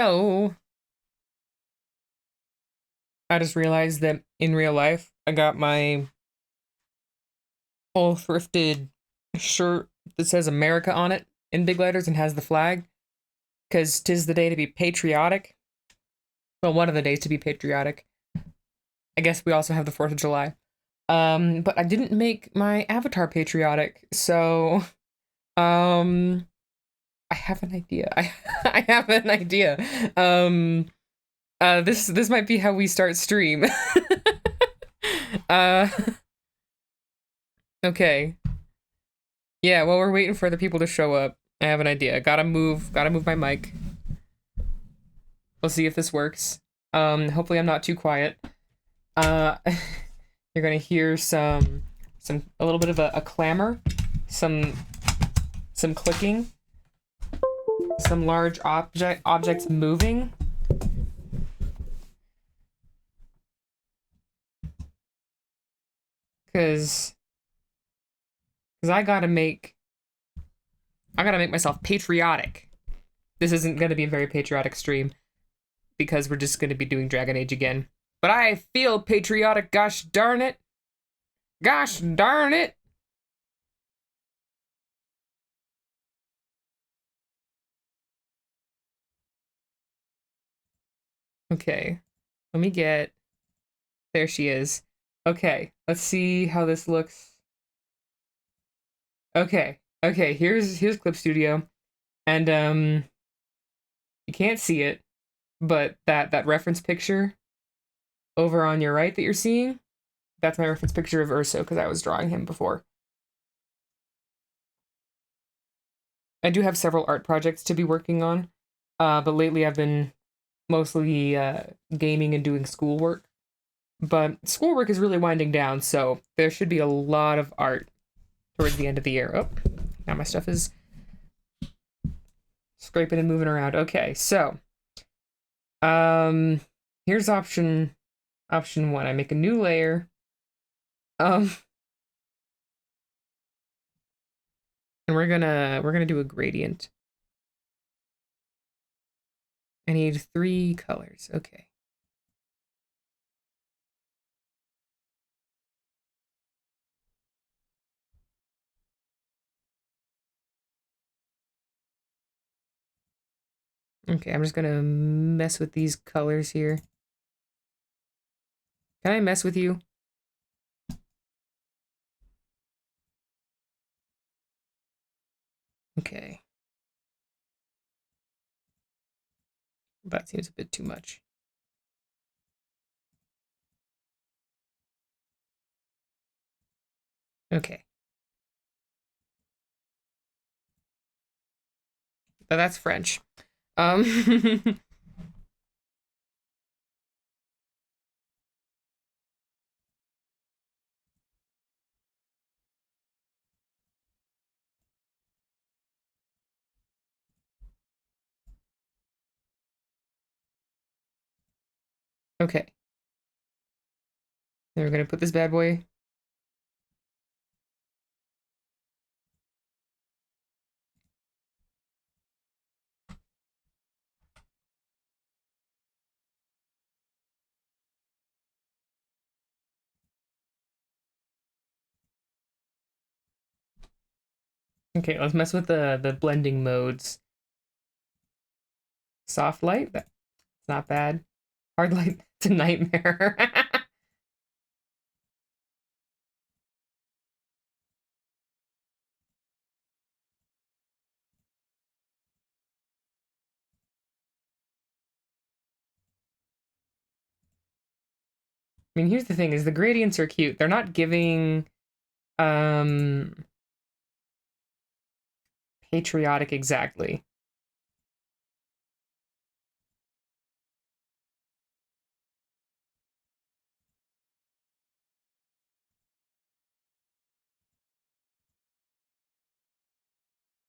Oh, I just realized that in real life, I got my whole thrifted shirt that says America on it in big letters and has the flag, because 'tis the day to be patriotic. Well, one of the days to be patriotic. I guess we also have the 4th of July. But I didn't make my avatar patriotic, so um I have an idea. I have an idea. Um this might be how we start stream. uh okay. Yeah, while we're waiting for the people to show up, I have an idea. Gotta move my mic. We'll see if this works. Hopefully I'm not too quiet. Uh you're gonna hear a little bit of a clamor, some clicking, some large objects moving. Cause I gotta make myself patriotic. This isn't gonna be a very patriotic stream because we're just gonna be doing Dragon Age again. But I feel patriotic, gosh darn it. Gosh darn it. Okay. Let me get there she is. Okay, let's see how this looks. Okay. Okay, here's Clip Studio. And you can't see it, but that reference picture over on your right that you're seeing, that's my reference picture of Urso because I was drawing him before. I do have several art projects to be working on, but lately I've been mostly gaming and doing schoolwork. But schoolwork is really winding down, so there should be a lot of art towards the end of the year. Oh, now my stuff is scraping and moving around. Okay, so here's option one. I make a new layer. Um, and we're gonna do a gradient. I need 3 colors. Okay. Okay, I'm just gonna mess with these colors here. Can I mess with you? Okay. That seems a bit too much. Okay. But that's French. Um Okay. Then we're gonna put this bad boy. Okay, let's mess with the blending modes. Soft light, that's not bad. Hard light, it's a nightmare. I mean, here's the thing: is the gradients are cute. They're not giving um patriotic exactly.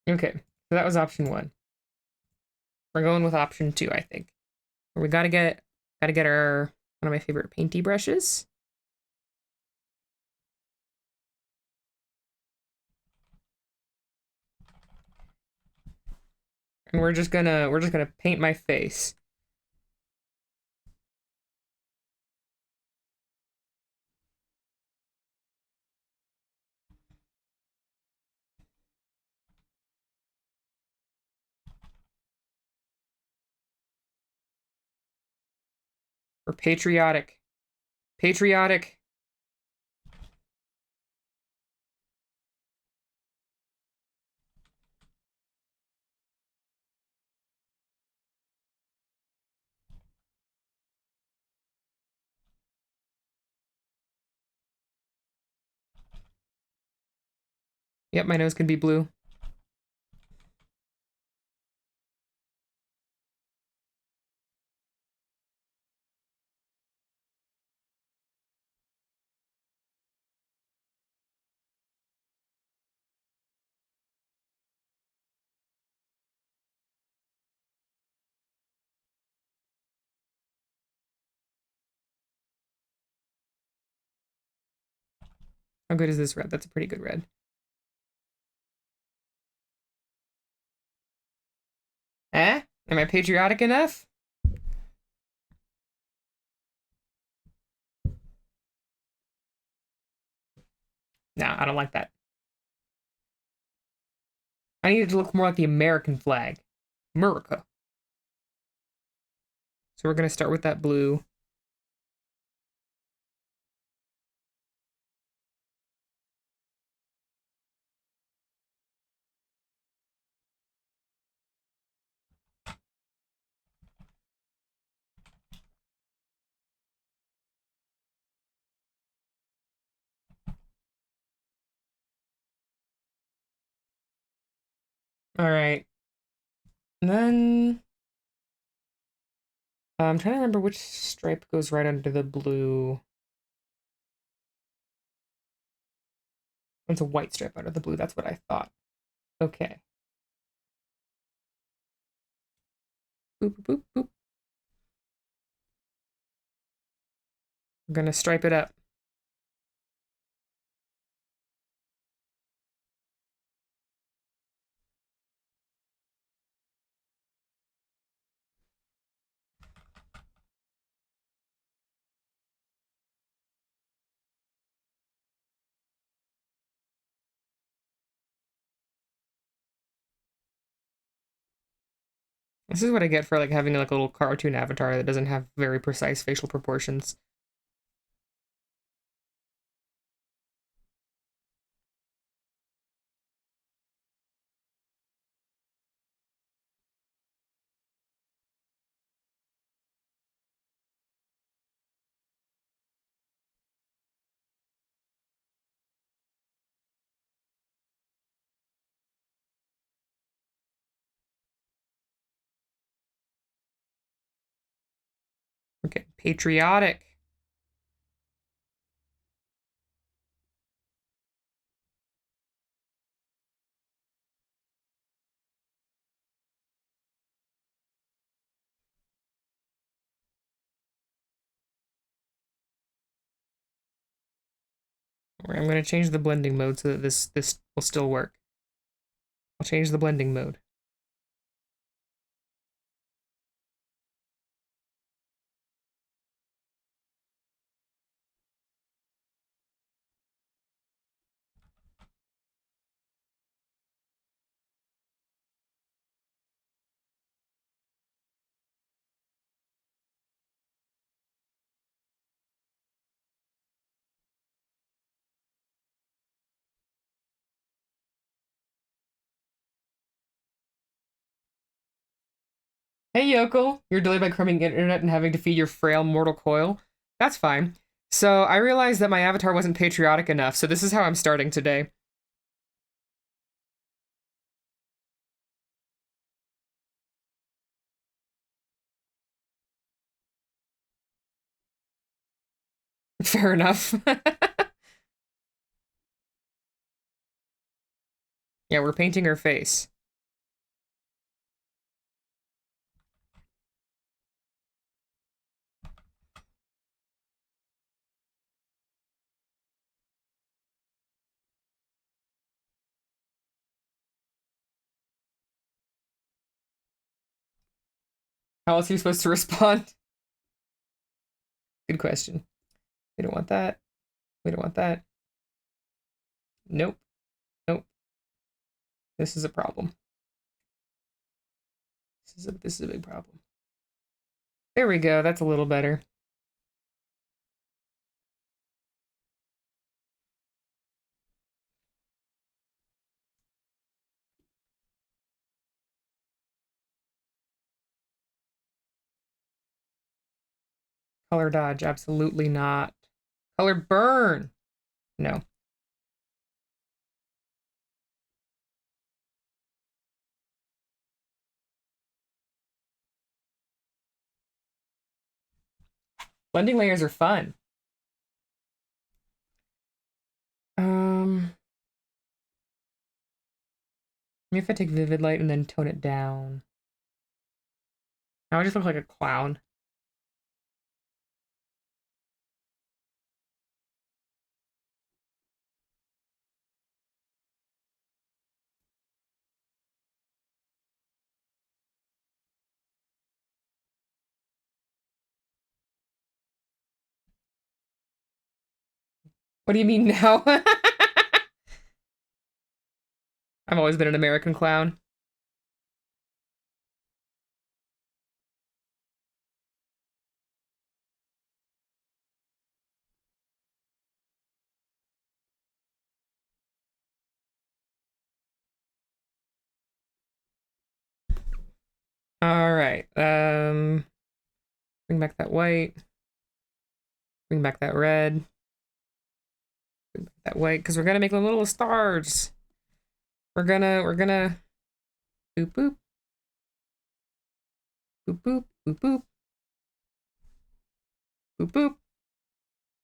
Okay, so that was option one. We're going with option two, I think. We gotta get our one of my favorite painty brushes. And we're just gonna paint my face. We're patriotic. Patriotic. Yep, my nose can be blue. How good is this red? That's a pretty good red. Eh? Am I patriotic enough? No, I don't like that. I need it to look more like the American flag. America. So we're going to start with that blue. All right. And then I'm trying to remember which stripe goes right under the blue. It's a white stripe under the blue. That's what I thought. Okay. Boop, boop, boop, boop. We're going to stripe it up. This is what I get for like having like a little cartoon avatar that doesn't have very precise facial proportions. Okay, patriotic. I'm going to change the blending mode so that this will still work. I'll change the blending mode. Hey, yokel, you're delayed by crumbing internet and having to feed your frail mortal coil. That's fine. So I realized that my avatar wasn't patriotic enough, so this is how I'm starting today. Fair enough. Yeah, we're painting her face. How else are you supposed to respond? Good question. We don't want that. We don't want that. Nope. Nope. This is a problem. This is a big problem. There we go. That's a little better. Color dodge, absolutely not. Color burn, no. Blending layers are fun. Maybe if I take vivid light and then tone it down. Now I just look like a clown. What do you mean now? I've always been an American clown. All right. Bring back that white. Bring back that red. Bring back that white, because we're gonna make them little stars. We're gonna boop boop. Boop boop boop boop. Boop boop.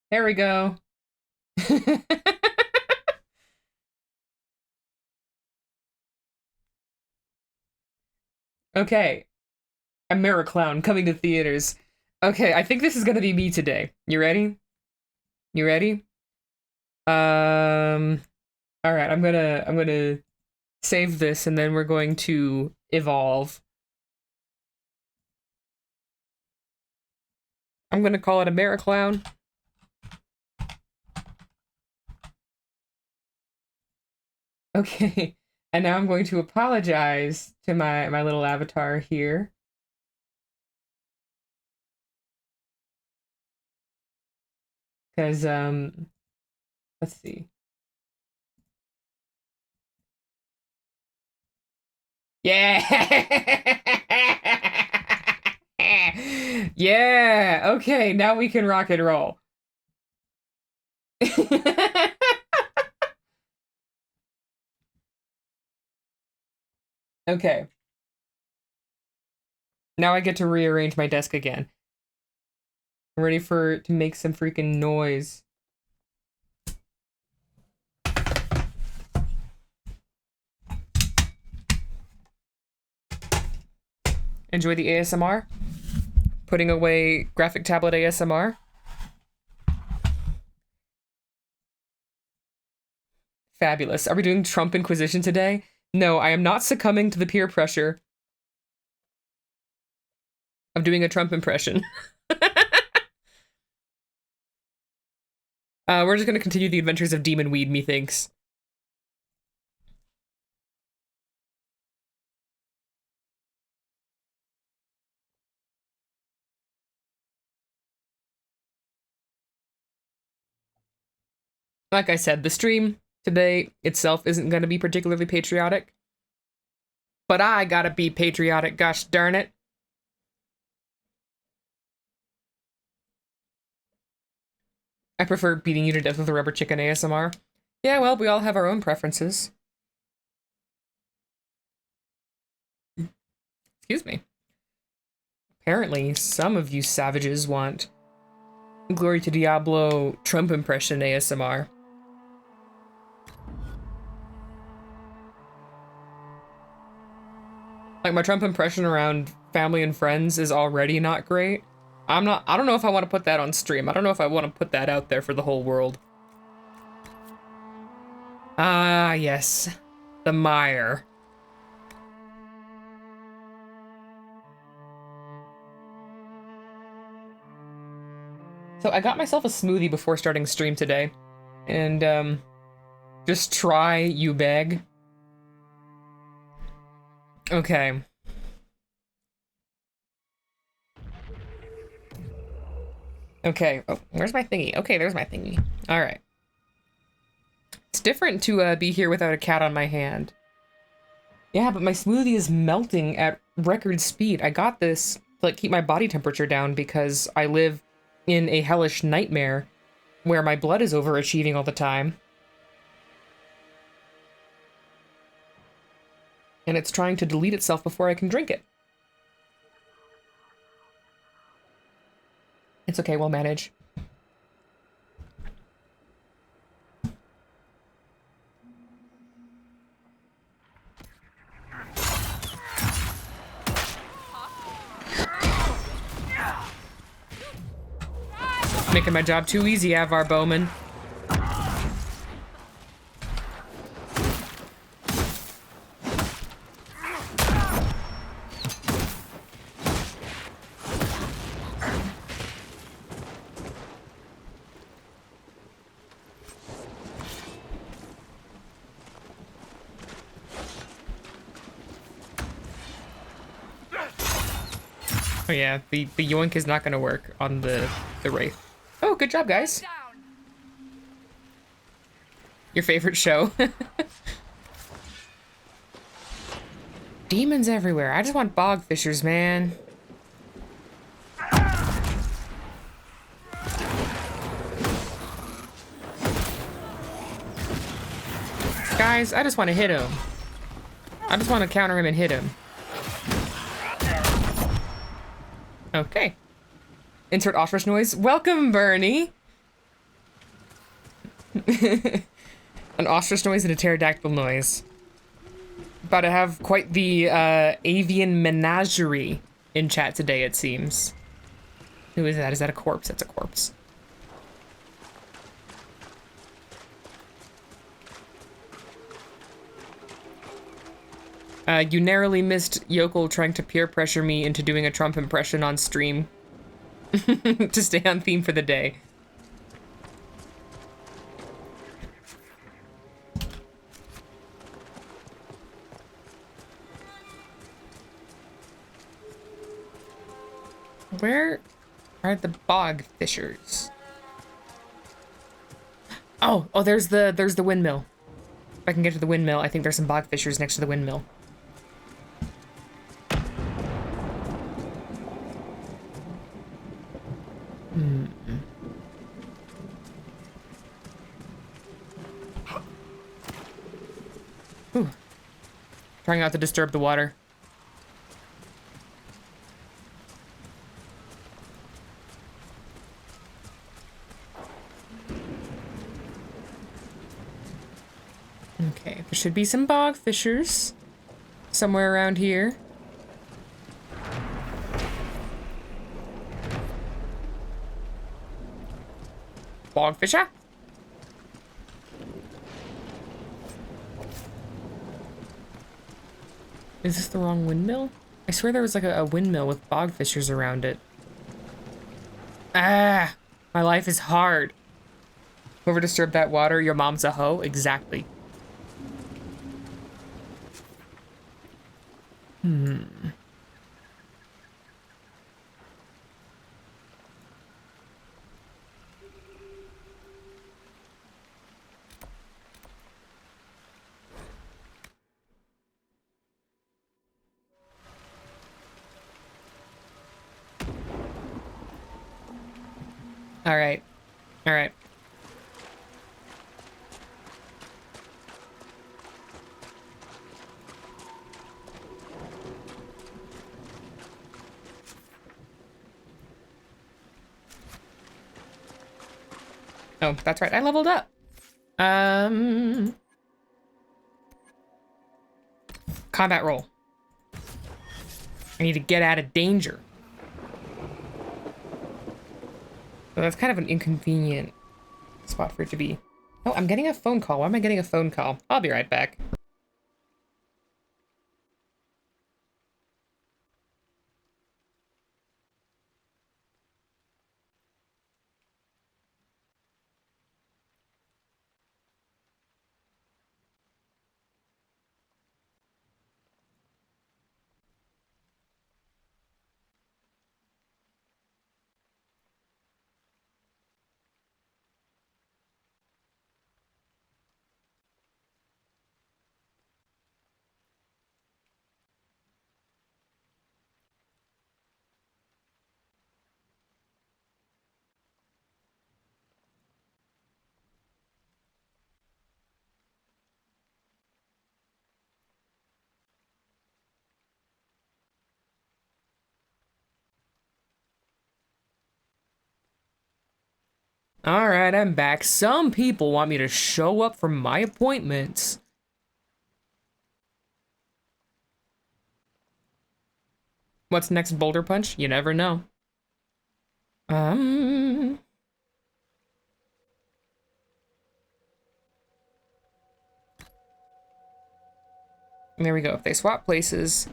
There we go. Okay. AmeriClown coming to theaters. Okay, I think this is gonna be me today. You ready? You ready? All right, I'm gonna save this and then we're going to evolve. I'm gonna call it AmeriClown. Okay, and now I'm going to apologize to my little avatar here. Because let's see. Yeah. Yeah. Okay, now we can rock and roll. Okay. Now I get to rearrange my desk again. I'm ready to make some freaking noise. Enjoy the ASMR? Putting away graphic tablet ASMR? Fabulous. Are we doing Trump Inquisition today? No, I am not succumbing to the peer pressure of doing a Trump impression. We're just gonna continue the adventures of Demon Weed, methinks. Like I said, the stream today itself isn't gonna be particularly patriotic. But I gotta be patriotic, gosh darn it. I prefer beating you to death with a rubber chicken ASMR. Yeah, well, we all have our own preferences. Excuse me. Apparently, some of you savages want Glory to Diablo Trump impression ASMR. Like, my Trump impression around family and friends is already not great. I don't know if I want to put that on stream. I don't know if I want to put that out there for the whole world. Ah, yes. The mire. So I got myself a smoothie before starting stream today. And, just try, you beg. Okay. Okay. Oh, where's my thingy? Okay, there's my thingy. All right. It's different to be here without a cat on my hand. Yeah, but my smoothie is melting at record speed. I got this to like keep my body temperature down because I live in a hellish nightmare where my blood is overachieving all the time. And it's trying to delete itself before I can drink it. It's okay, we'll manage. Making my job too easy, Avar Bowman. Oh yeah, the yoink is not gonna work on the Wraith. Oh, good job, guys. Your favorite show. Demons everywhere. I just want bog fishers, man. Guys, I just want to hit him. I just want to counter him and hit him. Okay. Insert ostrich noise. Welcome, Bernie. An ostrich noise and a pterodactyl noise. About to have quite the avian menagerie in chat today, it seems. Who is that? Is that a corpse? That's a corpse. You narrowly missed Yokel trying to peer pressure me into doing a Trump impression on stream. To stay on theme for the day. Where are the bog fishers? Oh, there's the windmill. If I can get to the windmill, I think there's some bog fishers next to the windmill. Whew. Trying not to disturb the water. Okay, there should be some bog fishers somewhere around here. Bog fisher? Is this the wrong windmill? I swear there was like a windmill with bog fishers around it. Ah, my life is hard. Whoever disturbed that water, your mom's a hoe? Exactly. All right. All right. Oh, that's right. I leveled up. Combat roll. I need to get out of danger. So that's kind of an inconvenient spot for it to be. Oh, I'm getting a phone call. Why am I getting a phone call? I'll be right back. Alright, I'm back. Some people want me to show up for my appointments. What's next, Boulder Punch? You never know. There we go. If they swap places...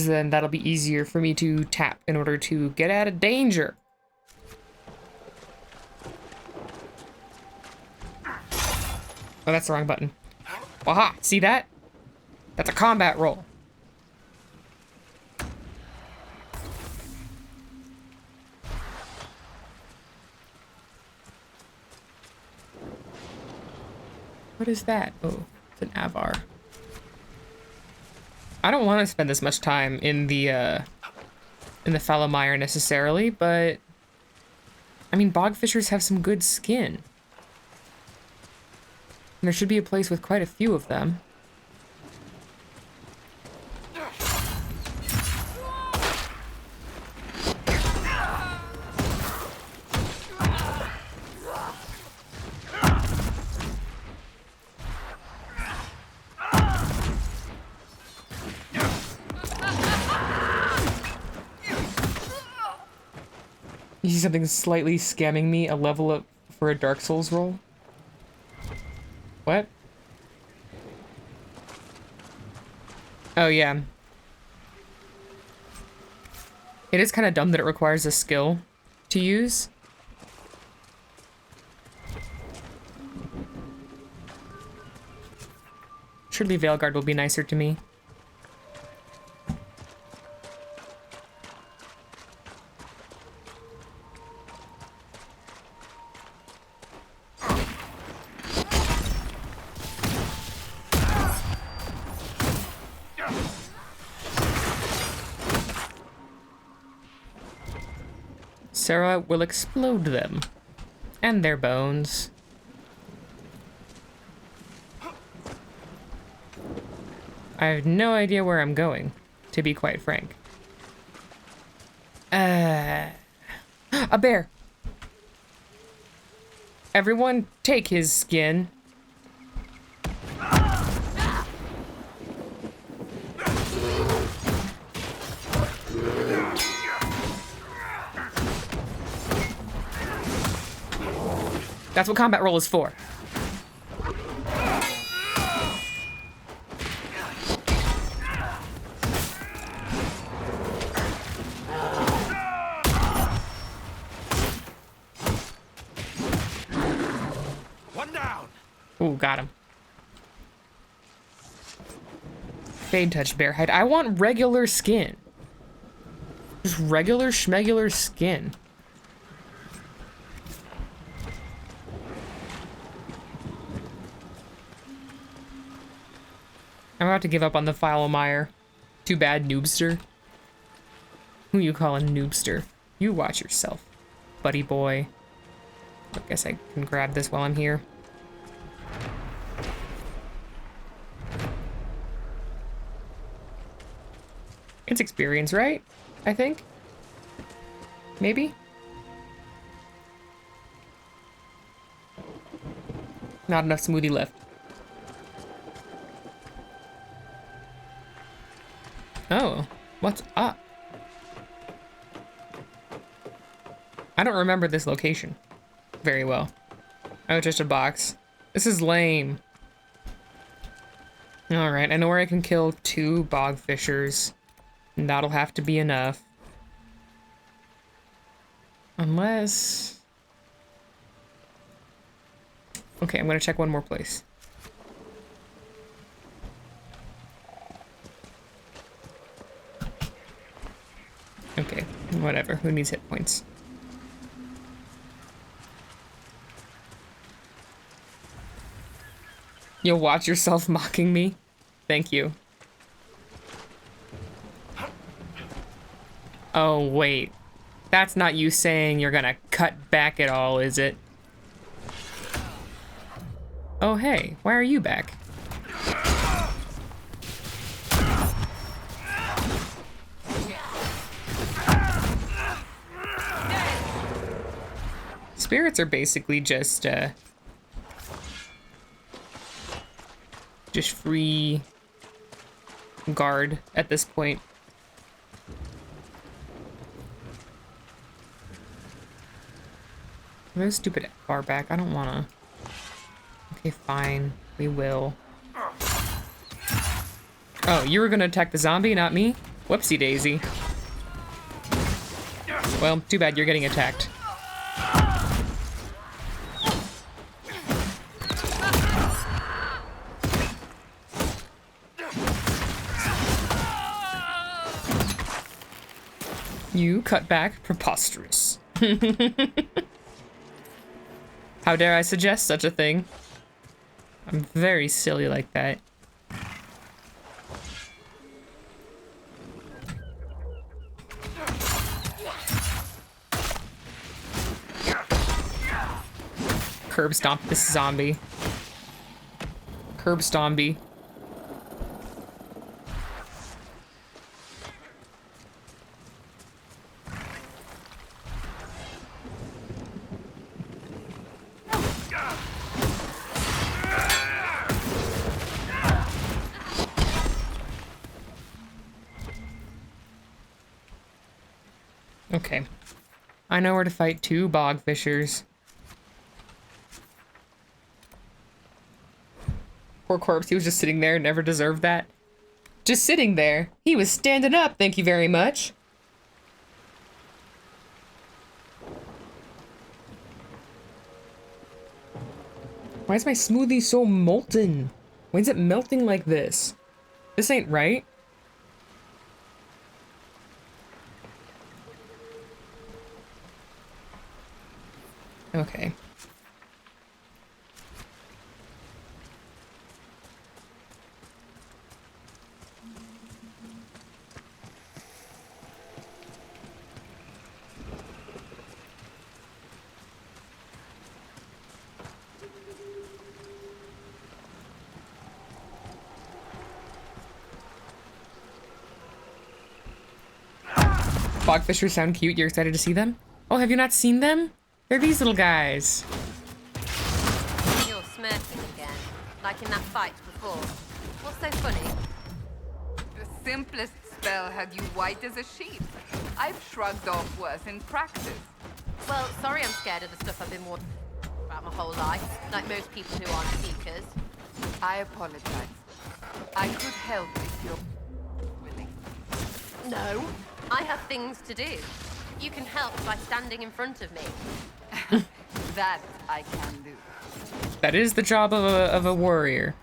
then that'll be easier for me to tap in order to get out of danger. Oh, that's the wrong button. Aha! See that? That's a combat roll. What is that? Oh, it's an Avar. I don't want to spend this much time in the fallow mire necessarily, but I mean, bogfishers have some good skin. And there should be a place with quite a few of them. You see something slightly scamming me, a level up for a Dark Souls roll? What? Oh, yeah. It is kind of dumb that it requires a skill to use. Surely Veilguard will be nicer to me. Sarah will explode them. And their bones. I have no idea where I'm going, to be quite frank. A bear! Everyone, take his skin. That's what combat roll is for. One down. Ooh, got him. Fade touch bear hide. I want regular skin. Just regular schmegular skin. I'm about to give up on the fallow mire. Too bad, noobster. Who you calling noobster? You watch yourself, buddy boy. I guess I can grab this while I'm here. It's experience, right? I think. Maybe? Not enough smoothie left. Oh, what's up? I don't remember this location very well. Oh, just a box. This is lame. Alright, I know where I can kill 2 bogfishers. And that'll have to be enough. Unless... Okay, I'm gonna check one more place. Okay, whatever. Who needs hit points? You'll watch yourself mocking me? Thank you. Oh, wait. That's not you saying you're gonna cut back at all, is it? Oh, hey. Why are you back? Spirits are basically just free guard at this point. There's stupid far back. I don't wanna. Okay, fine. We will. Oh, you were gonna attack the zombie, not me? Whoopsie daisy. Well, too bad you're getting attacked. You cut back? Preposterous. How dare I suggest such a thing? I'm very silly like that. Curb stomp this zombie. Curb stompy. Okay. I know where to fight 2 bog fishers. Poor corpse, he was just sitting there, never deserved that. Just sitting there. He was standing up, thank you very much. Why is my smoothie so molten? Why is it melting like this? This ain't right. Okay. Bogfishers sound cute. You're excited to see them? Oh, have you not seen them? They're these little guys. You're smirking again, like in that fight before. What's so funny? The simplest spell had you white as a sheep. I've shrugged off worse in practice. Well, sorry I'm scared of the stuff I've been warned about my whole life, like most people who aren't seekers. I apologize. I could help if you're willing. No, I have things to do. You can help by standing in front of me. That I can do. That is the job of a warrior.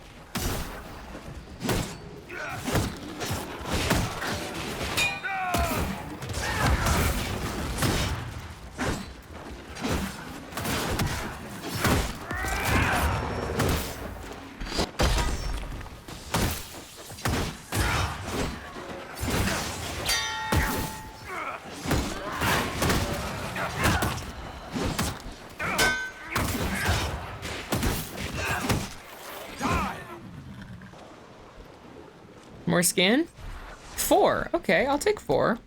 More skin? 4. Okay, I'll take 4.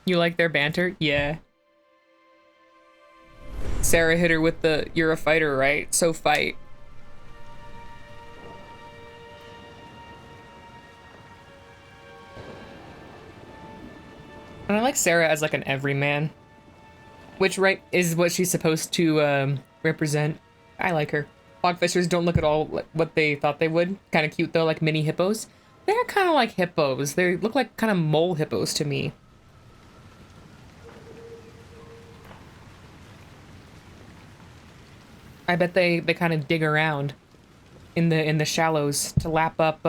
You like their banter? Yeah. Sarah hit her with the, "You're a fighter, right? So fight." And I like Sarah as like an everyman. Which, right, is what she's supposed to represent. I like her. Bogfishers don't look at all like what they thought they would. Kind of cute though, like mini hippos. They're kind of like hippos. They look like kind of mole hippos to me. I bet they kind of dig around in the shallows to lap up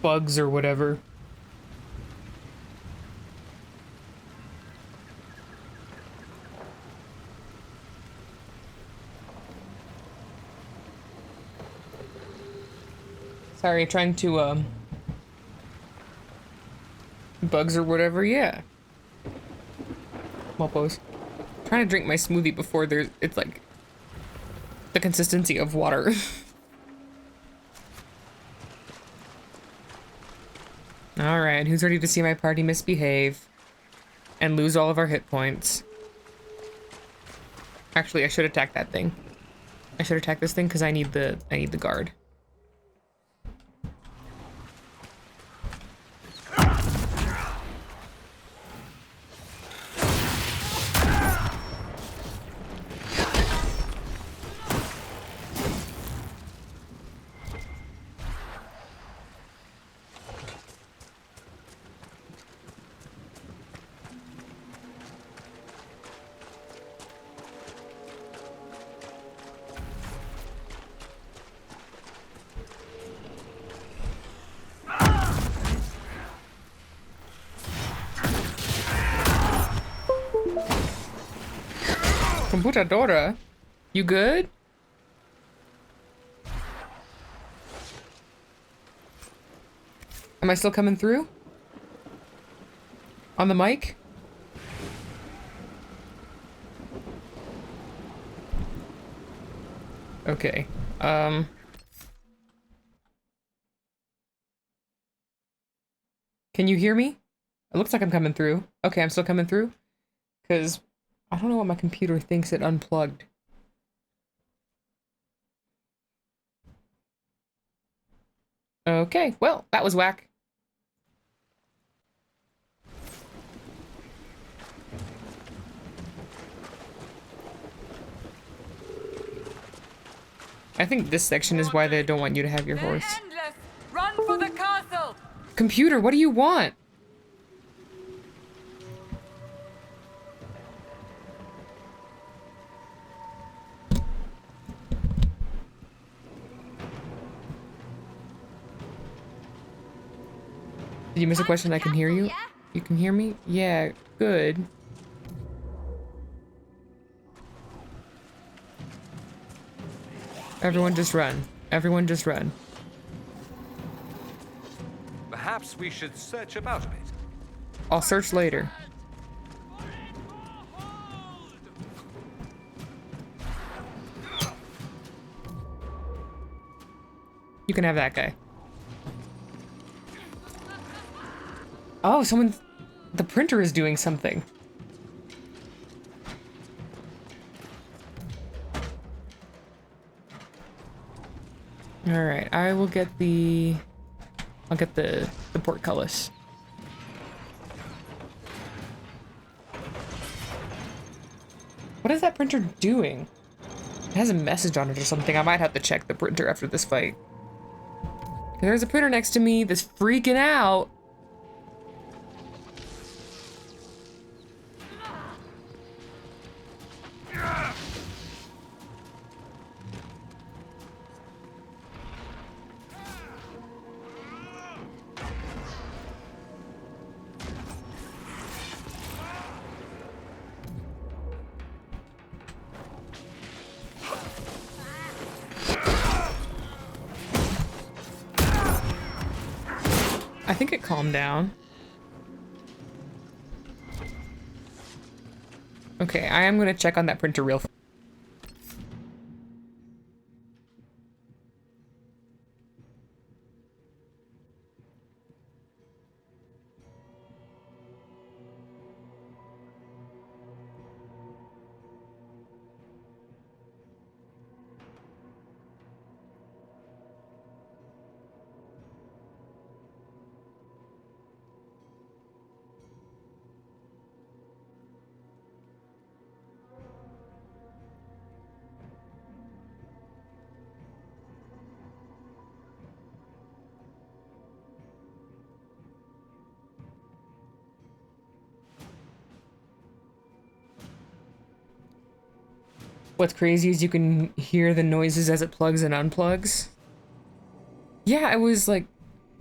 bugs or whatever. Sorry, trying to, bugs or whatever, yeah. Mopos. Trying to drink my smoothie before it's like the consistency of water. Alright, who's ready to see my party misbehave and lose all of our hit points? Actually, I should attack that thing. I should attack this thing because I need the guard. Computadora, you good? Am I still coming through? On the mic? Okay. Can you hear me? It looks like I'm coming through. Okay, I'm still coming through. Because I don't know what my computer thinks it unplugged. Okay, well, that was whack. I think this section is why they don't want you to have your horse. Endless! Run for the castle! Computer, what do you want? Did you miss a question? I can hear you. You can hear me? Yeah, good. Everyone just run. Everyone just run. Perhaps we should search about a bit. I'll search later. You can have that guy. Oh, someone... The printer is doing something. Alright, I will get the... I'll get the portcullis. What is that printer doing? It has a message on it or something. I might have to check the printer after this fight. There's a printer next to me that's freaking out. I think it calmed down. Okay, I am gonna check on that printer real fast. What's crazy is you can hear the noises as it plugs and unplugs. Yeah, I was like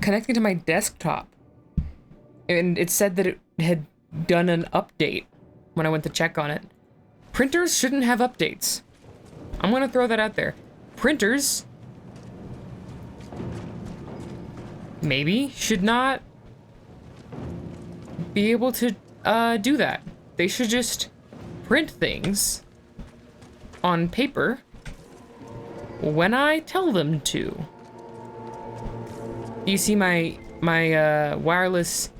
connecting to my desktop and it said that it had done an update when I went to check on it. Printers shouldn't have updates. I'm gonna throw that out there. Printers maybe should not be able to do that. They should just print things on paper when I tell them to. Do you see my my wireless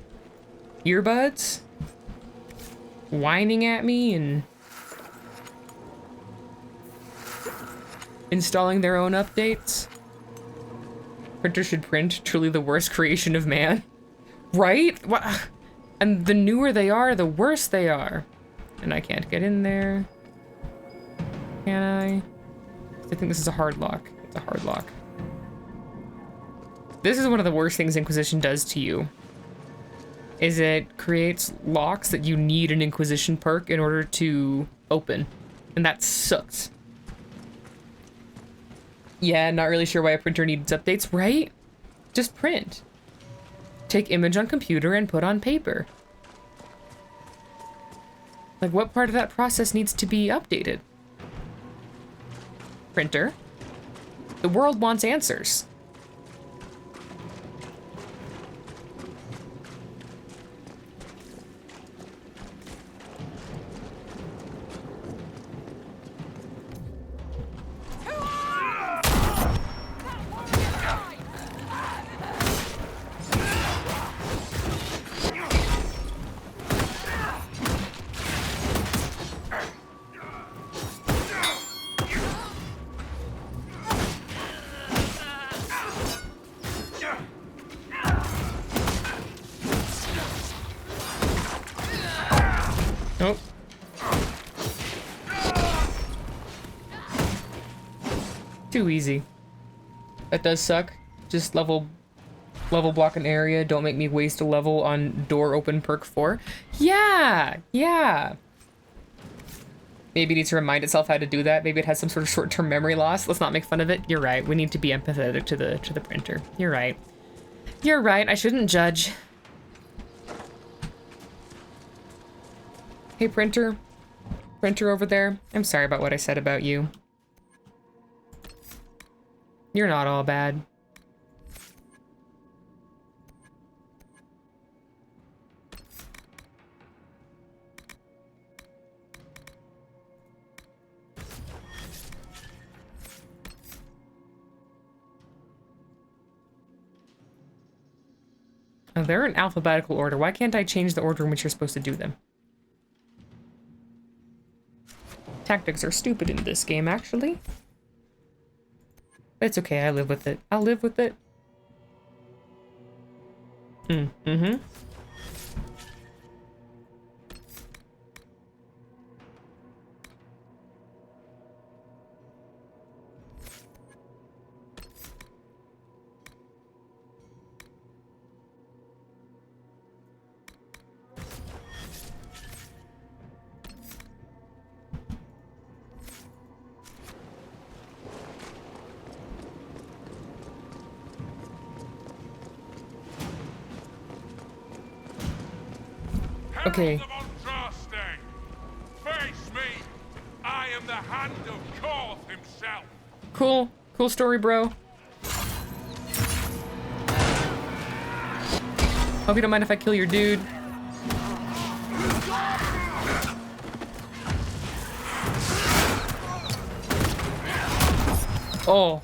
earbuds whining at me and installing their own updates. Printer should print. Truly the worst creation of man. Right? What? And the newer they are, the worse they are. And I can't get in there. Can I? I think this is a hard lock. It's a hard lock. This is one of the worst things Inquisition does to you. Is it creates locks that you need an Inquisition perk in order to open. And that sucks. Yeah, not really sure why a printer needs updates, right? Just print. Take image on computer and put on paper. Like, what part of that process needs to be updated? Printer. The world wants answers. Nope. Too easy. That does suck. Just level block an area. Don't make me waste a level on door open perk 4. Yeah, yeah. Maybe it needs to remind itself how to do that. Maybe it has some sort of short-term memory loss. Let's not make fun of it. You're right. We need to be empathetic to the printer. You're right. You're right. I shouldn't judge. Hey, printer. Printer over there. I'm sorry about what I said about you. You're not all bad. Oh, they're in alphabetical order. Why can't I change the order in which you're supposed to do them? Tactics are stupid in this game, actually. But it's okay, I live with it. I'll live with it. Mm-hmm. Okay. Face me. I am the hand of Koth himself. Cool. Cool story, bro. Hope you don't mind if I kill your dude. Oh.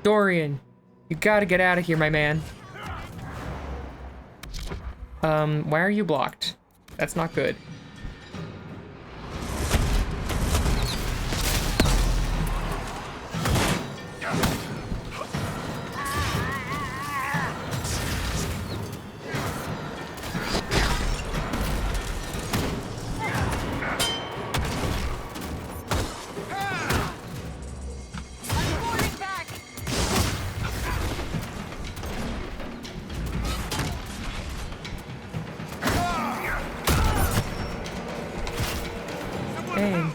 Dorian. You gotta get out of here, my man. Why are you blocked? That's not good. Dang.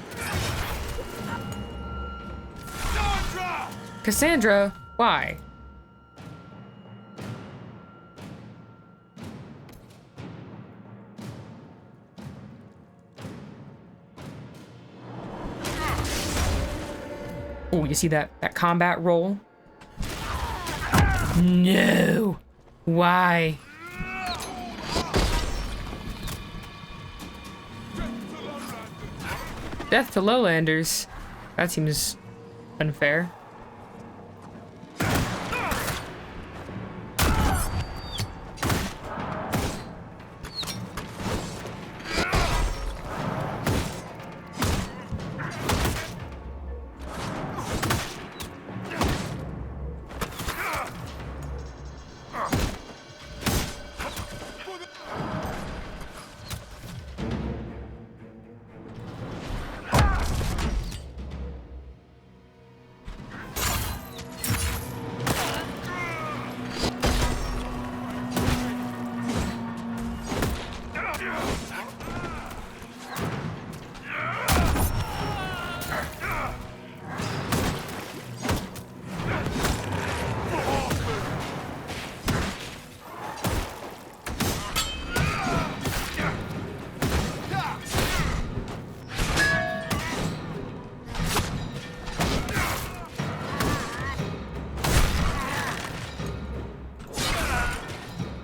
Cassandra? Why? Oh, you see that combat roll? No. Why? Death to lowlanders. That seems unfair.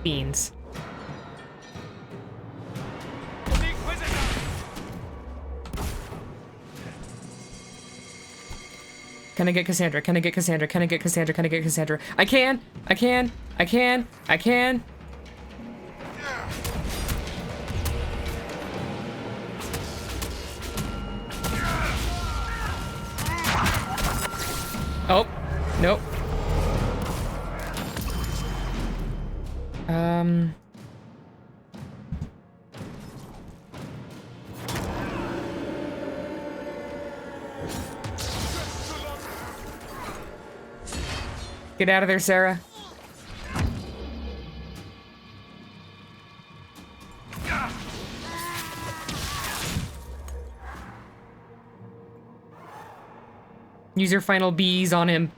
Beans. Can I get Cassandra? Can I get Cassandra? Can I get Cassandra? Can I get Cassandra? I can! I can! I can! I can! Oh. Nope. Get out of there, Sarah. Use your final B's on him.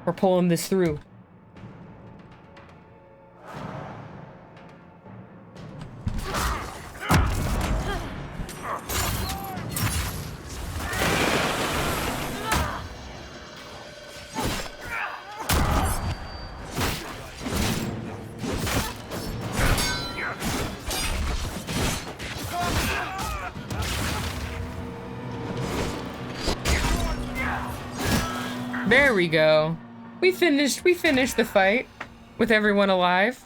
We're pulling this through. There we go. We finished the fight with everyone alive.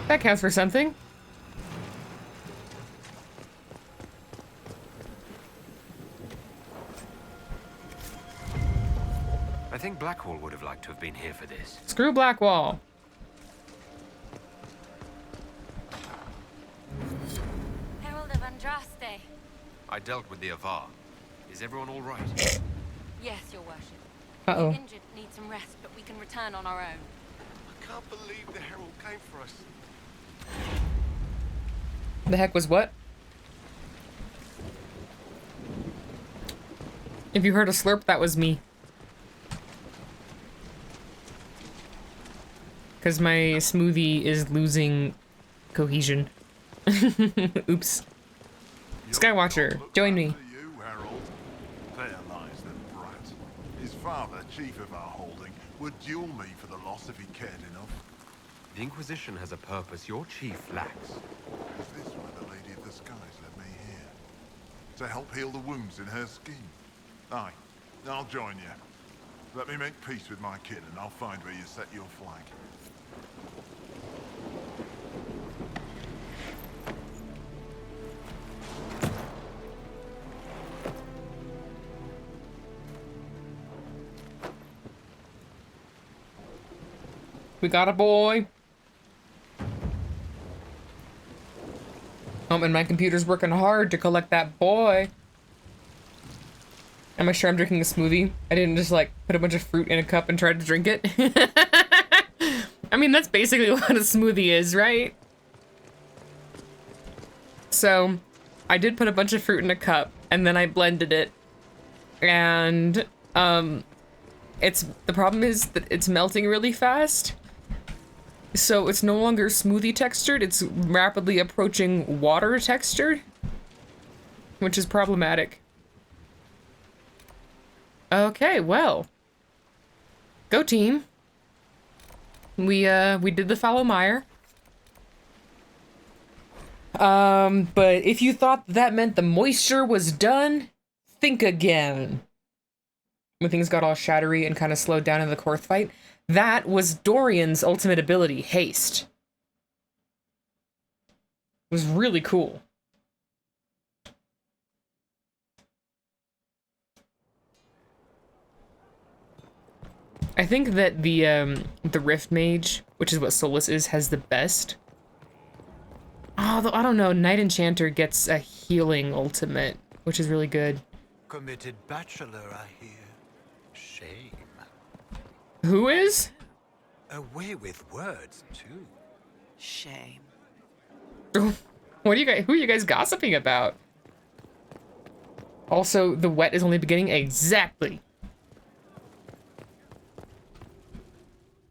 That counts for something. I think Blackwall would have liked to have been here for this. Screw Blackwall. Herald of Andraste. I dealt with the Avar. Is everyone all right? Yes, your worship. Uh-oh. The injured need some rest, but we can return on our own. I can't believe the Herald came for us. The heck was what? If you heard a slurp, that was me. Because my smoothie is losing cohesion. Oops. Skywatcher, join me. You, Harold. There lies the brat. His father, chief of our holding, would duel me for the loss if he cared enough. The Inquisition has a purpose your chief lacks. Is this why the Lady of the Skies led me here? To help heal the wounds in her skin? Aye, I'll join you. Let me make peace with my kid and I'll find where you set your flag. We got a boy. Oh, and my computer's working hard to collect that boy. Am I sure I'm drinking a smoothie? I didn't just like put a bunch of fruit in a cup and try to drink it. I mean, that's basically what a smoothie is, right? So, I did put a bunch of fruit in a cup and then I blended it. And, the problem is that it's melting really fast. So it's no longer smoothie textured, it's rapidly approaching water textured, which is problematic. Okay, well. Go team. We did the fallow mire. But if you thought that meant the moisture was done, think again. When things got all shattery and kind of slowed down in the Korth fight, that was Dorian's ultimate ability, haste. It was really cool. I think that the Rift Mage, which is what Solus is, has the best. Although, I don't know, Knight Enchanter gets a healing ultimate, which is really good. Committed bachelor, I hear. Shame. Who is? Away with words, too. Shame. What are you guys? Who are you guys gossiping about? Also, the wet is only beginning. Exactly.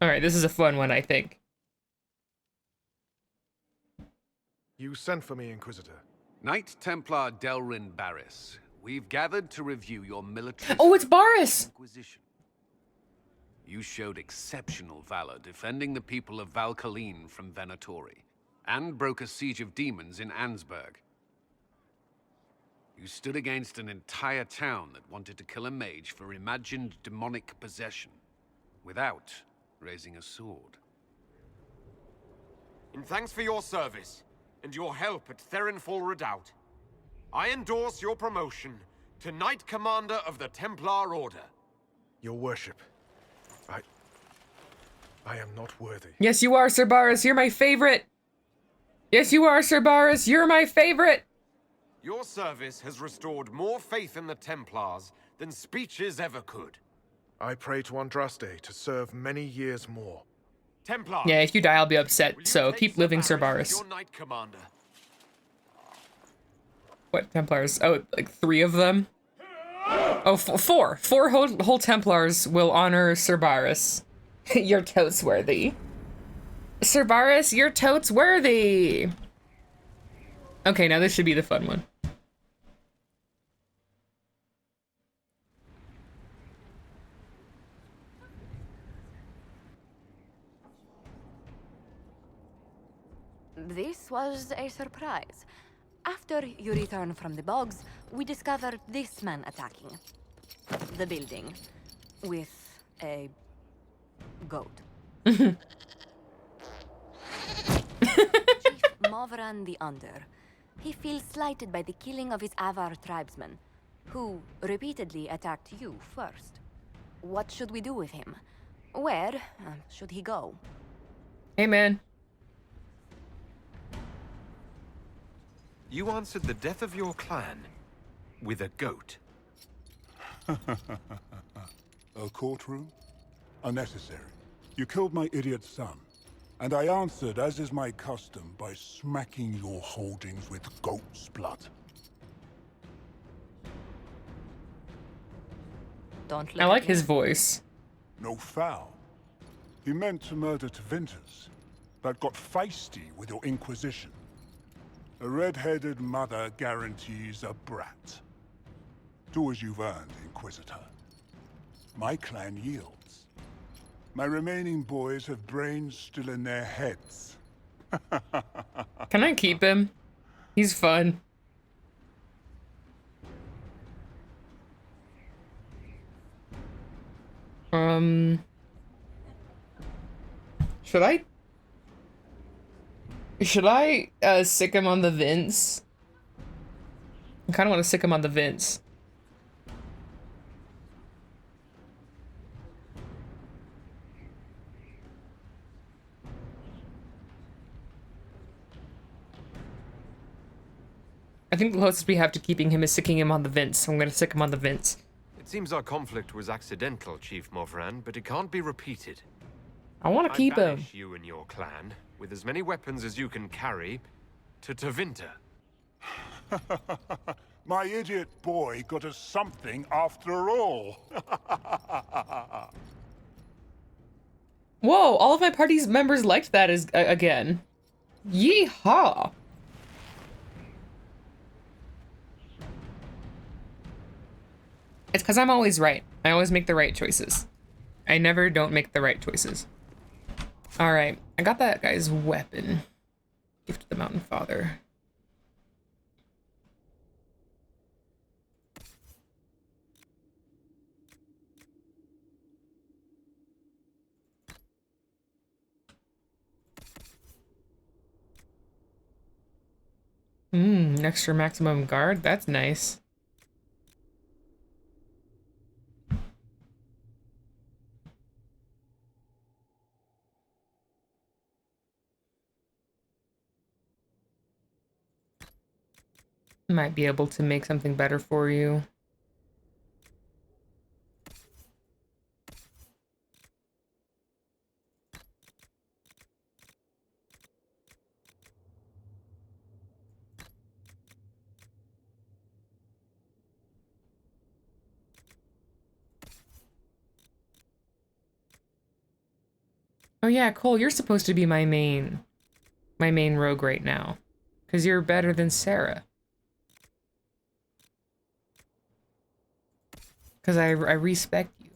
All right, this is a fun one, I think. You sent for me, Inquisitor. Knight Templar Delrin Barris, we've gathered to review your military... Oh, it's Barris! Inquisition. You showed exceptional valor defending the people of Valkaline from Venatori, and broke a siege of demons in Ansburg. You stood against an entire town that wanted to kill a mage for imagined demonic possession, without raising a sword. In thanks for your service, and your help at Therenfall Redoubt, I endorse your promotion to Knight Commander of the Templar Order. Your worship, I am not worthy. Yes, you are, Sir Barris. You're my favorite. Yes, you are, Sir Barris. You're my favorite. Your service has restored more faith in the Templars than speeches ever could. I pray to Andraste to serve many years more. Templar. Yeah, if you die, I'll be upset. will you So take keep living, Sir as Barris. your Knight Commander? What Templars? Oh, like 3 of them? Oh, 4. 4 whole Templars will honor Sir Barris. You're totes worthy. Sir Barris, you're totes worthy. Okay, now this should be the fun one. This was a surprise. After you return from the bogs, we discovered this man attacking the building with a goat. Chief Movran the Under. He feels slighted by the killing of his Avar tribesmen, who repeatedly attacked you first. What should we do with him? Where should he go? Hey, man. You answered the death of your clan with a goat. A courtroom? Unnecessary. You killed my idiot son, and I answered, as is my custom, by smacking your holdings with goat's blood. Don't I like his voice. No foul. He meant to murder Tevinters, but got feisty with your Inquisition. A red-headed mother guarantees a brat. Do as you've earned, Inquisitor. My clan yields. My remaining boys have brains still in their heads. Can I keep him? He's fun. Should I sick him on the Vince? I kind of want to sick him on the Vince. I think the closest we have to keeping him is sicking him on the Vince. So I'm gonna sick him on the Vince. It seems our conflict was accidental, Chief Movran, but it can't be repeated. I want to keep him. banish you and your clan, with as many weapons as you can carry, to Tevinter. My idiot boy got us something after all. Whoa, all of my party's members liked that again. Yeehaw! It's because I'm always right. I always make the right choices. I never don't make the right choices. Alright, I got that guy's weapon. Gift to the Mountain Father. An extra maximum guard? That's nice. Might be able to make something better for you. Oh yeah, Cole, you're supposed to be my main rogue right now. Because you're better than Sarah. Because I respect you.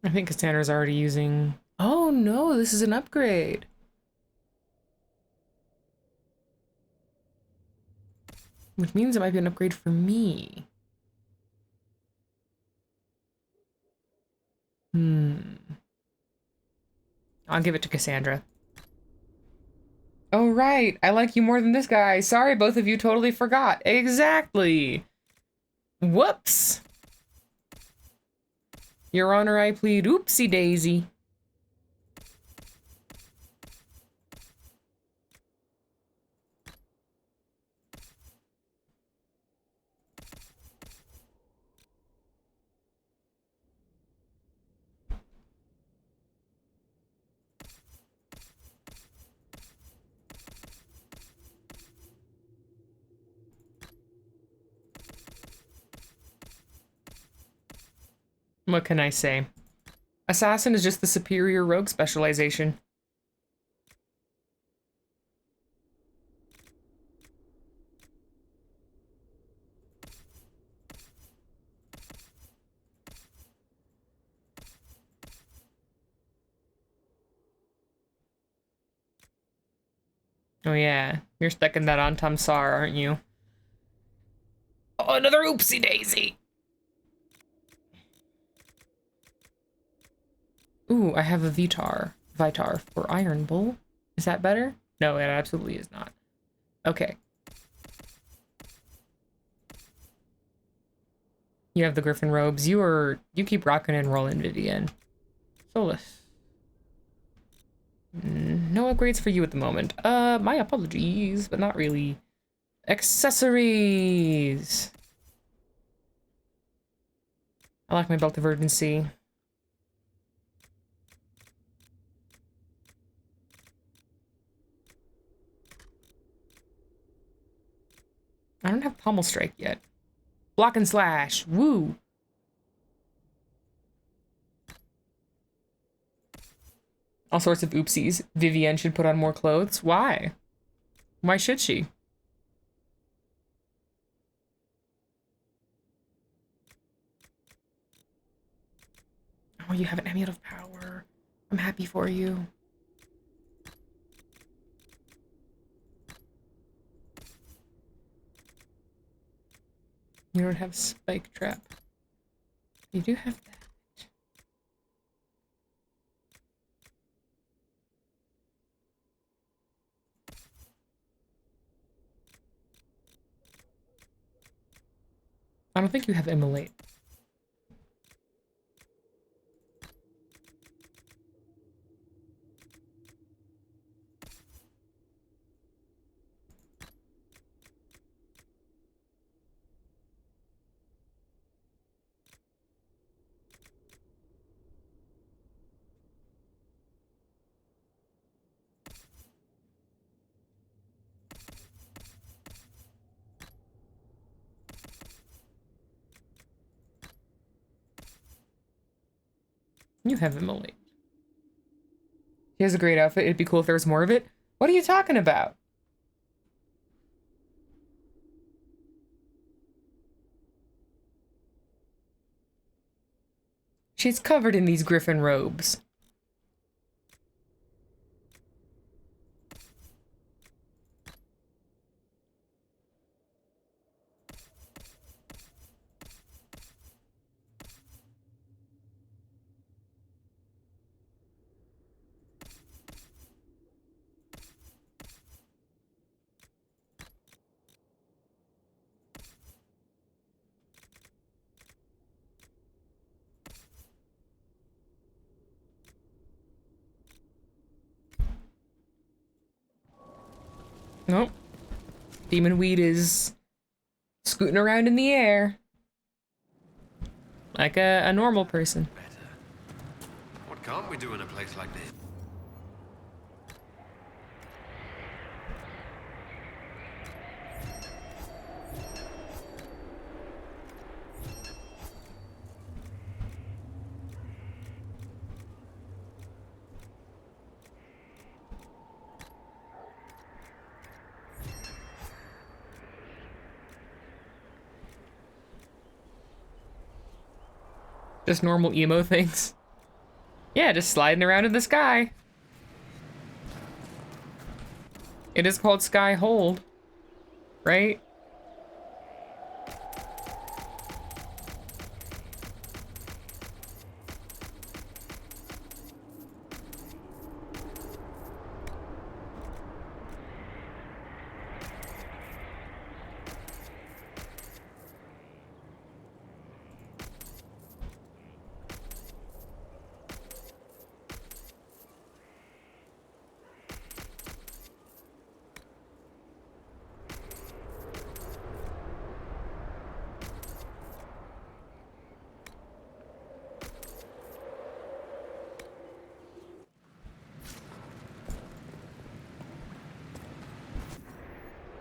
I think Cassandra's already using... Oh no, this is an upgrade. Which means it might be an upgrade for me. I'll give it to Cassandra. Oh right, I like you more than this guy. Sorry, both of you totally forgot. Exactly. Whoops. Your Honor, I plead oopsie daisy. What can I say? Assassin is just the superior rogue specialization. Oh yeah, you're stuck in that on Tamsar, aren't you? Oh, another oopsie daisy! Ooh, I have a Vitar for Iron Bull. Is that better? No, it absolutely is not. Okay. You have the Griffin robes. You keep rocking and rolling, Vivian. Solus. No upgrades for you at the moment. My apologies, but not really. Accessories! I like my belt of urgency. I don't have Pommel Strike yet. Block and slash. Woo! All sorts of oopsies. Vivienne should put on more clothes. Why? Why should she? Oh, you have an Amulet of Power. I'm happy for you. You don't have Spike Trap. You do have that. I don't think you have Immolate. You have Immolate. He has a great outfit. It'd be cool if there was more of it. What are you talking about? She's covered in these Griffin robes. Nope. Demon weed is scooting around in the air. Like a normal person. Better. What can't we do in a place like this? Just normal emo things. Yeah, just sliding around in the sky. It is called Sky Hold, right?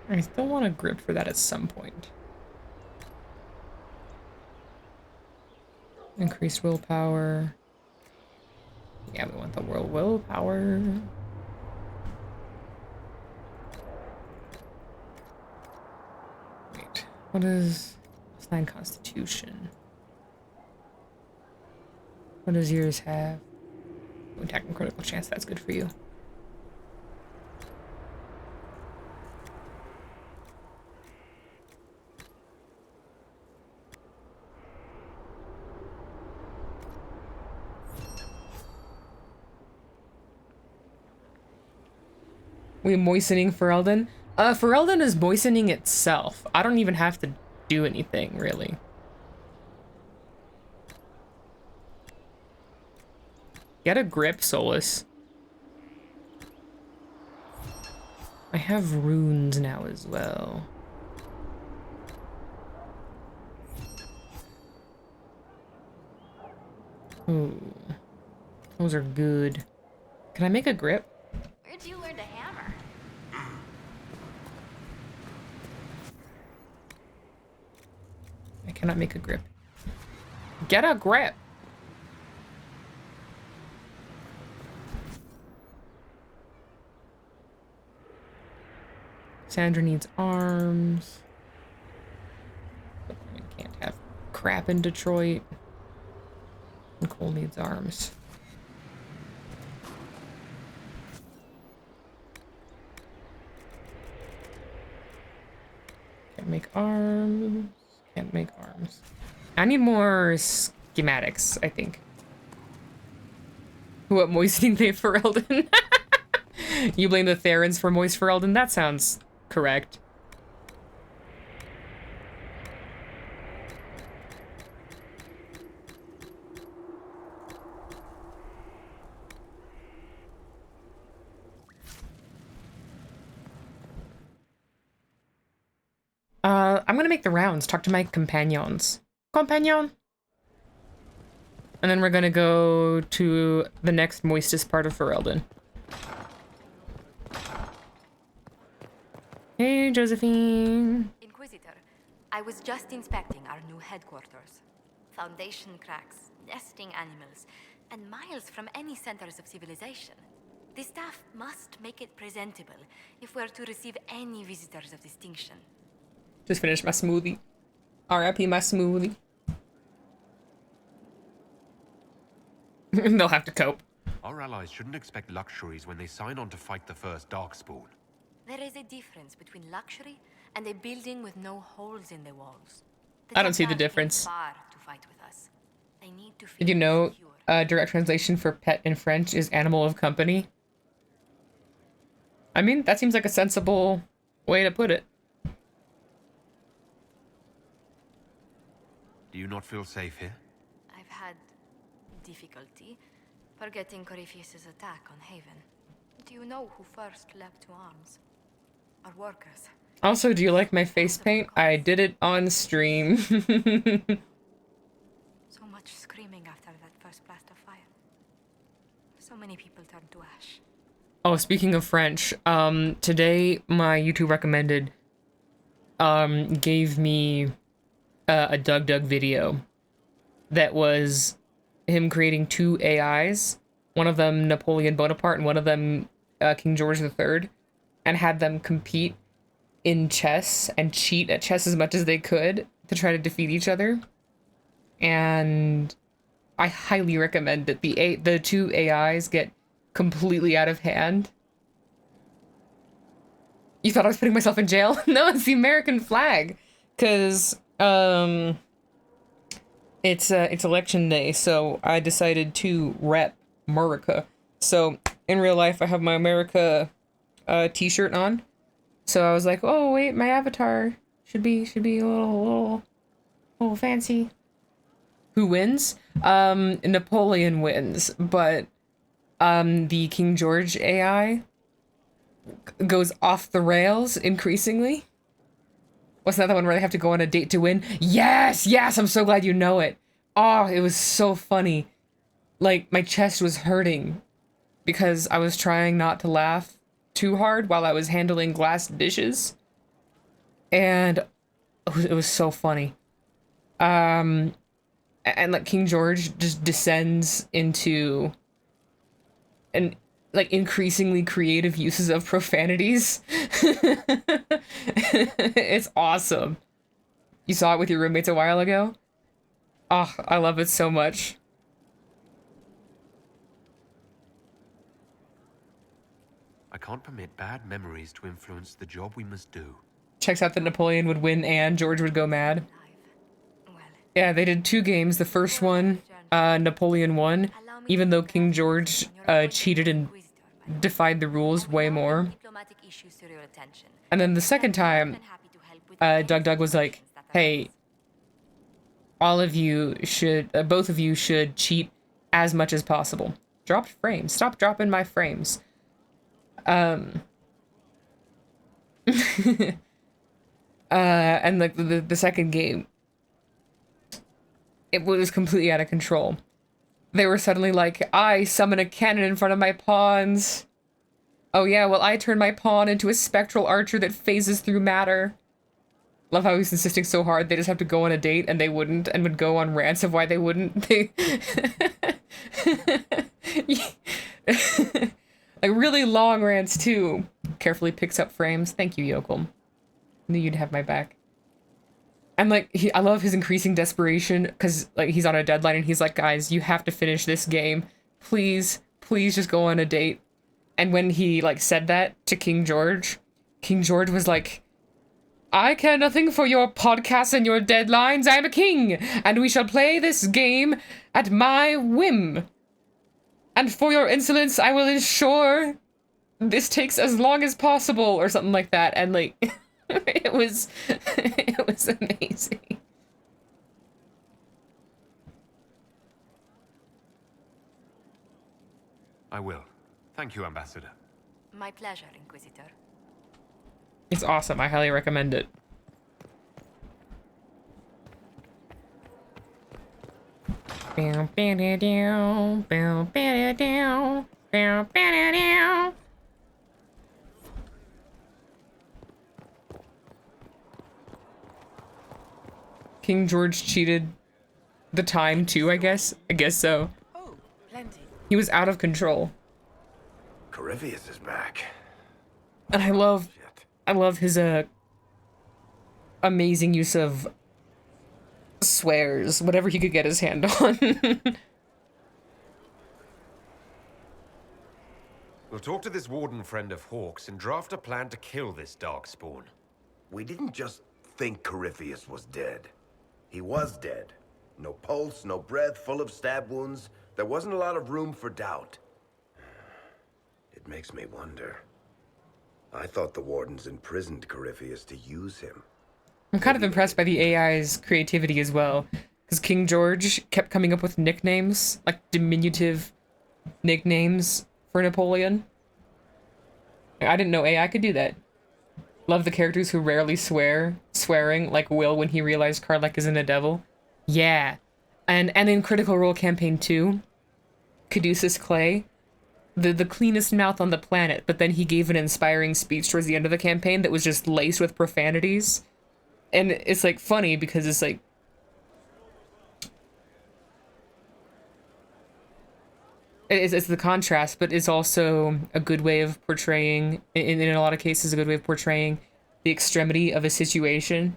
I still want a grip for that at some point. Increased willpower. Yeah, we want the world willpower. Wait, what is +9 constitution? What does yours have? Attack and critical chance, that's good for you. We moistening Ferelden? Ferelden is moistening itself. I don't even have to do anything, really. Get a grip, Solus. I have runes now as well. Ooh. Those are good. Can I make a grip? Where'd you learn to hammer? I cannot make a grip. Get a grip! Sandra needs arms. I can't have crap in Detroit. Nicole needs arms. Can't make arms. Can't make arms. I need more schematics, I think. What, moistening the Ferelden? You blame the Therans for moist Ferelden? That sounds correct. I'm gonna make the rounds, talk to my companions. Companion! And then we're gonna go to the next moistest part of Ferelden. Hey, Josephine. Inquisitor, I was just inspecting our new headquarters. Foundation cracks, nesting animals, and miles from any centers of civilization. The staff must make it presentable if we're to receive any visitors of distinction. Just finished my smoothie. R.I.P. my smoothie. They'll have to cope. Our allies shouldn't expect luxuries when they sign on to fight the first Darkspawn. There is a difference between luxury and a building with no holes in the walls. I don't see the difference. Far to fight with us. They need to Did you know direct translation for pet in French is animal of company? I mean, that seems like a sensible way to put it. Do you not feel safe here? I've had difficulty forgetting Corypheus's attack on Haven. Do you know who first leapt to arms? our workers. Also, do you like my face paint? I did it on stream. So much screaming after that first blast of fire. So many people turned to ash. Oh, speaking of French, today my YouTube recommended gave me a Doug video that was him creating 2 AIs, one of them Napoleon Bonaparte and one of them King George III, and had them compete in chess and cheat at chess as much as they could to try to defeat each other. And I highly recommend that the 2 AIs get completely out of hand. You thought I was putting myself in jail? No, it's the American flag. 'Cause it's election day, so I decided to rep America. So in real life I have my America t-shirt on. So I was like, oh wait, my avatar should be a little fancy. Who wins? Napoleon wins, but the King George AI goes off the rails increasingly. What's that one where they have to go on a date to win? Yes, I'm so glad you know it. Oh, it was so funny. Like, my chest was hurting because I was trying not to laugh too hard while I was handling glass dishes. And it was so funny. And like King George just descends into like increasingly creative uses of profanities. It's awesome. You saw it with your roommates a while ago? Oh, I love it so much. I can't permit bad memories to influence the job we must do. Checks out that Napoleon would win and George would go mad. Yeah, they did 2 games. The first one, Napoleon won, even though King George cheated and defied the rules way more. And then the second time, Doug was like, hey, all of you should, both of you should cheat as much as possible. Dropped frames. Stop dropping my frames. And like the second game, it was completely out of control. They were suddenly like, I summon a cannon in front of my pawns. Oh yeah, well I turn my pawn into a spectral archer that phases through matter. Love how he's insisting so hard they just have to go on a date and they wouldn't, and would go on rants of why they wouldn't. They like really long rants too. Carefully picks up frames. Thank you, Yokel. Knew you'd have my back. And like, I love his increasing desperation because like he's on a deadline and he's like, guys, you have to finish this game. Please just go on a date. And when he like said that to King George was like, I care nothing for your podcasts and your deadlines. I am a king, and we shall play this game at my whim. And for your insolence, I will ensure this takes as long as possible, or something like that. And like, it was amazing. I will. Thank you, Ambassador. My pleasure, Inquisitor. It's awesome. I highly recommend it. King George cheated the time too, I guess. I guess so. Oh, plenty. He was out of control. Corypheus is back. And I love his amazing use of swears, whatever he could get his hand on. We'll talk to this warden friend of Hawk's and draft a plan to kill this darkspawn. We didn't just think Corypheus was dead. He was dead. No pulse, no breath, full of stab wounds. There wasn't a lot of room for doubt. It makes me wonder. I thought the wardens imprisoned Corypheus to use him. I'm kind of impressed by the AI's creativity as well, because King George kept coming up with nicknames, like diminutive nicknames for Napoleon. I didn't know AI could do that. Love the characters who rarely swearing, like Will when he realized Karlach isn't a devil. Yeah. And in Critical Role Campaign 2, Caduceus Clay, the cleanest mouth on the planet, but then he gave an inspiring speech towards the end of the campaign that was just laced with profanities. And it's like funny because it's like it's the contrast, but it's also a good way of portraying, in a lot of cases, a good way of portraying the extremity of a situation.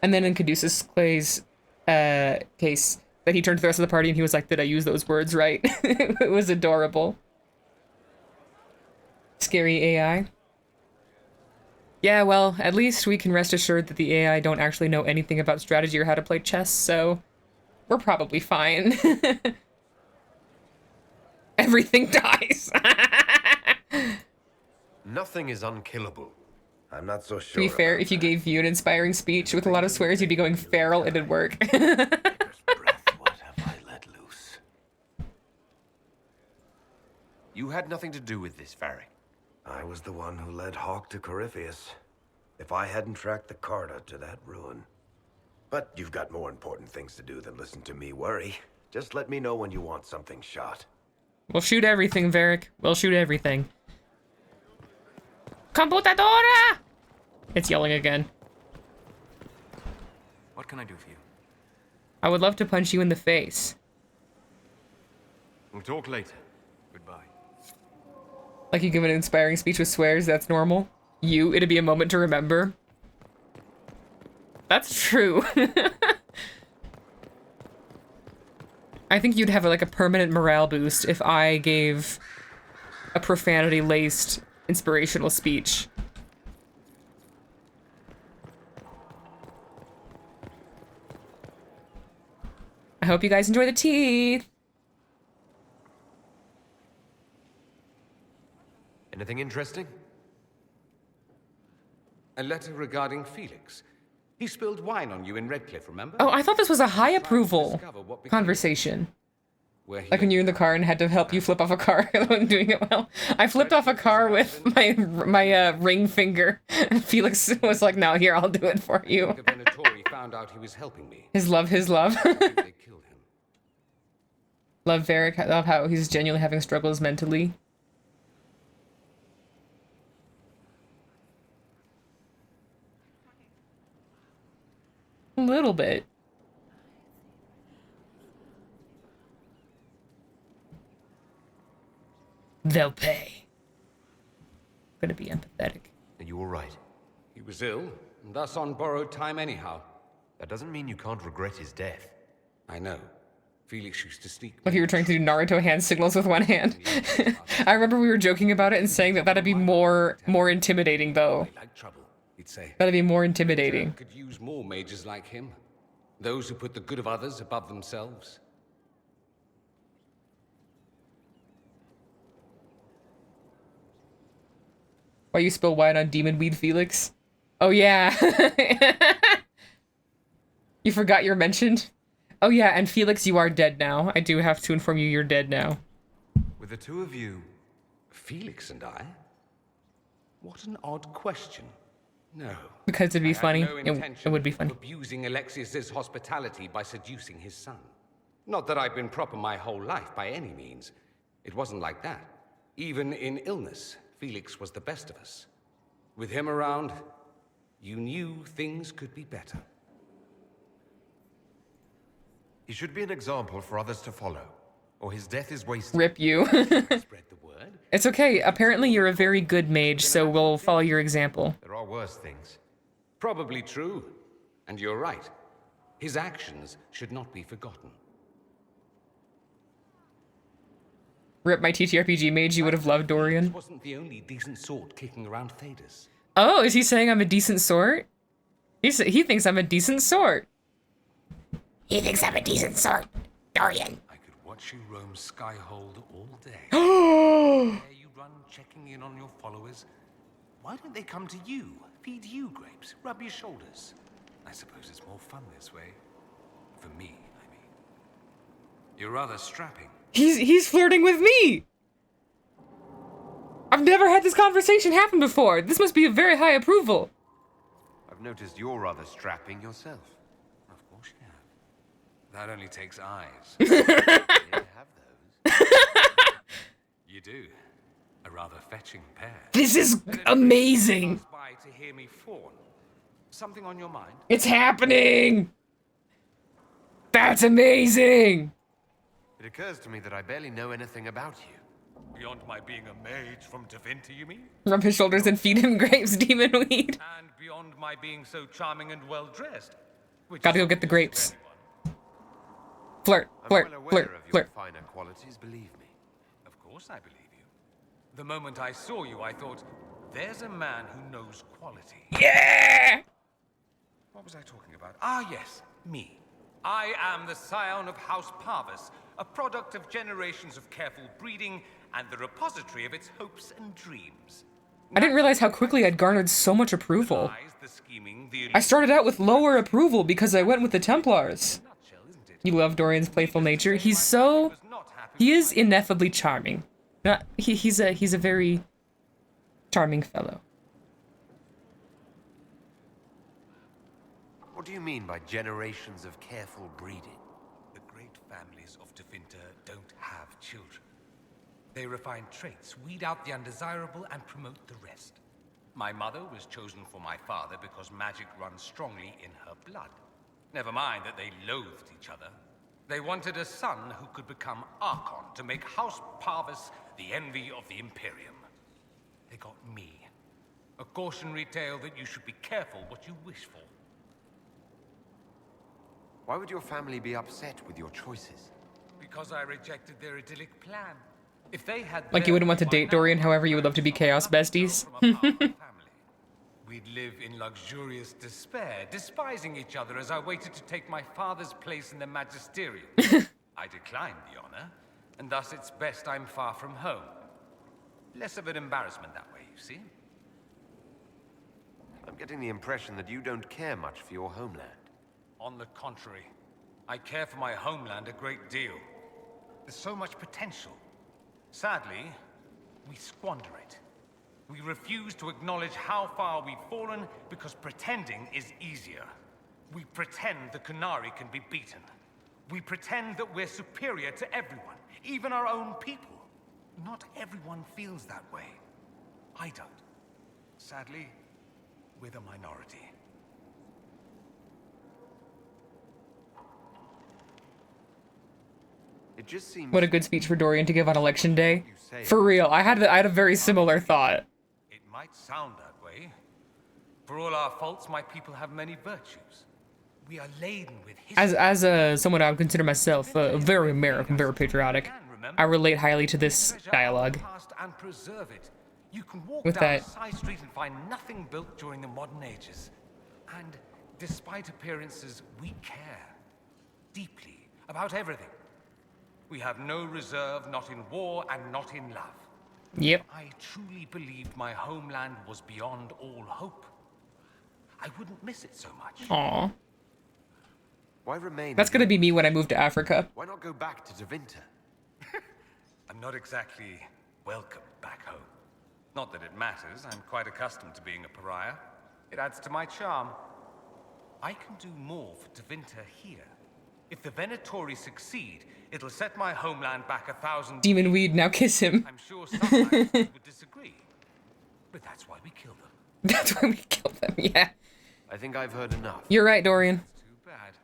And then in Caduceus Clay's case, that he turned to the rest of the party and he was like, did I use those words right? It was adorable. Scary AI. Yeah, well, at least we can rest assured that the AI don't actually know anything about strategy or how to play chess, so we're probably fine. Everything dies. Nothing is unkillable. I'm not so sure. To be fair, if you gave you an inspiring speech with a lot of swears, you'd be going feral, it'd work. What have I let loose? You had nothing to do with this, Varric. I was the one who led Hawk to Corypheus. If I hadn't tracked the Carta to that ruin. But you've got more important things to do than listen to me worry. Just let me know when you want something shot. We'll shoot everything, Varric. We'll shoot everything. Computadora! It's yelling again. What can I do for you? I would love to punch you in the face. We'll talk later. Goodbye. Like you give an inspiring speech with swears, that's normal. It'd be a moment to remember. That's true. I think you'd have like a permanent morale boost if I gave a profanity-laced inspirational speech. I hope you guys enjoy the teeth. Anything interesting? A letter regarding Felix. He spilled wine on you in Redcliffe, remember? Oh, I thought this was a high approval conversation. Like when you're in the car and had to help you flip off a car. I wasn't doing it well. I flipped off a car with my ring finger. And Felix was like, no, here, I'll do it for you. Found out he was helping me. His love. Love Varric. I love how he's genuinely having struggles mentally. A little bit. They'll pay. I'm gonna be empathetic. Are you all right? He was ill, and thus on borrowed time anyhow. That doesn't mean you can't regret his death. I know. Felix used to sneak. Like you were trying to do Naruto hand signals with one hand. I remember we were joking about it and saying that that'd be more intimidating, though. Like trouble, he'd say. That'd be more intimidating. Could use more mages like him. Those who put the good of others above themselves. Why you spill wine on demon weed, Felix? Oh yeah. You forgot you're mentioned? Oh yeah, and Felix, you are dead now. I do have to inform you you're dead now. With the two of you... Felix and I? What an odd question. No. Because it'd be funny. No it would be funny. Abusing Alexius's hospitality by seducing his son. Not that I've been proper my whole life by any means. It wasn't like that. Even in illness, Felix was the best of us. With him around, you knew things could be better. He should be an example for others to follow, or his death is wasted. Rip you. Spread the word. It's okay. Apparently you're a very good mage, so we'll follow your example. There are worse things. Probably true. And you're right. His actions should not be forgotten. Rip my TTRPG mage, you would have loved Dorian. Wasn't the only decent sort kicking around Thedas. Oh, is he saying I'm a decent sort? He thinks I'm a decent sort. He thinks I'm a decent sort, Dorian. I could watch you roam Skyhold all day. There you run, checking in on your followers. Why don't they come to you, feed you grapes, rub your shoulders? I suppose it's more fun this way. For me, I mean. You're rather strapping. He's flirting with me. I've never had this conversation happen before. This must be a very high approval. I've noticed you're rather strapping yourself. Of course you have. That only takes eyes. You have those. You do. A rather fetching pair. This is amazing. By to hear me fawn. Something on your mind? It's happening. That's amazing. It occurs to me that I barely know anything about you. Beyond my being a mage from Tevinter, you mean? Rub his shoulders and feed him grapes, demon weed. And beyond my being so charming and well-dressed. Gotta go get the grapes. Flirt, flirt, I'm well aware flirt, of your flirt. finer qualities, believe me. Of course I believe you. The moment I saw you, I thought, there's a man who knows quality. Yeah! What was I talking about? Ah, yes, me. I am the scion of House Parvis, a product of generations of careful breeding and the repository of its hopes and dreams. I didn't realize how quickly I'd garnered so much approval. I started out with lower approval because I went with the Templars. You love Dorian's playful nature. He is ineffably charming. He's a very charming fellow. What do you mean by generations of careful breeding? The great families of Tevinter don't have children. They refine traits, weed out the undesirable, and promote the rest. My mother was chosen for my father because magic runs strongly in her blood. Never mind that they loathed each other. They wanted a son who could become Archon to make House Parvis the envy of the Imperium. They got me. A cautionary tale that you should be careful what you wish for. Why would your family be upset with your choices? Because I rejected their idyllic plan. If they had Like you wouldn't want to date Dorian, however you would love to be Chaos besties. We'd live in luxurious despair, despising each other as I waited to take my father's place in the magisterium. I declined the honor, and thus it's best I'm far from home. Less of an embarrassment that way, you see? I'm getting the impression that you don't care much for your homeland. On the contrary, I care for my homeland a great deal. There's so much potential. Sadly, we squander it. We refuse to acknowledge how far we've fallen because pretending is easier. We pretend the Qunari can be beaten. We pretend that we're superior to everyone, even our own people. Not everyone feels that way. I don't. Sadly, we're the minority. It just seems... What a good speech for Dorian to give on election day. For real, I had a very similar thought. It might sound that way. For all our faults, my people have many virtues. We are laden with history. As someone I would consider myself very American, very patriotic, I relate highly to this dialogue. And preserve it. You can walk With down that- a side street and find nothing built during the modern ages. And despite appearances, we care deeply about everything. We have no reserve, not in war and not in love. Yep. I truly believed my homeland was beyond all hope. I wouldn't miss it so much. Aw. Why remain? That's gonna be me when I move to Africa. Why not go back to Tevinter? I'm not exactly welcome back home. Not that it matters, I'm quite accustomed to being a pariah. It adds to my charm. I can do more for Tevinter here. If the Venatori succeed, it'll set my homeland back 1,000... Demon weed, now kiss him. I'm sure some would disagree, but that's why we kill them. That's why we kill them, yeah. I think I've heard enough. You're right, Dorian. Too bad.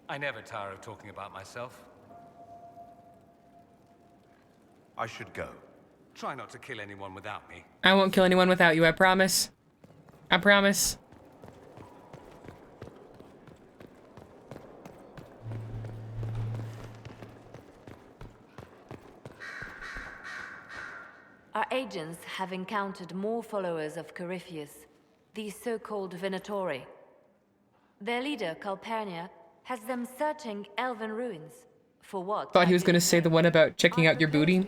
I never tire of talking about myself. I should go. Try not to kill anyone without me. I won't kill anyone without you, I promise. I promise. Our agents have encountered more followers of Corypheus, these so-called Venatori. Their leader, Calpurnia, has them searching elven ruins. For what? Thought he was gonna say the one about checking out your booty.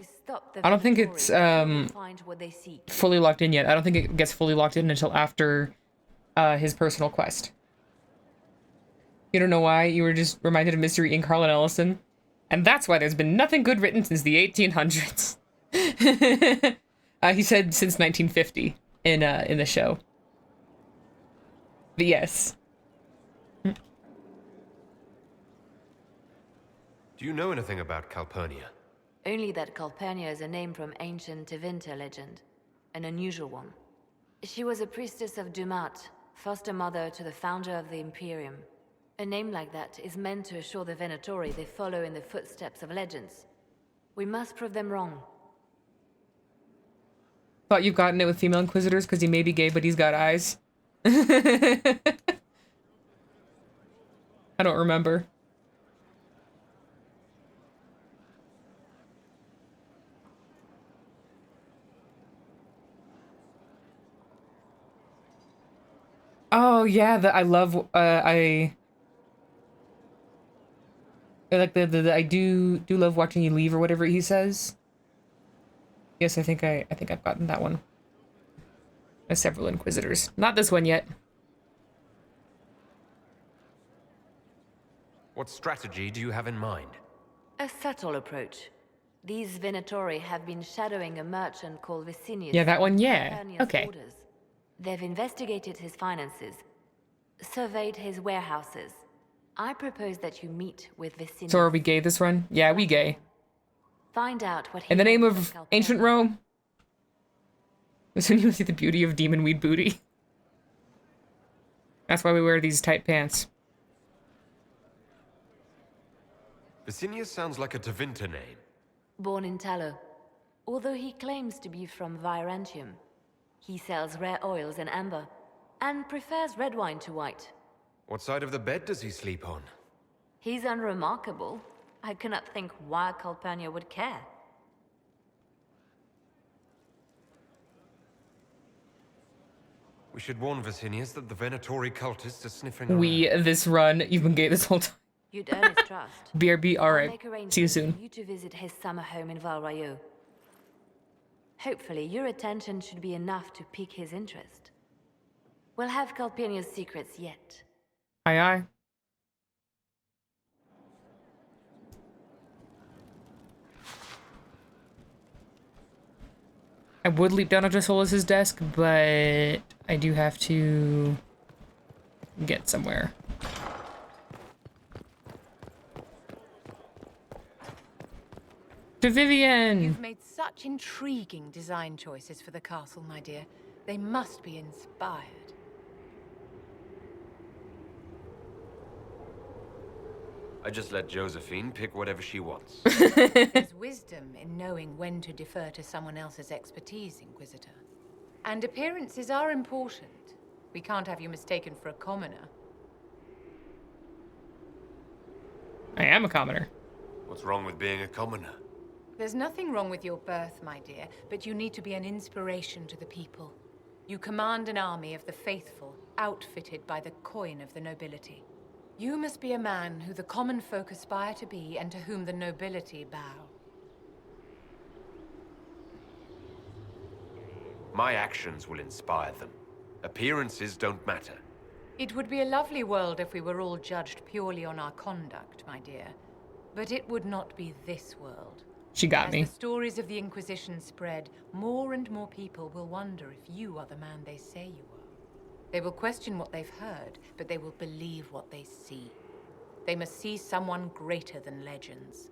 I don't think it's fully locked in yet. I don't think it gets fully locked in until after his personal quest. You don't know why? You were just reminded of Mystery Inc. Harlan Ellison. And that's why there's been nothing good written since the 1800s. He said since 1950 in the show. But yes. Do you know anything about Calpurnia? Only that Calpurnia is a name from ancient Tevinter legend. An unusual one. She was a priestess of Dumat, foster mother to the founder of the Imperium. A name like that is meant to assure the Venatori they follow in the footsteps of legends. We must prove them wrong. Thought you've gotten it with female inquisitors because he may be gay, but he's got eyes. I don't remember. Oh yeah, I love I like the I do love watching you leave or whatever he says. Yes, I think I've gotten that one. Several inquisitors. Not this one yet. What strategy do you have in mind? A subtle approach. These Venatori have been shadowing a merchant called Vicinius. Yeah, that one, yeah. Calpurnia's Okay. orders. They've investigated his finances, surveyed his warehouses. I propose that you meet with Vicinius. So are we gay this run? Yeah, we gay. Find out what he In the name knows of Calpurnia. ancient Rome. Listen, you see the beauty of demon weed booty. That's why we wear these tight pants. Vicinius sounds like a Tevinter name. Born in Tallow. Although he claims to be from Virantium, he sells rare oils and amber, and prefers red wine to white. What side of the bed does he sleep on? He's unremarkable. I cannot think why Calpurnia would care. We should warn Vicinius that the Venatori cultists are sniffing around. This run, you've been gay this whole time. You'd earn his trust. BRB, I'll alright. make arrangements See you soon. for you to visit his summer home in Val Royeaux. Hopefully, your attention should be enough to pique his interest. We'll have Calpurnia's secrets yet. Aye aye. I would leap down onto Solus's desk, but I do have to get somewhere. To Vivian! You've made such intriguing design choices for the castle, my dear. They must be inspired. I just let Josephine pick whatever she wants. There's wisdom in knowing when to defer to someone else's expertise, Inquisitor. And appearances are important. We can't have you mistaken for a commoner. I am a commoner. What's wrong with being a commoner? There's nothing wrong with your birth, my dear, but you need to be an inspiration to the people. You command an army of the faithful, outfitted by the coin of the nobility. You must be a man who the common folk aspire to be and to whom the nobility bow. My actions will inspire them. Appearances don't matter. It would be a lovely world if we were all judged purely on our conduct, my dear. But it would not be this world. She got As me. the stories of the Inquisition spread, more and more people will wonder if you are the man they say you are. They will question what they've heard, but they will believe what they see. They must see someone greater than legends.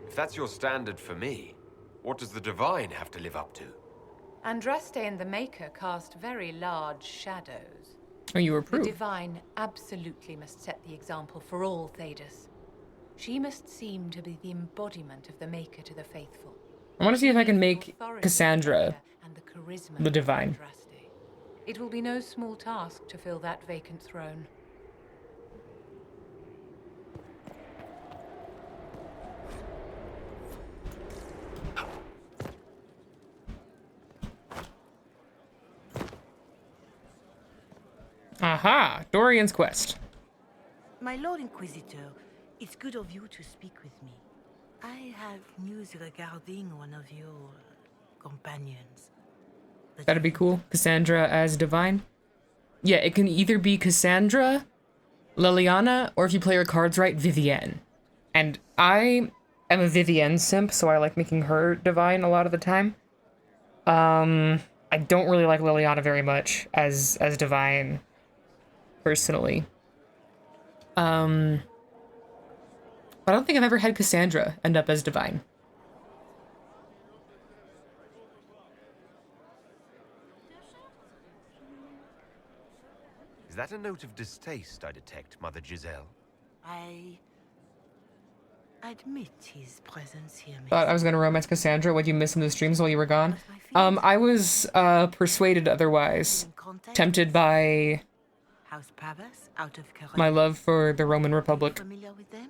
If that's your standard for me, what does the Divine have to live up to? Andraste and the Maker cast very large shadows. Oh, you The approve. Divine absolutely must set the example for all Thedas. She must seem to be the embodiment of the Maker to the faithful. I want to see if I can make Cassandra And the charisma the of Divine. Andraste. It will be no small task to fill that vacant throne. Aha! Dorian's quest. My Lord Inquisitor, it's good of you to speak with me. I have news regarding one of your companions. That'd be cool. Cassandra as Divine. Yeah, it can either be Cassandra, Liliana, or if you play your cards right, Vivienne. And I am a Vivienne simp, so I like making her divine a lot of the time. I don't really like Liliana very much as divine, personally. But I don't think I've ever had Cassandra end up as divine. Is that a note of distaste I detect, Mother Giselle? I admit his presence here. Thought I was gonna romance Cassandra. What'd you miss in the streams while you were gone? I was persuaded otherwise. Tempted by House Pavas, out of my love for the Roman Republic. Familiar with them?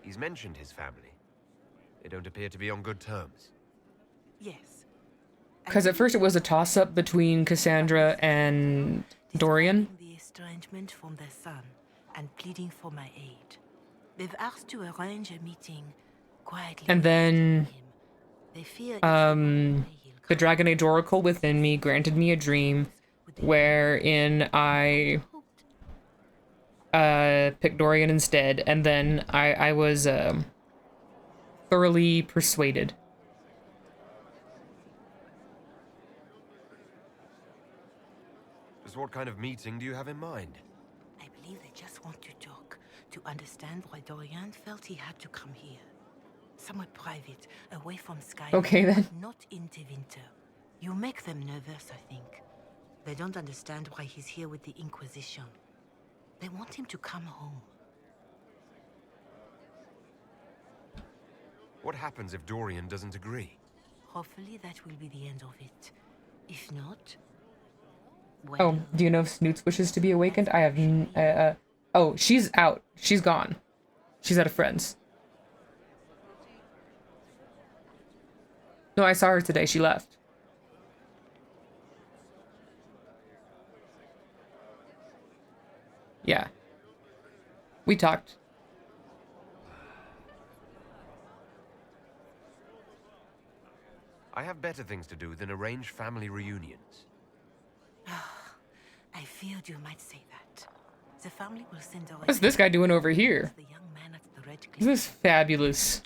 He's mentioned his family. They don't appear to be on good terms. Yes. Because at first it was a toss-up between Cassandra and Dorian. The estrangement from their son and pleading for my aid. They've asked to arrange a meeting quietly. And then they fear the Dragon Age Oracle within me granted me a dream wherein I picked Dorian instead, and then I was thoroughly persuaded. Just what kind of meeting do you have in mind? I believe they just want to talk, to understand why Dorian felt he had to come here. Somewhere private, away from Sky. Okay, then. Not in Tevinter. You make them nervous, I think. They don't understand why he's here with the Inquisition. They want him to come home. What happens if Dorian doesn't agree? Hopefully that will be the end of it. If not... well, Oh, do you know if Snoots wishes to be awakened? I have oh, she's out. She's gone. She's out of friends. No, I saw her today. She left. Yeah. We talked. I have better things to do than arrange family reunions. I feared you might say that. The family will send away... What's this guy doing over here? What's this fabulous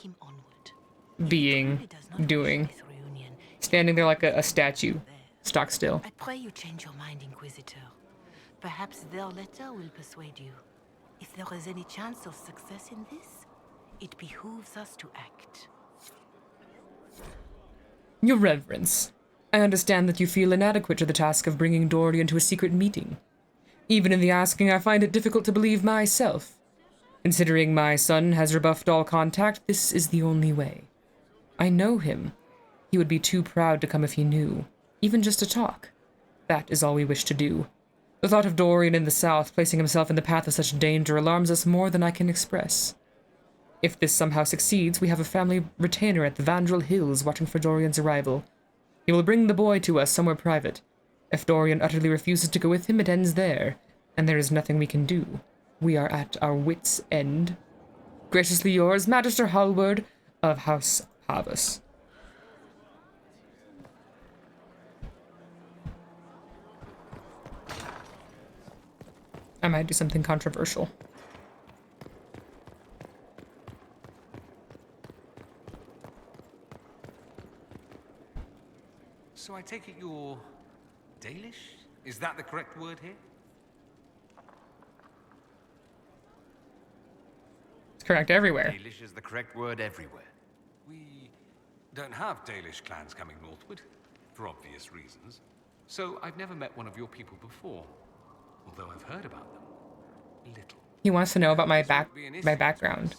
being doing? Standing there like a statue, stock still. I pray you change your mind, Inquisitor. Perhaps their letter will persuade you. If there is any chance of success in this, it behooves us to act. Your Reverence, I understand that you feel inadequate to the task of bringing Dorian to a secret meeting. Even in the asking, I find it difficult to believe myself. Considering my son has rebuffed all contact, this is the only way. I know him. He would be too proud to come if he knew, even just to talk. That is all we wish to do. The thought of Dorian in the south placing himself in the path of such danger alarms us more than I can express. If this somehow succeeds, we have a family retainer at the Vandrel Hills watching for Dorian's arrival. He will bring the boy to us somewhere private. If Dorian utterly refuses to go with him, it ends there, and there is nothing we can do. We are at our wits' end. Graciously yours, Magister Hallward of House Pavas. I might do something controversial. So I take it you're Dalish? Is that the correct word here? It's correct everywhere. Dalish is the correct word everywhere. We don't have Dalish clans coming northward, for obvious reasons. So I've never met one of your people before, although I've heard about them. Little. He wants to know about my background.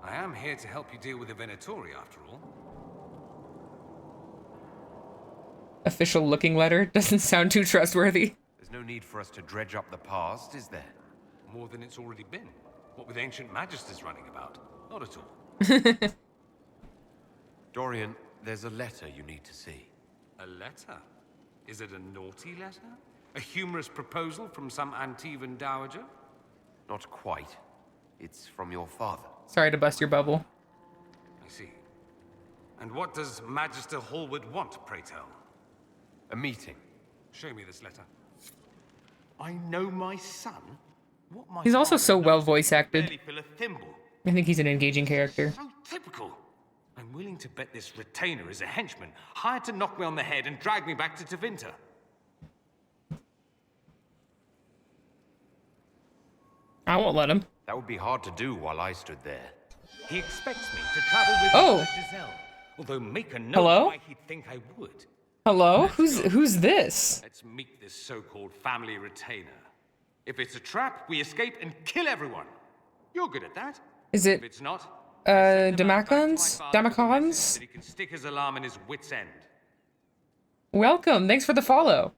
I am here to help you deal with the Venatori, after all. Official looking letter doesn't sound too trustworthy. There's no need for us to dredge up the past, is there? More than it's already been. What with ancient magisters running about? Not at all. Dorian, there's a letter you need to see. A letter? Is it a naughty letter? A humorous proposal from some Antivan dowager? Not quite. It's from your father. Sorry to bust your bubble. I see. And what does Magister Hallward want, pray tell? A meeting. Show me this letter. I know my son? He's also so well voice acted. Barely fill a thimble. I think he's an engaging character. So typical. I'm willing to bet this retainer is a henchman, hired to knock me on the head and drag me back to Tevinter. I won't let him. That would be hard to do while I stood there. He expects me to travel with Oh. Giselle, although make a note Hello? why he'd think I would. Hello? Who's this? Let's meet this so-called family retainer. If it's a trap, we escape and kill everyone. You're good at that. Is it If it's not, Damacons? Damacons? that he can stick his alarm in his wit's end. Welcome. Thanks for the follow.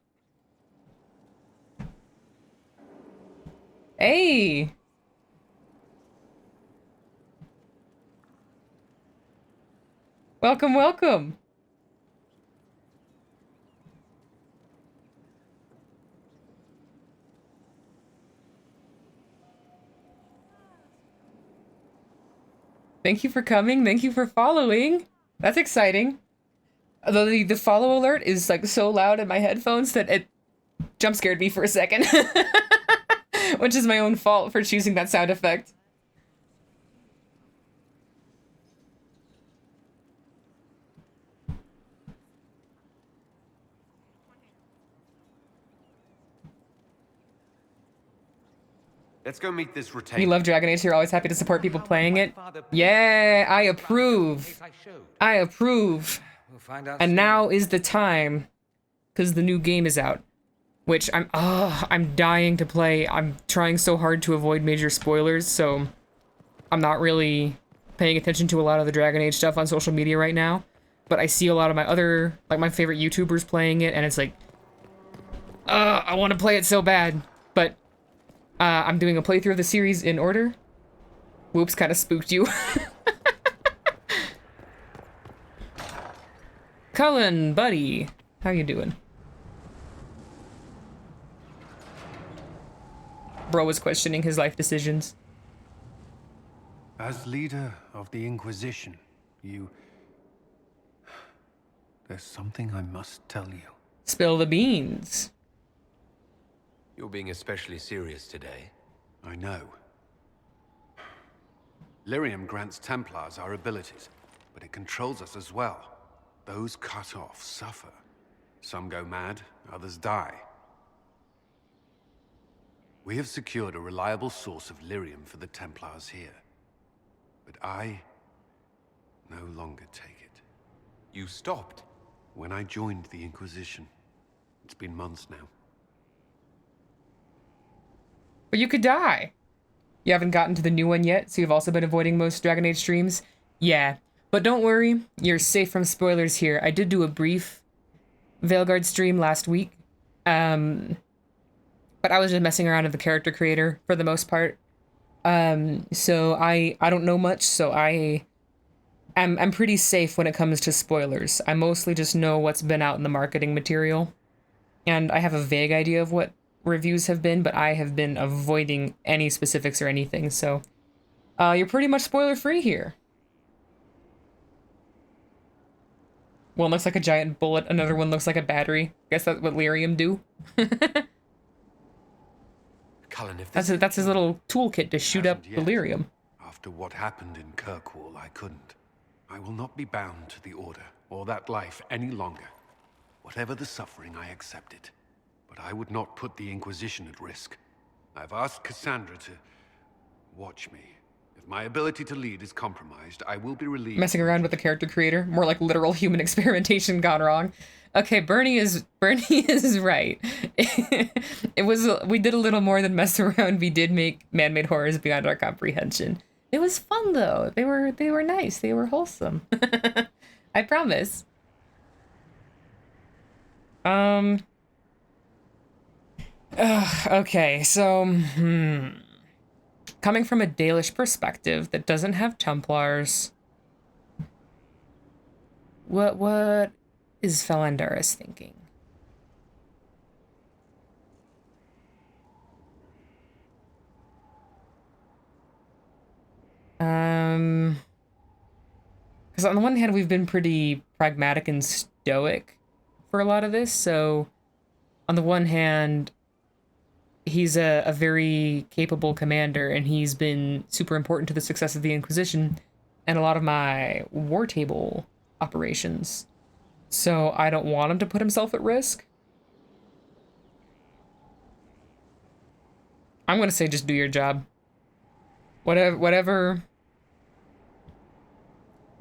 Hey. Welcome, welcome. Thank you for coming. Thank you for following. That's exciting. Although the follow alert is like so loud in my headphones that it jump scared me for a second. Which is my own fault for choosing that sound effect. Let's go meet this retainer. You love Dragon Age, so you're always happy to support people playing it. Yeah, I approve. I approve. We'll find out And soon. now is the time, because the new game is out, which I'm dying to play. I'm trying so hard to avoid major spoilers, so I'm not really paying attention to a lot of the Dragon Age stuff on social media right now. But I see a lot of my other, like my favorite YouTubers playing it, and it's like, I want to play it so bad. But I'm doing a playthrough of the series in order. Whoops, kind of spooked you. Cullen, buddy, how you doing? Bro was questioning his life decisions. As leader of the Inquisition, there's something I must tell you. Spill the beans. You're being especially serious today. I know. Lyrium grants Templars our abilities, but it controls us as well. Those cut off suffer. Some go mad, others die. We have secured a reliable source of lyrium for the Templars here. But I no longer take it. You stopped? When I joined the Inquisition. It's been months now. But you could die. You haven't gotten to the new one yet, so you've also been avoiding most Dragon Age streams? Yeah. But don't worry, you're safe from spoilers here. I did do a brief Veilguard stream last week. But I was just messing around with the character creator for the most part. So I don't know much, so I'm pretty safe when it comes to spoilers. I mostly just know what's been out in the marketing material. And I have a vague idea of what reviews have been, but I have been avoiding any specifics or anything, so you're pretty much spoiler-free here. One looks like a giant bullet, another one looks like a battery. Guess that's what lyrium do. Cullen, if that's his little toolkit to shoot up delirium. After what happened in Kirkwall, I couldn't. I will not be bound to the Order, or that life any longer. Whatever the suffering, I accept it. But I would not put the Inquisition at risk. I've asked Cassandra to watch me. If my ability to lead is compromised, I will be relieved. Messing around with the character creator, more like literal human experimentation gone wrong. Okay, Bernie is right. We did a little more than mess around. We did make man-made horrors beyond our comprehension. It was fun though. They were nice. They were wholesome. I promise. Okay, so coming from a Dalish perspective that doesn't have Templars, what is Felandaris thinking? Because on the one hand, we've been pretty pragmatic and stoic for a lot of this, so on the one hand, he's a very capable commander, and he's been super important to the success of the Inquisition and a lot of my war table operations. So I don't want him to put himself at risk. I'm gonna say just do your job. Whatever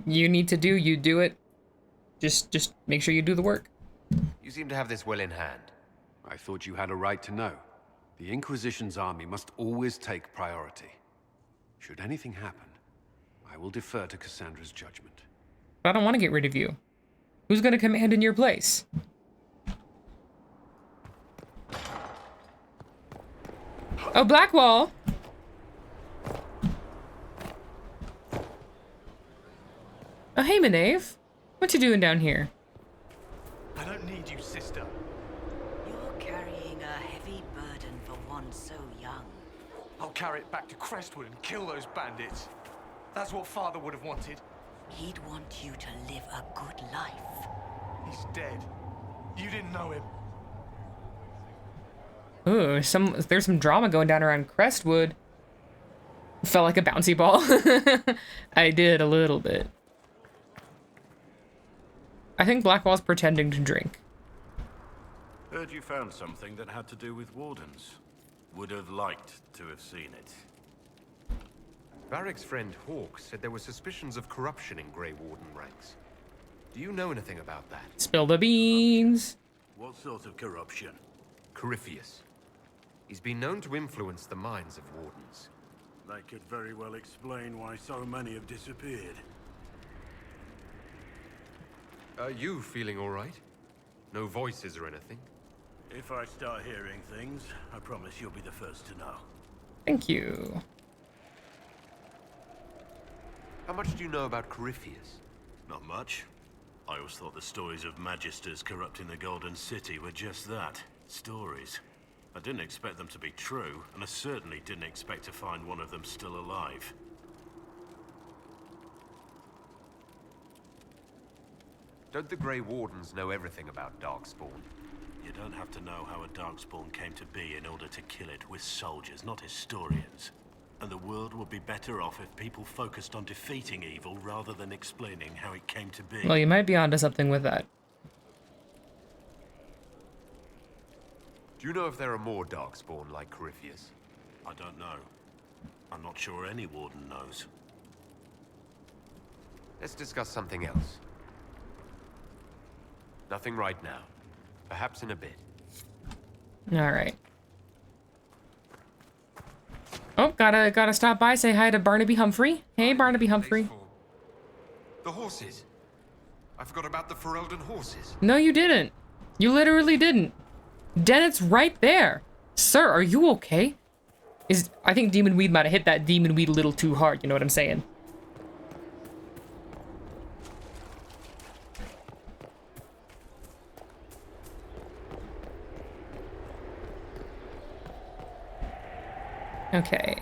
you need to do, you do it. Just make sure you do the work. You seem to have this well in hand. I thought you had a right to know. The Inquisition's army must always take priority. Should anything happen, I will defer to Cassandra's judgment. But I don't want to get rid of you. Who's gonna command in your place? Oh, Blackwall! Oh, hey, Maeve. What you doing down here? I don't need you, sister. You're carrying a heavy burden for one so young. I'll carry it back to Crestwood and kill those bandits. That's what Father would have wanted. He'd want you to live a good life. He's dead. You didn't know him. Ooh, there's some drama going down around Crestwood. Felt like a bouncy ball. I did a little bit. I think Blackwall's pretending to drink. Heard you found something that had to do with wardens. Would have liked to have seen it. Varric's friend Hawk said there were suspicions of corruption in Grey Warden ranks. Do you know anything about that? Spill the beans. What sort of corruption? Corypheus. He's been known to influence the minds of wardens. That could very well explain why so many have disappeared. Are you feeling all right? No voices or anything? If I start hearing things, I promise you'll be the first to know. Thank you. How much do you know about Corypheus? Not much. I always thought the stories of Magisters corrupting the Golden City were just that. Stories. I didn't expect them to be true, and I certainly didn't expect to find one of them still alive. Don't the Grey Wardens know everything about Darkspawn? You don't have to know how a Darkspawn came to be in order to kill it. We're soldiers, not historians. And the world would be better off if people focused on defeating evil rather than explaining how it came to be. Well, you might be onto something with that. Do you know if there are more Darkspawn like Corypheus? I don't know. I'm not sure any Warden knows. Let's discuss something else. Nothing right now. Perhaps in a bit. All right. Oh, gotta stop by, say hi to Barnaby Humphrey. Hey, Barnaby Humphrey. The horses. I forgot about the Ferelden horses. No, you didn't. You literally didn't. Dennett's right there. Sir, are you okay? I think Demon Weed might have hit that Demon Weed a little too hard, you know what I'm saying? Okay.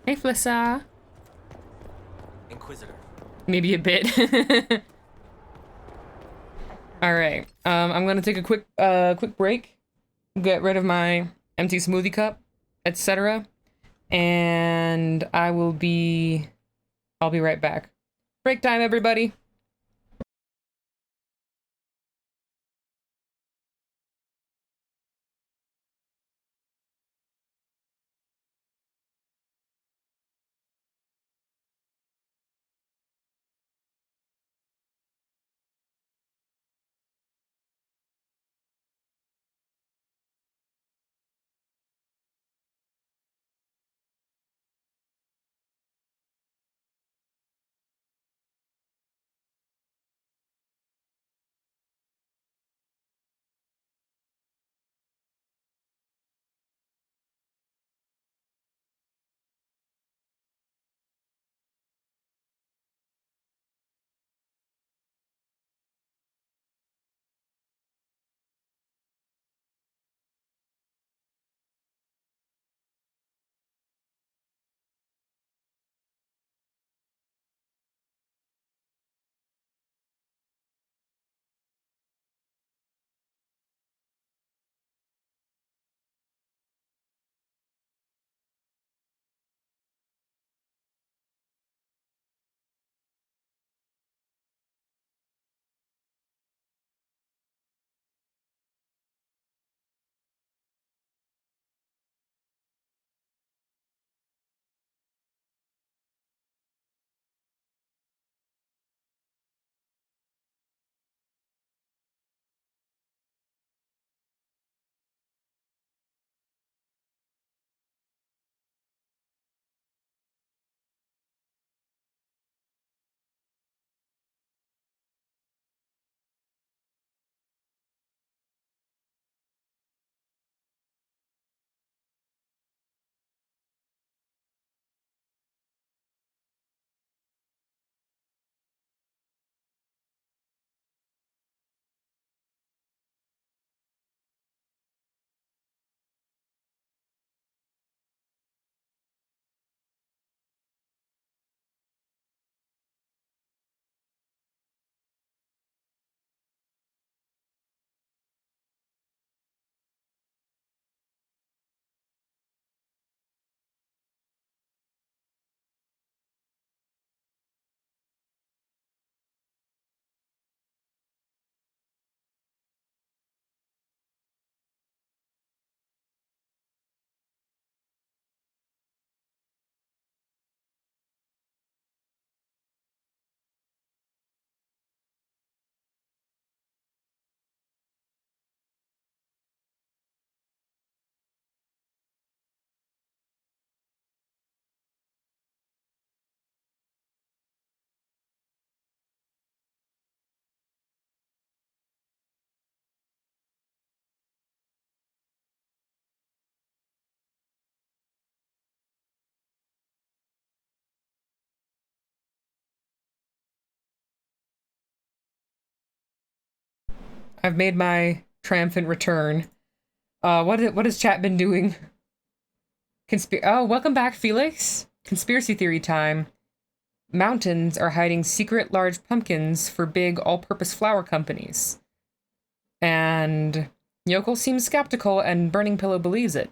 Hey, Flissa. Inquisitor. Maybe a bit. All right. I'm gonna take a quick break, get rid of my empty smoothie cup, etc. And I'll be right back. Break time, everybody. I've made my triumphant return. What has chat been doing? Oh, welcome back, Felix. Conspiracy theory time. Mountains are hiding secret large pumpkins for big all-purpose flower companies. And Yokel seems skeptical and Burning Pillow believes it.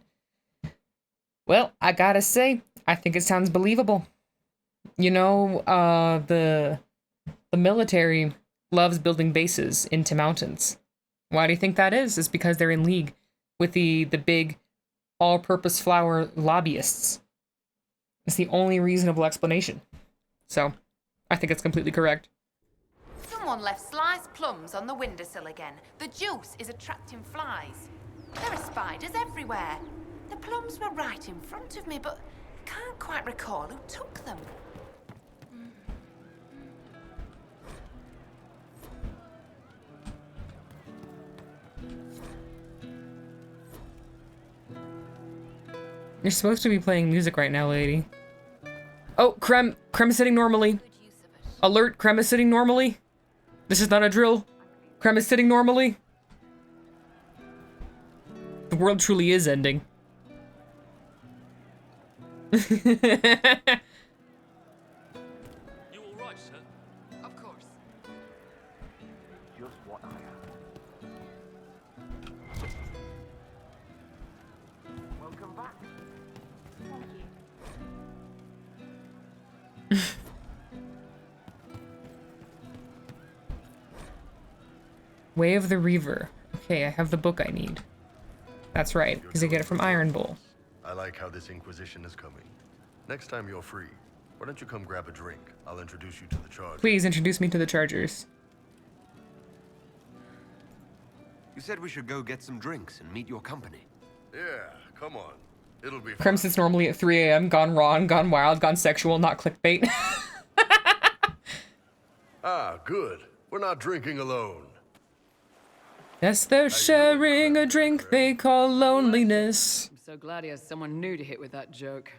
Well, I gotta say, I think it sounds believable. You know, the military loves building bases into mountains. Why do you think that is? It's because they're in league with the big all-purpose flower lobbyists. It's the only reasonable explanation. So, I think it's completely correct. Someone left sliced plums on the windowsill again. The juice is attracting flies. There are spiders everywhere. The plums were right in front of me, but I can't quite recall who took them. You're supposed to be playing music right now, lady. Oh, Krem is sitting normally. Alert, Krem is sitting normally. This is not a drill. Krem is sitting normally. The world truly is ending. You all right, sir? Of course. Just what I am. Welcome back. Thank you. Way of the Reaver. Okay, I have the book I need. That's right, because I get it from Iron Bull. I like how this Inquisition is coming. Next time you're free, why don't you come grab a drink? I'll introduce you to the Chargers. Please introduce me to the Chargers. You said we should go get some drinks and meet your company. Yeah, come on. It'll be Krem sits normally at 3 a.m. Gone wrong, gone wild, gone sexual, not clickbait. Ah, good. We're not drinking alone. Yes, they're sharing a drink they call loneliness. I'm so glad he has someone new to hit with that joke.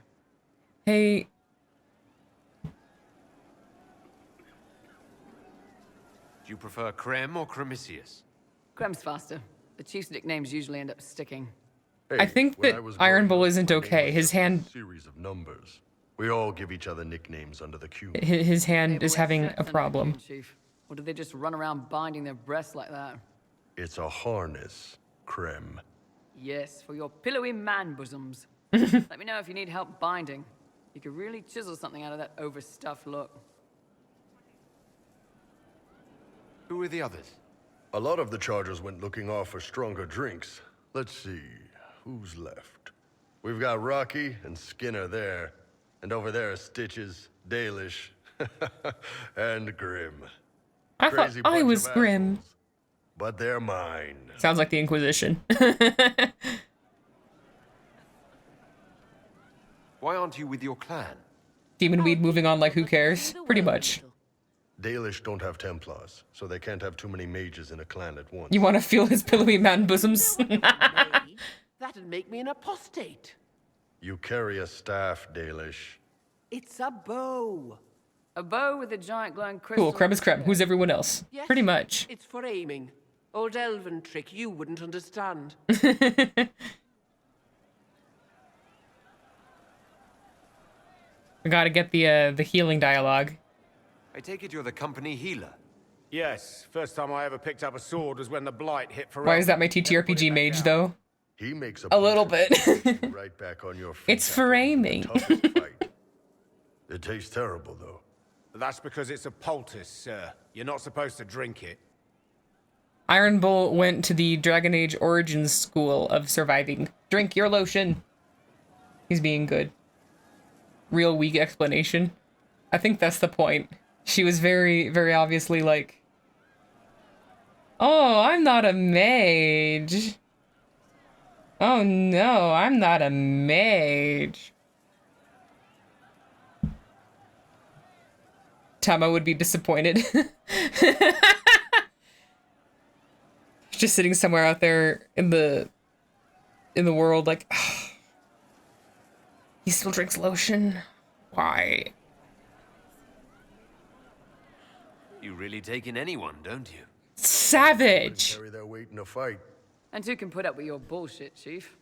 Hey. Do you prefer Krem or Cremisius? Krem's faster. The chief's nicknames usually end up sticking. I think that Iron Bull isn't okay. His hand... Series of numbers. We all give each other nicknames under the Q. His hand is having a problem. Chief. Or do they just run around binding their breasts like that? It's a harness, Krem. Yes, for your pillowy man bosoms. Let me know if you need help binding. You could really chisel something out of that overstuffed look. Who are the others? A lot of the Chargers went looking off for stronger drinks. Let's see, who's left? We've got Rocky and Skinner there. And over there are Stitches, Dalish, and Grim. I thought I was Grim. But they're mine. Sounds like the Inquisition. Why aren't you with your clan? Demon weed moving on like who cares? Pretty much. Dalish don't have Templars, so they can't have too many mages in a clan at once. You want to feel his pillowy man bosoms? That'd make me an apostate. You carry a staff, Dalish. It's a bow. A bow with a giant glowing crystal. Cool, Krem is Krem. Who's everyone else? Yes, Pretty much. It's for aiming. Old elven trick you wouldn't understand. We gotta get the healing dialogue. I take it you're the company healer. Yes, first time I ever picked up a sword was when the blight hit Ferelden. Why is that my TTRPG mage though? He makes a little bit. Right back on your feet. It's for aiming. It tastes terrible though. That's because it's a poultice, sir. You're not supposed to drink it. Iron Bull went to the Dragon Age Origins School of Surviving. Drink your lotion. He's being good. Real weak explanation. I think that's the point. She was very, very obviously like, oh, I'm not a mage. Oh no, I'm not a mage. Tama would be disappointed. Just sitting somewhere out there in the world like, oh, he still drinks lotion? Why? You really take in anyone, don't you? savage. Carry their weight in a fight. And who can put up with your bullshit, Chief?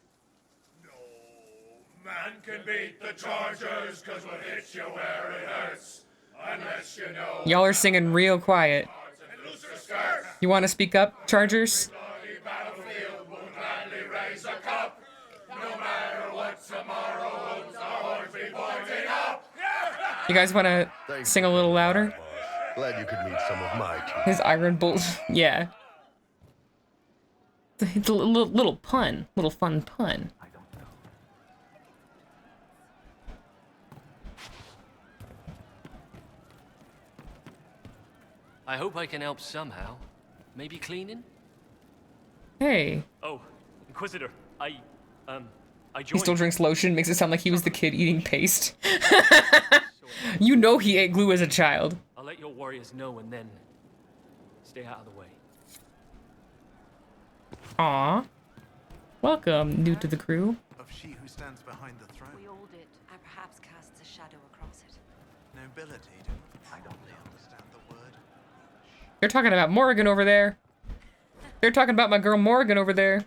Man can beat the Chargers, cause we'll hit you where it hurts. Unless you know. Y'all are singing real quiet. You want to speak up, Chargers? Battlefield will gladly raise a cup. No matter what tomorrow holds, our horns be pointing up. You guys want to sing a little louder? Glad you could meet some of my team. His iron bull. Yeah. It's a little pun. Little fun pun. I hope I can help somehow. Maybe cleaning? Hey. Oh, Inquisitor, I He joined. still drinks lotion, makes it sound like he was the kid eating paste. You know he ate glue as a child. I'll let your warriors know and then stay out of the way. Aw. Welcome, new to the crew. Of she who stands behind the throne. We all did, and perhaps casts a shadow across it. Nobility do not fully understand the word. They're talking about Morrigan over there. They're talking about my girl Morrigan over there.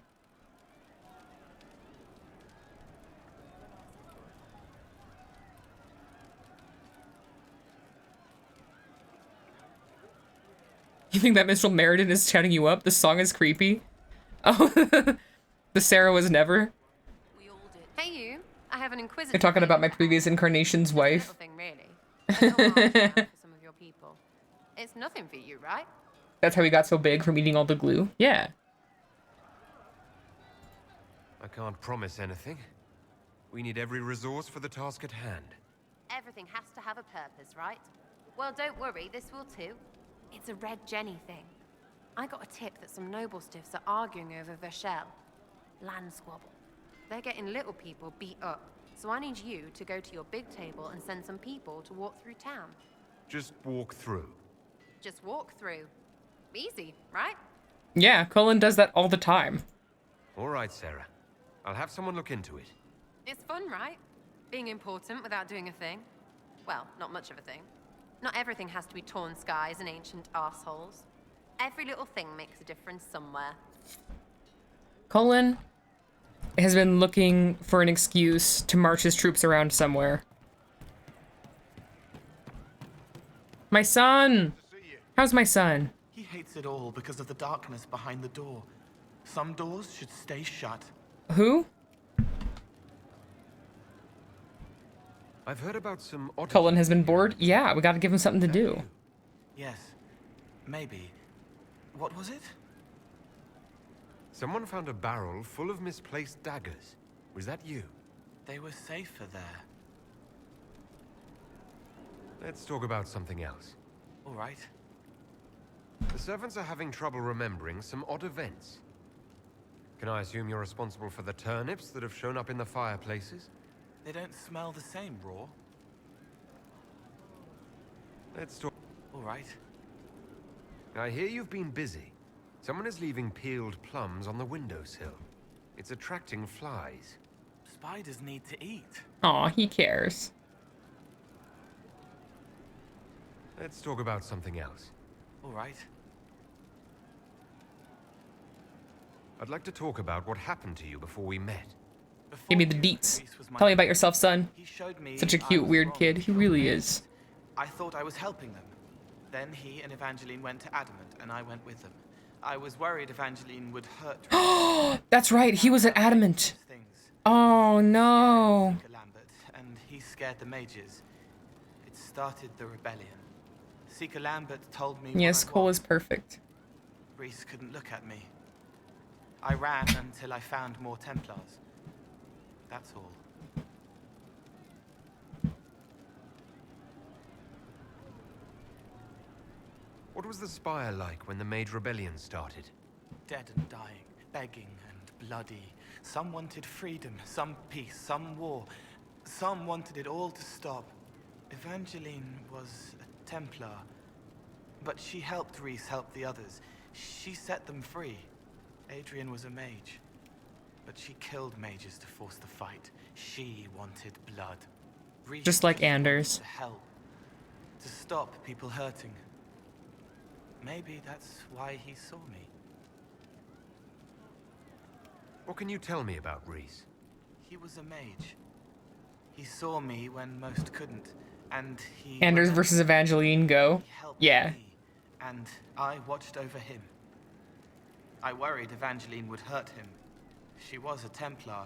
You think that Minstrel Meriden is chatting you up? The song is creepy. Oh, the Sarah was never. Hey you, I have an Inquisitor. They're talking about my previous incarnation's wife. Thing, really. A little march for some of your people. It's nothing for you, right? That's how he got so big from eating all the glue? Yeah. I can't promise anything. We need every resource for the task at hand. Everything has to have a purpose, right? Well, don't worry, this will too. It's a Red Jenny thing. I got a tip that some noble stiffs are arguing over Vershel. Land squabble. They're getting little people beat up. So I need you to go to your big table and send some people to walk through town. Just walk through. Just walk through. Easy, right? Yeah, Colin does that all the time. All right, Sarah. I'll have someone look into it. It's fun, right? Being important without doing a thing. Well, not much of a thing. Not everything has to be torn skies and ancient arseholes. Every little thing makes a difference somewhere. Colin has been looking for an excuse to march his troops around somewhere. My son! How's my son? He hates it all because of the darkness behind the door. Some doors should stay shut. Who? I've heard about some odd... Cullen has been bored? Yeah, we gotta give him something to do. Yes. Maybe. What was it? Someone found a barrel full of misplaced daggers. Was that you? They were safer there. Let's talk about something else. All right. The servants are having trouble remembering some odd events. Can I assume you're responsible for the turnips that have shown up in the fireplaces? They don't smell the same, raw. Let's talk. All right. I hear you've been busy. Someone is leaving peeled plums on the windowsill. It's attracting flies. Spiders need to eat. Aw, he cares. Let's talk about something else. All right. I'd like to talk about what happened to you before we met. Give me the deets. Tell me about yourself, son. Such a cute, weird kid. He really is. I thought I was helping them. Then he and Evangeline went to Adamant, and I went with them. I was worried Evangeline would hurt. That's right, he was at Adamant. Oh, no. Lambert, and he scared the mages. It started the rebellion. Seeker Lambert told me. Yes, Cole is perfect. Reese couldn't look at me. I ran until I found more Templars. That's all. What was the Spire like when the Mage Rebellion started? Dead and dying, begging and bloody. Some wanted freedom, some peace, some war. Some wanted it all to stop. Evangeline was a Templar, but she helped Reese help the others. She set them free. Adrian was a mage, but she killed mages to force the fight. She wanted blood. Reese Just like Anders. to help, to stop people hurting. Maybe that's why he saw me. What can you tell me about Reese? He was a mage. He saw me when most couldn't, and he... Anders versus Evangeline, go. Yeah. And I watched over him. I worried Evangeline would hurt him. She was a Templar,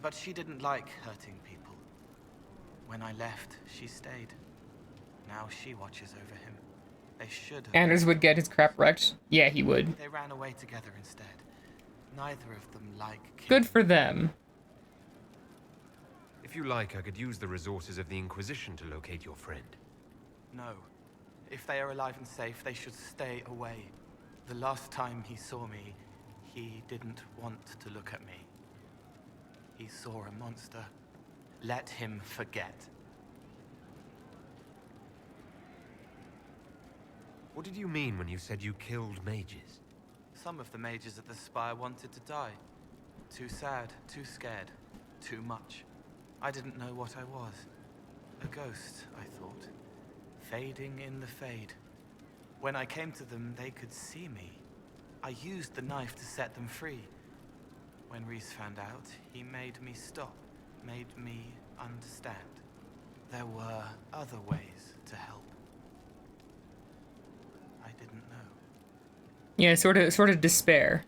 but she didn't like hurting people. When I left, she stayed. Now she watches over him. They should have... Anders would get his crap wrecked. Yeah, he would. They ran away together instead. Neither of them like killing. Good for them. If you like, I could use the resources of the Inquisition to locate your friend. No. If they are alive and safe, they should stay away. The last time he saw me, he didn't want to look at me. He saw a monster. Let him forget. What did you mean when you said you killed mages? Some of the mages at the Spire wanted to die. Too sad, too scared, too much. I didn't know what I was. A ghost, I thought. Fading in the fade. When I came to them, they could see me. I used the knife to set them free. When Reese found out, he made me stop, made me understand. There were other ways to help. I didn't know. Yeah, sort of despair.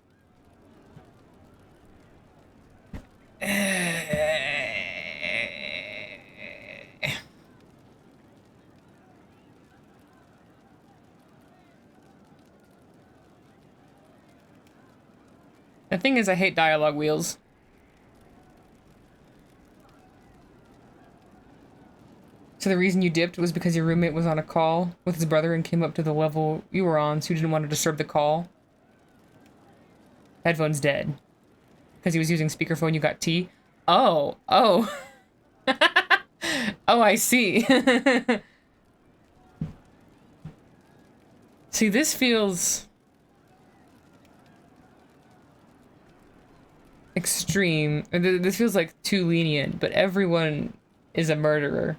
The thing is, I hate dialogue wheels. So the reason you dipped was because your roommate was on a call with his brother and came up to the level you were on, so you didn't want to disturb the call? Headphones dead. Because he was using speakerphone, you got tea? Oh. Oh, I see. See, this feels... extreme. This feels like too lenient, but everyone is a murderer.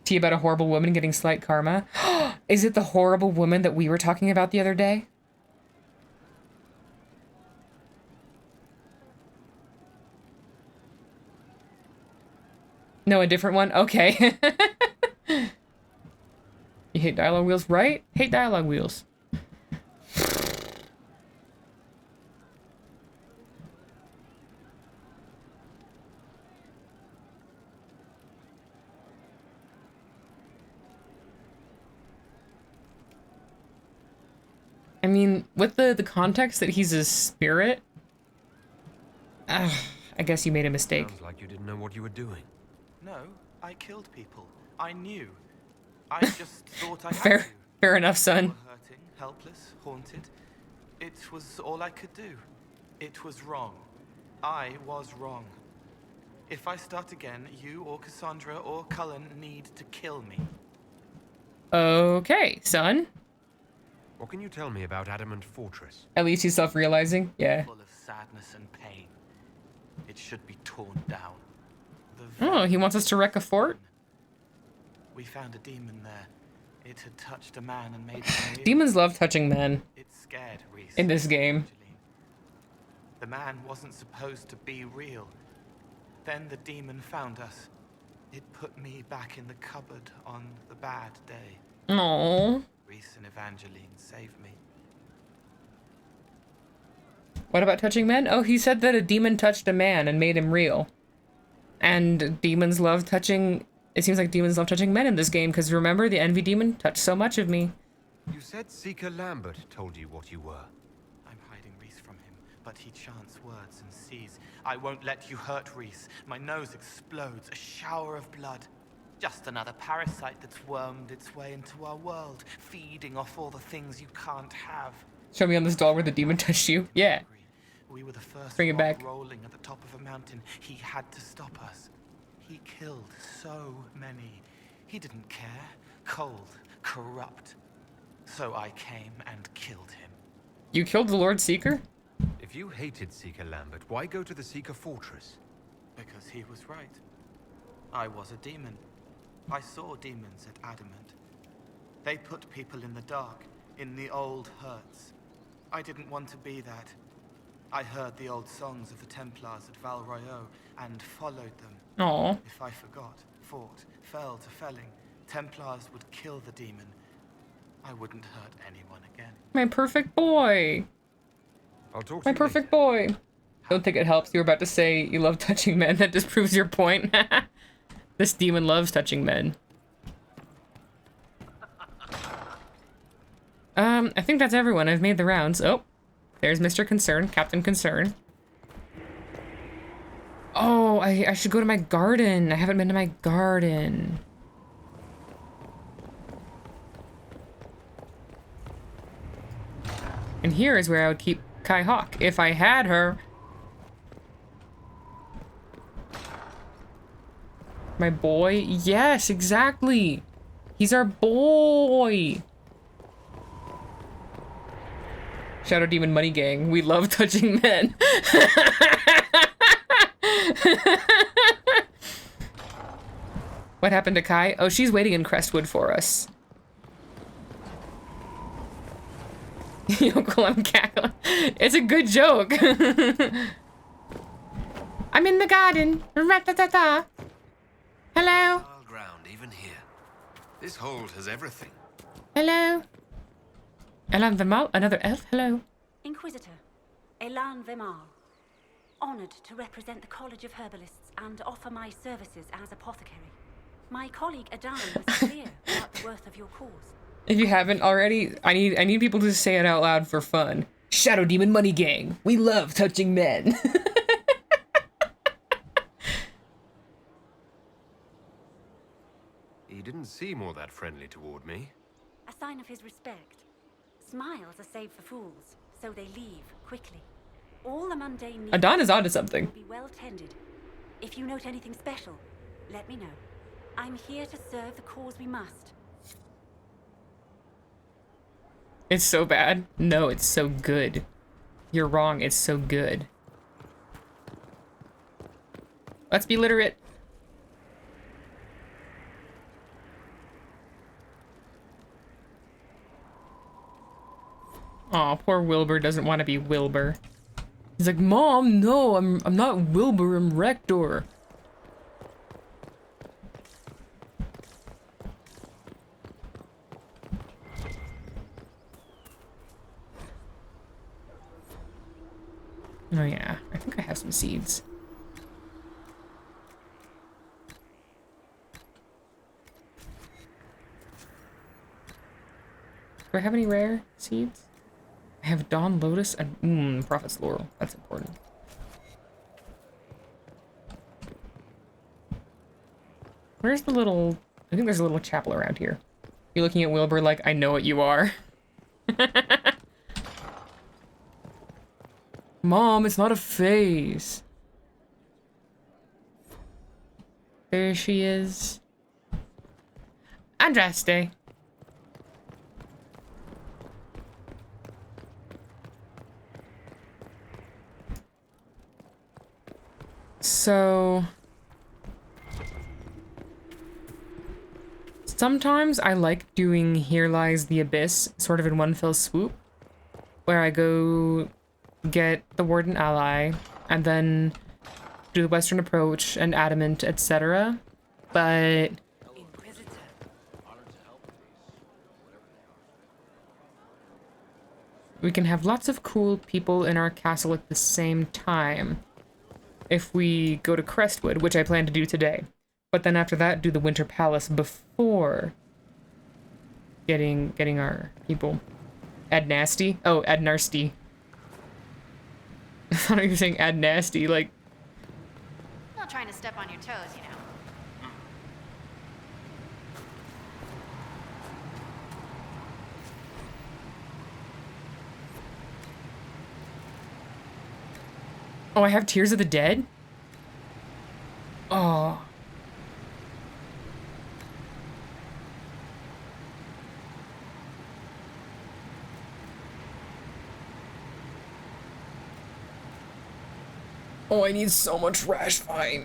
Tea about a horrible woman getting slight karma. Is it the horrible woman that we were talking about the other day? No, a different one? Okay. You hate dialogue wheels, right? Hate dialogue wheels. I mean, with the context that he's a spirit, I guess you made a mistake. Sounds like you didn't know what you were doing. No, I killed people. I knew. I just thought I had Fair, to. fair enough, son. Hurting, helpless, haunted. It was all I could do. It was wrong. I was wrong. If I start again, you or Cassandra or Cullen need to kill me. Okay, son. What can you tell me about Adamant Fortress? At least he's self-realizing. Yeah. Full of sadness and pain. It should be torn down. Oh, he wants us to wreck a fort? We found a demon there. It had touched a man and made him ill. Demons love touching men. It scared Reese. In this game. The man wasn't supposed to be real. Then the demon found us. It put me back in the cupboard on the bad day. Aww. Reese and Evangeline saved me. What about touching men? Oh, he said that a demon touched a man and made him real. And demons love touching... It seems like demons love touching men in this game, because remember, the envy demon touched so much of me. You said Seeker Lambert told you what you were. I'm hiding Reese from him, but he chants words and sees. I won't let you hurt Reese. My nose explodes, a shower of blood. Just another parasite that's wormed its way into our world, feeding off all the things you can't have. Show me on this doll where the demon touched you. Yeah. We were the first Bring it back. rolling at the top of a mountain. He had to stop us. He killed so many. He didn't care. Cold, corrupt. So I came and killed him. You killed the Lord Seeker? If you hated Seeker Lambert, why go to the Seeker Fortress? Because he was right. I was a demon. I saw demons at Adamant. They put people in the dark, in the old hurts. I didn't want to be that. I heard the old songs of the Templars at Val Royeaux and followed them. Aww. If I forgot, fought, fell to felling, Templars would kill the demon. I wouldn't hurt anyone again. My perfect boy. I'll talk to My you perfect boy. Don't think it helps. You were about to say you love touching men. That just proves your point. This demon loves touching men. I think that's everyone. I've made the rounds. Oh, there's Mr. Concern, Captain Concern. Oh, I should go to my garden. I haven't been to my garden. And here is where I would keep Kai Hawk if I had her. My boy? Yes, exactly. He's our boy. Shadow Demon Money Gang. We love touching men. What happened to Kai? Oh, she's waiting in Crestwood for us. Yokel, I'm cackling. It's a good joke. I'm in the garden. Ra-ta-ta-ta. Hello. Ground, even here. This hold has everything. Hello. Elan Vimal, another elf. Hello. Inquisitor, Elan Vimal. Honored to represent the College of Herbalists and offer my services as apothecary. My colleague Adan was clear about the worth of your cause. If you haven't already, I need people to say it out loud for fun. Shadow Demon Money Gang. We love touching men. He didn't seem all that friendly toward me. A sign of his respect. Smiles are saved for fools, so they leave quickly. All the mundane needs Adan is onto something. will be well tended. If you note anything special, let me know. I'm here to serve the cause we must. It's so bad. No, it's so good. You're wrong. It's so good. Let's be literate. Aw, poor Wilbur doesn't want to be Wilbur. He's like, Mom, no, I'm not Wilbur, I'm Rector. Oh yeah, I think I have some seeds. Do I have any rare seeds? I have Dawn Lotus and Prophet's Laurel. That's important. Where's the little... I think there's a little chapel around here. You're looking at Wilbur like, I know what you are. Mom, it's not a phase. There she is. Andraste. So... sometimes I like doing Here Lies the Abyss sort of in one fell swoop, where I go get the Warden ally and then do the Western Approach and Adamant, etc. But we can have lots of cool people in our castle at the same time if we go to Crestwood, which I plan to do today. But then after that, do the Winter Palace before getting our people. Ad Nasty? Oh, Ad Narsty. I thought you were saying Ad Nasty, like... Not trying to step on your toes, you know. Oh, I have Tears of the Dead? Oh. Oh, I need so much rash vine.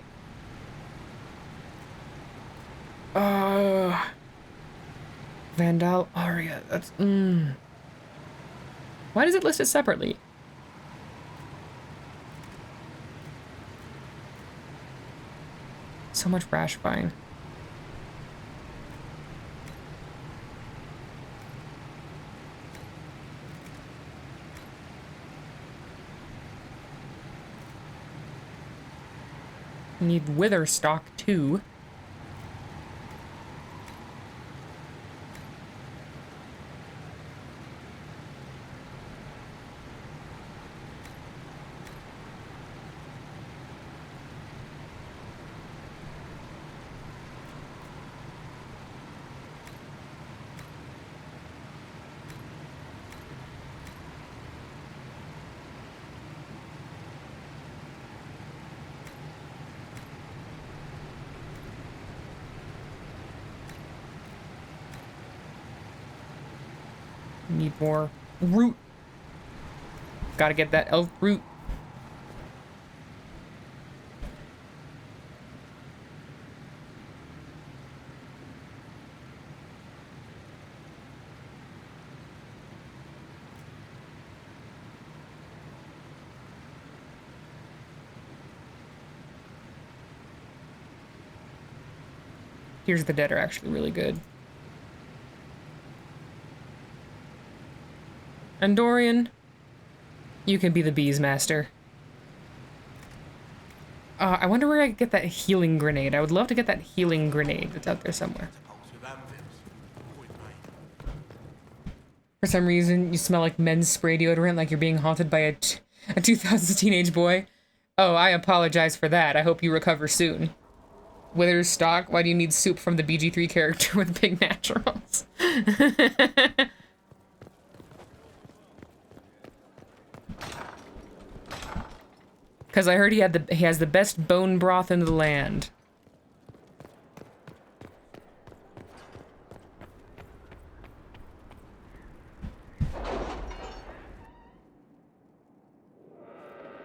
Vandal Aria. That's Why does it list it separately? So much rash vine. We need wither stock too. Need more root. Gotta get that elf root. Here's the Dead are actually really good. And Dorian, you can be the bees master. I wonder where I could get that healing grenade. I would love to get that healing grenade that's out there somewhere. For some reason, you smell like men's spray deodorant, like you're being haunted by a 2000s teenage boy. Oh, I apologize for that. I hope you recover soon. Wither's stock? Why do you need soup from the BG3 character with big naturals? Because I heard he has the best bone broth in the land.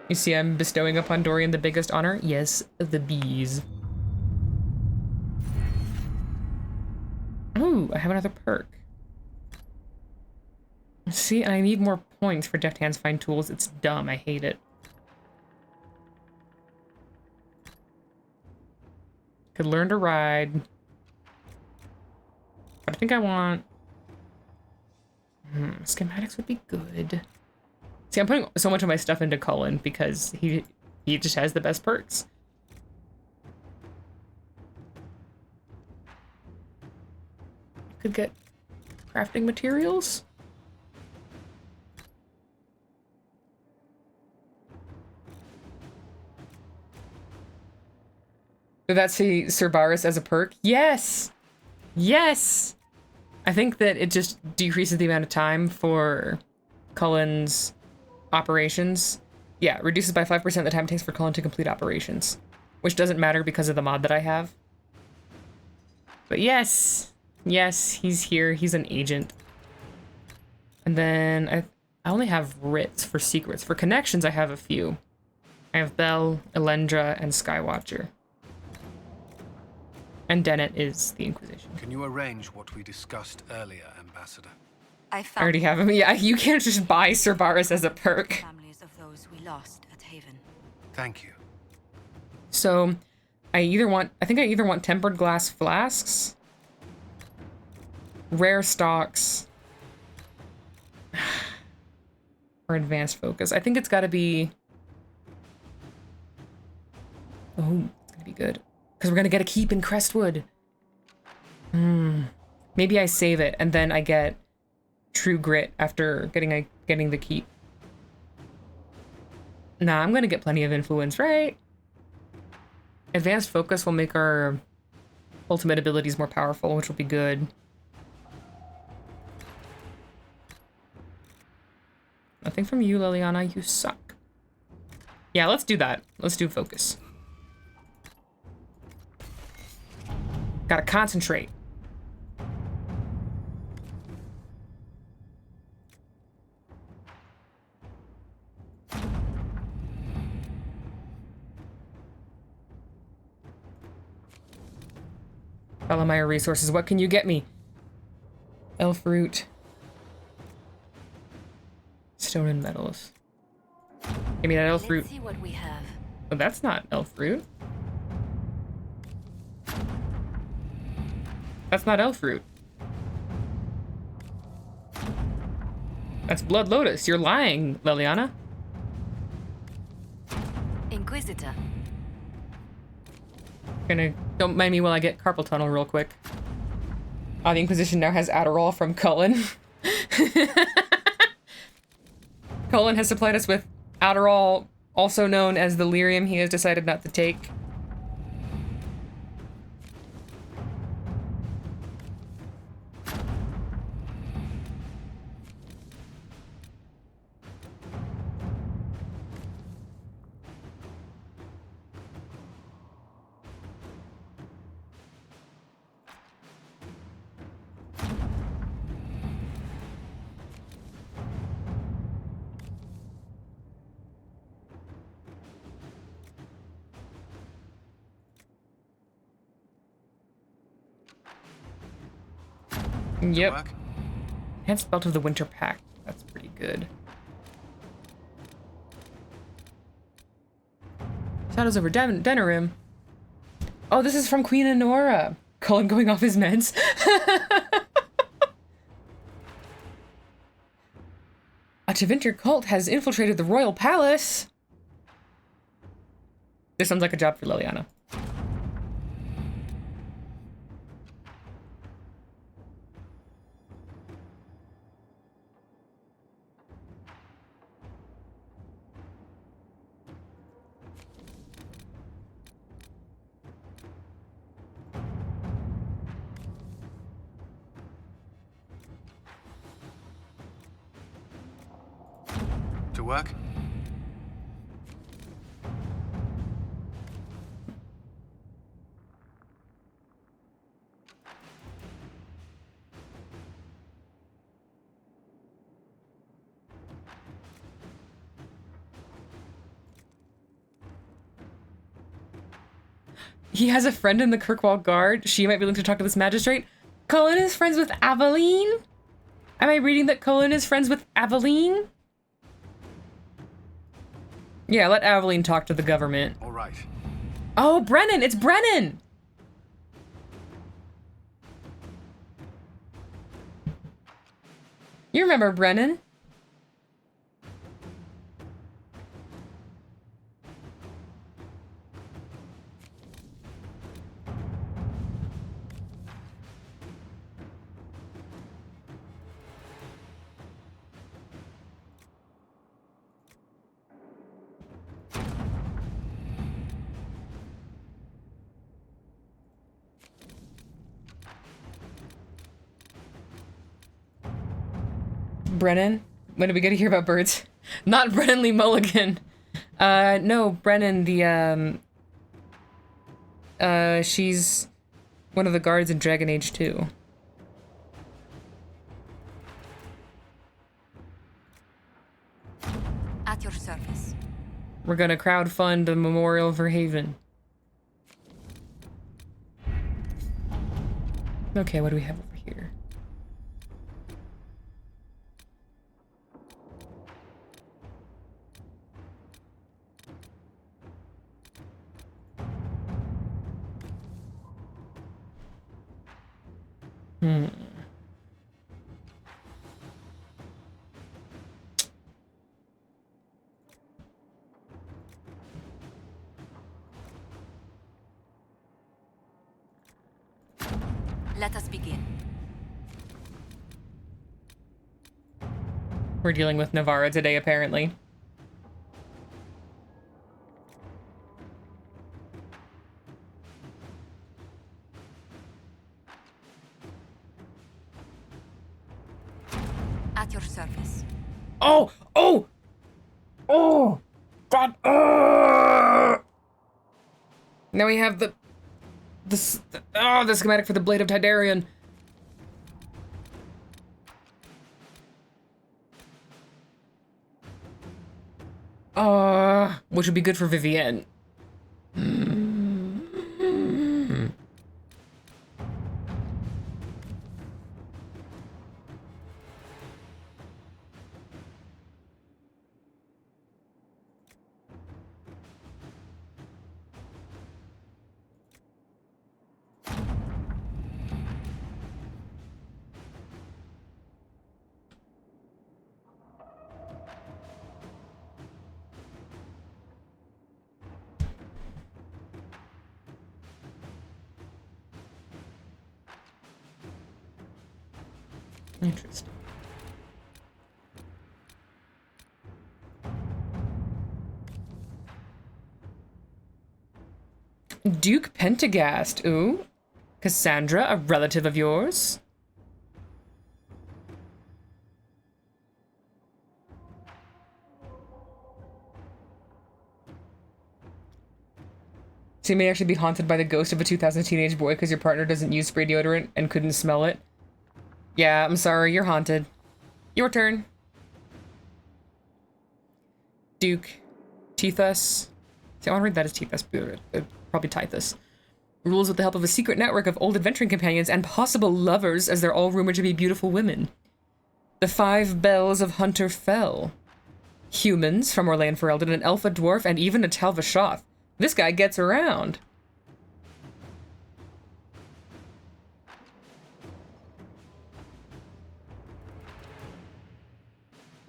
You see, I'm bestowing upon Dorian the biggest honor. Yes, the bees. Ooh, I have another perk. See, I need more points for Deft Hands Find Tools. It's dumb. I hate it. Could learn to ride. But I think I want... schematics would be good. See, I'm putting so much of my stuff into Cullen because he just has the best perks. Could get crafting materials. Did that see Cerberus as a perk? Yes! Yes! I think that it just decreases the amount of time for Cullen's operations. Yeah, reduces by 5% the time it takes for Cullen to complete operations. Which doesn't matter because of the mod that I have. But yes! Yes, he's here. He's an agent. And then I only have writs for secrets. For connections, I have a few. I have Bell, Elendra, and Skywatcher. And Dennett is the Inquisition. Can you arrange what we discussed earlier, Ambassador? I I already have him. Yeah, you can't just buy Cerberus as a perk. families of those we lost at Haven. Thank you. So, I think I either want tempered glass flasks, rare stocks, or advanced focus. I think it's got to be... Oh, it's going to be good. Because we're going to get a keep in Crestwood. Maybe I save it, and then I get True Grit after getting the keep. Nah, I'm going to get plenty of influence, right? Advanced focus will make our ultimate abilities more powerful, which will be good. Nothing from you, Liliana. You suck. Yeah, let's do that. Let's do focus. Gotta concentrate. Follow my resources. What can you get me? Elf root. Stone and metals. Give me that elf root. Let's see what we have. But that's not elf root. That's not elf root. That's blood lotus. You're lying, Liliana. Inquisitor. Don't mind me while I get carpal tunnel real quick. The Inquisition now has Adderall from Cullen. Cullen has supplied us with Adderall, also known as the lyrium he has decided not to take. Yep. Enhanced Belt of the Winter Pact. That's pretty good. Shadows over Denerim. Oh, this is from Queen Honora. Cullen going off his meds. A Tevinter cult has infiltrated the royal palace. This sounds like a job for Liliana. To work? He has a friend in the Kirkwall Guard. She might be willing to talk to this magistrate. Cullen is friends with Aveline? Am I reading that Cullen is friends with Aveline? Yeah, let Aveline talk to the government. All right. Oh, Brennan! It's Brennan! You remember Brennan? Brennan? When did we get to hear about birds? Not Brennan Lee Mulligan. No, Brennan, she's one of the guards in Dragon Age 2. At your service. We're gonna crowdfund a memorial for Haven. Okay, what do we have over here? Let us begin. We're dealing with Navarra today, apparently. At your service. Oh! Oh! Oh! God! Now we have the schematic for the Blade of Tidarion. Which would be good for Vivienne. Interesting. Duke Pentagast. Ooh. Cassandra, a relative of yours? So you may actually be haunted by the ghost of a 2000 teenage boy because your partner doesn't use spray deodorant and couldn't smell it. Yeah, I'm sorry, you're haunted. Your turn. Duke. Tethys. See, I want to read that as Tethys, but probably Tithus. Rules with the help of a secret network of old adventuring companions and possible lovers, as they're all rumored to be beautiful women. The 5 Bells of Hunter Fell. Humans from Orlane Ferelden, an elf, a dwarf, and even a Talvashoth. This guy gets around.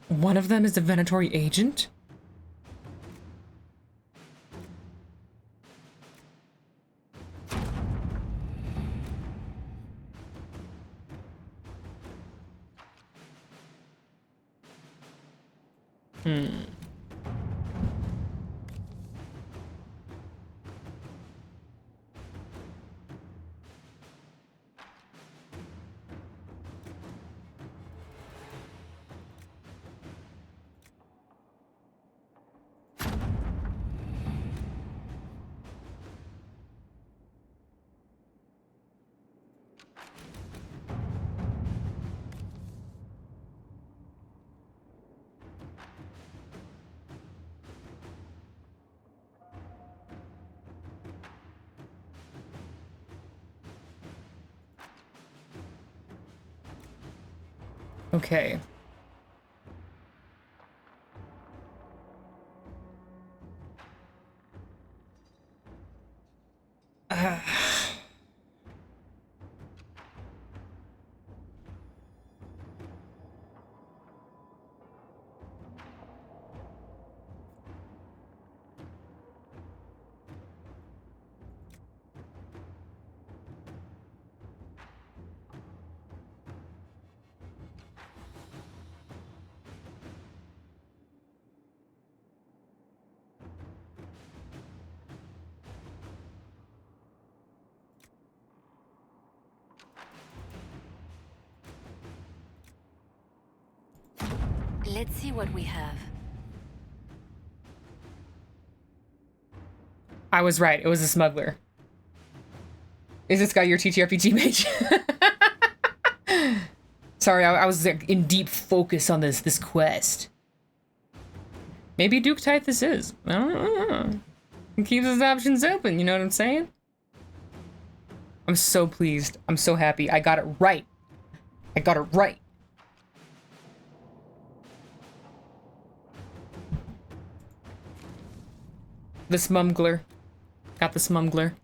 One of them is a Venatori agent? Okay. Let's see what we have. I was right. It was a smuggler. Is this guy your TTRPG mage? Sorry, I was in deep focus on this quest. Maybe Duke Tithus is. I don't know. He keeps his options open, you know what I'm saying? I'm so pleased. I'm so happy. I got it right. I got it right. The smuggler. Got the smuggler.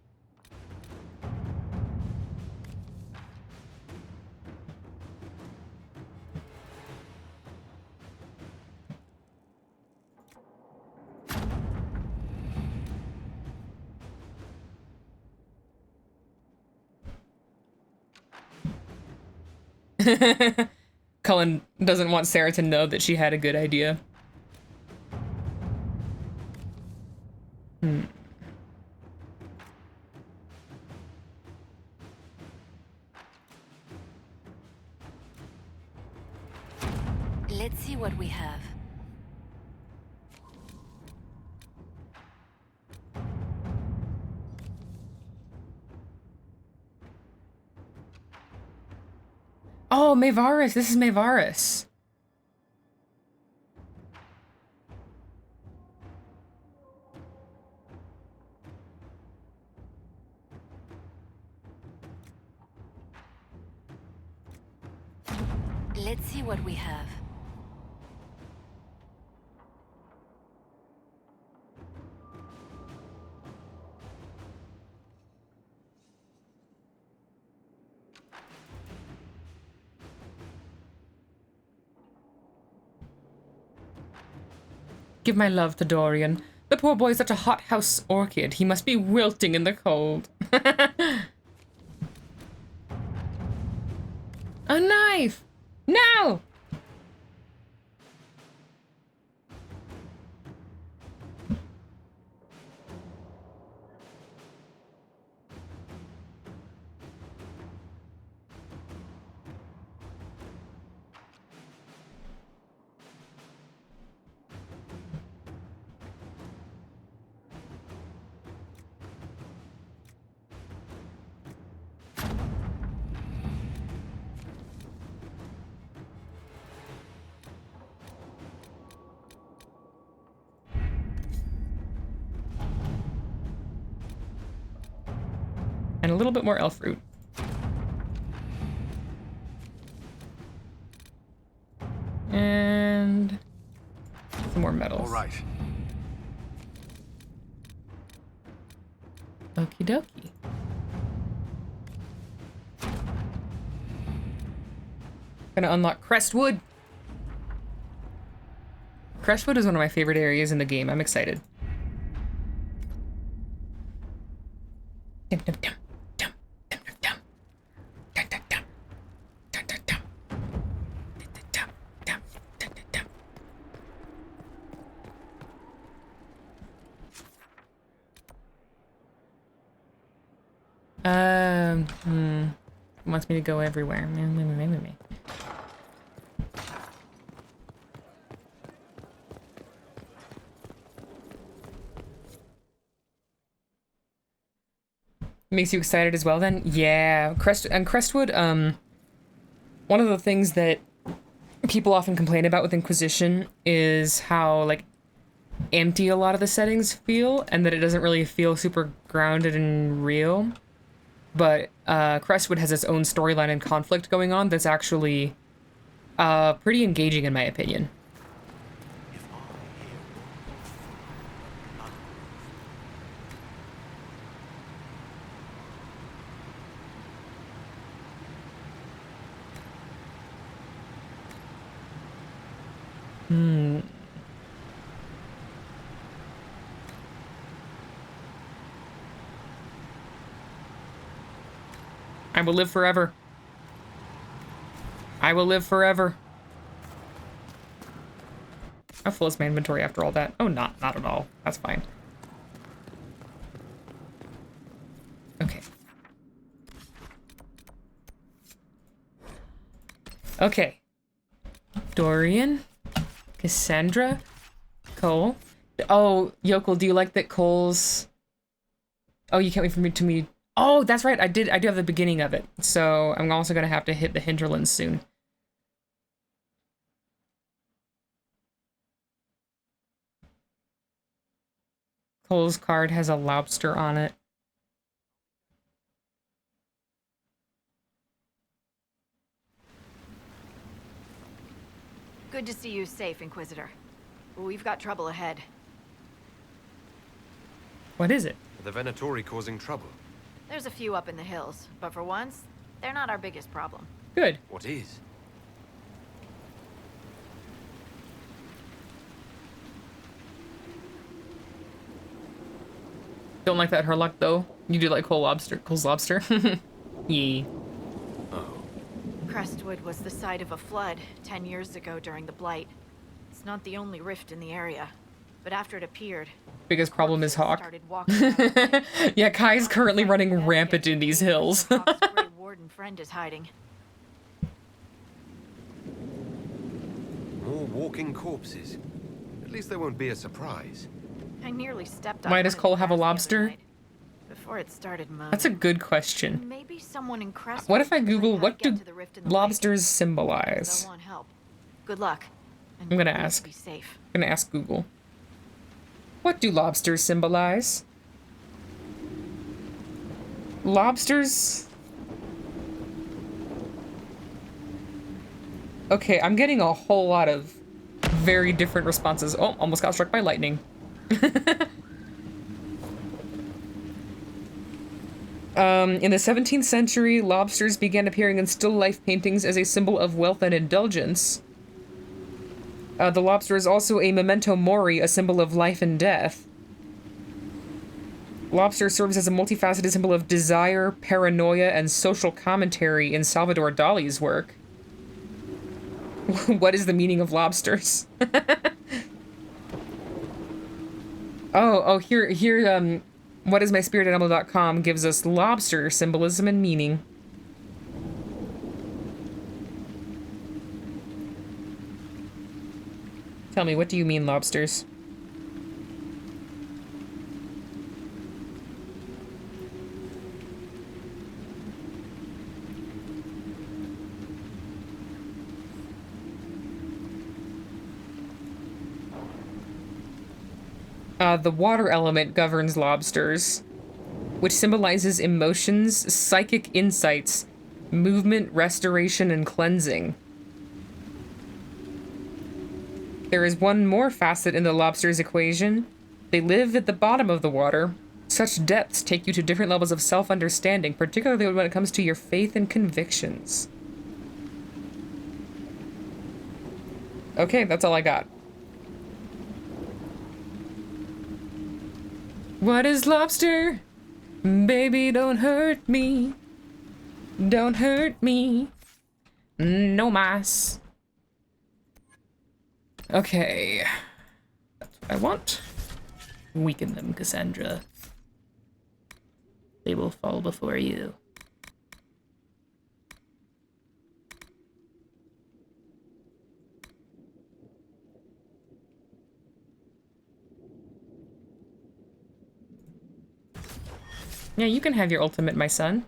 Cullen doesn't want Sarah to know that she had a good idea. Let's see what we have. Oh, Maevaris. This is Maevaris. Let's see what we have. Give my love to Dorian. The poor boy is such a hothouse orchid. He must be wilting in the cold. A knife! No! And a little bit more elf fruit. And some more metals. All right. Okie dokie. Gonna unlock Crestwood. Crestwood is one of my favorite areas in the game. I'm excited. Dum, dum, dum. Wants me to go everywhere. Makes you excited as well then? Yeah. Crestwood, one of the things that people often complain about with Inquisition is how, like, empty a lot of the settings feel, and that it doesn't really feel super grounded and real. But Crestwood has its own storyline and conflict going on that's actually pretty engaging in my opinion. I will live forever. I will live forever. How full is my inventory after all that? Oh, not at all. That's fine. Okay. Okay. Dorian. Cassandra. Cole. Oh, Yokel, do you like that Cole's... Oh, you can't wait for me to meet... Oh, that's right. I do have the beginning of it. So I'm also going to have to hit the hinterlands soon. Cole's card has a lobster on it. Good to see you safe, Inquisitor. We've got trouble ahead. What is it? Are the Venatori causing trouble? There's a few up in the hills, but for once, they're not our biggest problem. Good. What is? Don't like that Herlock though. You do like Cole's lobster. Yee. Crestwood was the site of a flood 10 years ago during the Blight. It's not the only rift in the area, but after it appeared, Biggest problem is Hawk. started walking around. Yeah, Kai's currently running rampant in these hills. Hawk's gray warden friend is hiding. More walking corpses. At least they won't be a surprise. I nearly stepped on Why does one of Cole the have a grass the other lobster? night, before it started mowing. That's a good question. Maybe someone in Crestwood What if I could Google learn how what to get do to the rift in the lobsters lake. symbolize? They'll want help. Good luck. And I'm gonna please ask. Be safe. I'm gonna ask Google. What do lobsters symbolize? Lobsters? Okay, I'm getting a whole lot of very different responses. Oh, almost got struck by lightning. In the 17th century, lobsters began appearing in still life paintings as a symbol of wealth and indulgence. The lobster is also a memento mori, a symbol of life and death. Lobster serves as a multifaceted symbol of desire, paranoia, and social commentary in Salvador Dali's work. What is the meaning of lobsters? Here, whatismyspiritanimal.com gives us lobster symbolism and meaning. Tell me, what do you mean, lobsters? The water element governs lobsters, which symbolizes emotions, psychic insights, movement, restoration, and cleansing. There is one more facet in the lobster's equation. They live at the bottom of the water. Such depths take you to different levels of self-understanding, particularly when it comes to your faith and convictions. Okay, that's all I got. What is lobster? Baby, don't hurt me. Don't hurt me. No mas. Okay. That's what I want. Weaken them, Cassandra. They will fall before you. Yeah, you can have your ultimate, my son.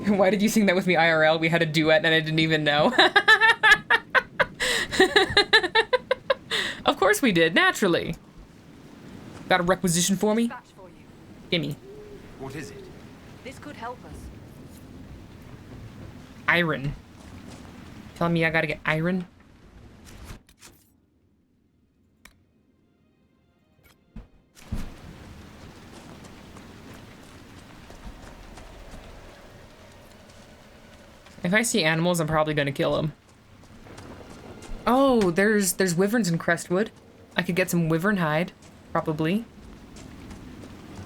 Why did you sing that with me IRL? We had a duet and I didn't even know. Of course we did, naturally. Got a requisition for me? Gimme. What is it? This could help us. Iron. Telling me I gotta get iron? If I see animals, I'm probably gonna kill them. Oh, there's wyverns in Crestwood. I could get some wyvern hide, probably.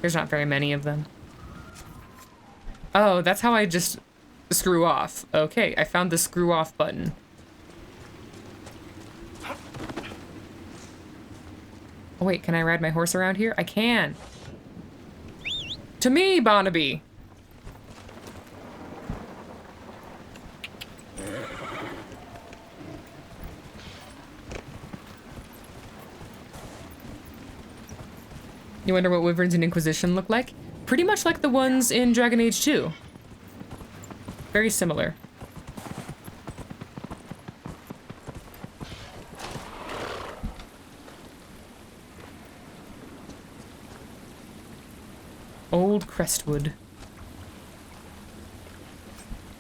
There's not very many of them. Oh, that's how I just screw off. Okay, I found the screw off button. Oh wait, can I ride my horse around here? I can. To me, Barnaby! You wonder what wyverns in Inquisition look like? Pretty much like the ones in Dragon Age 2. Very similar. Old Crestwood.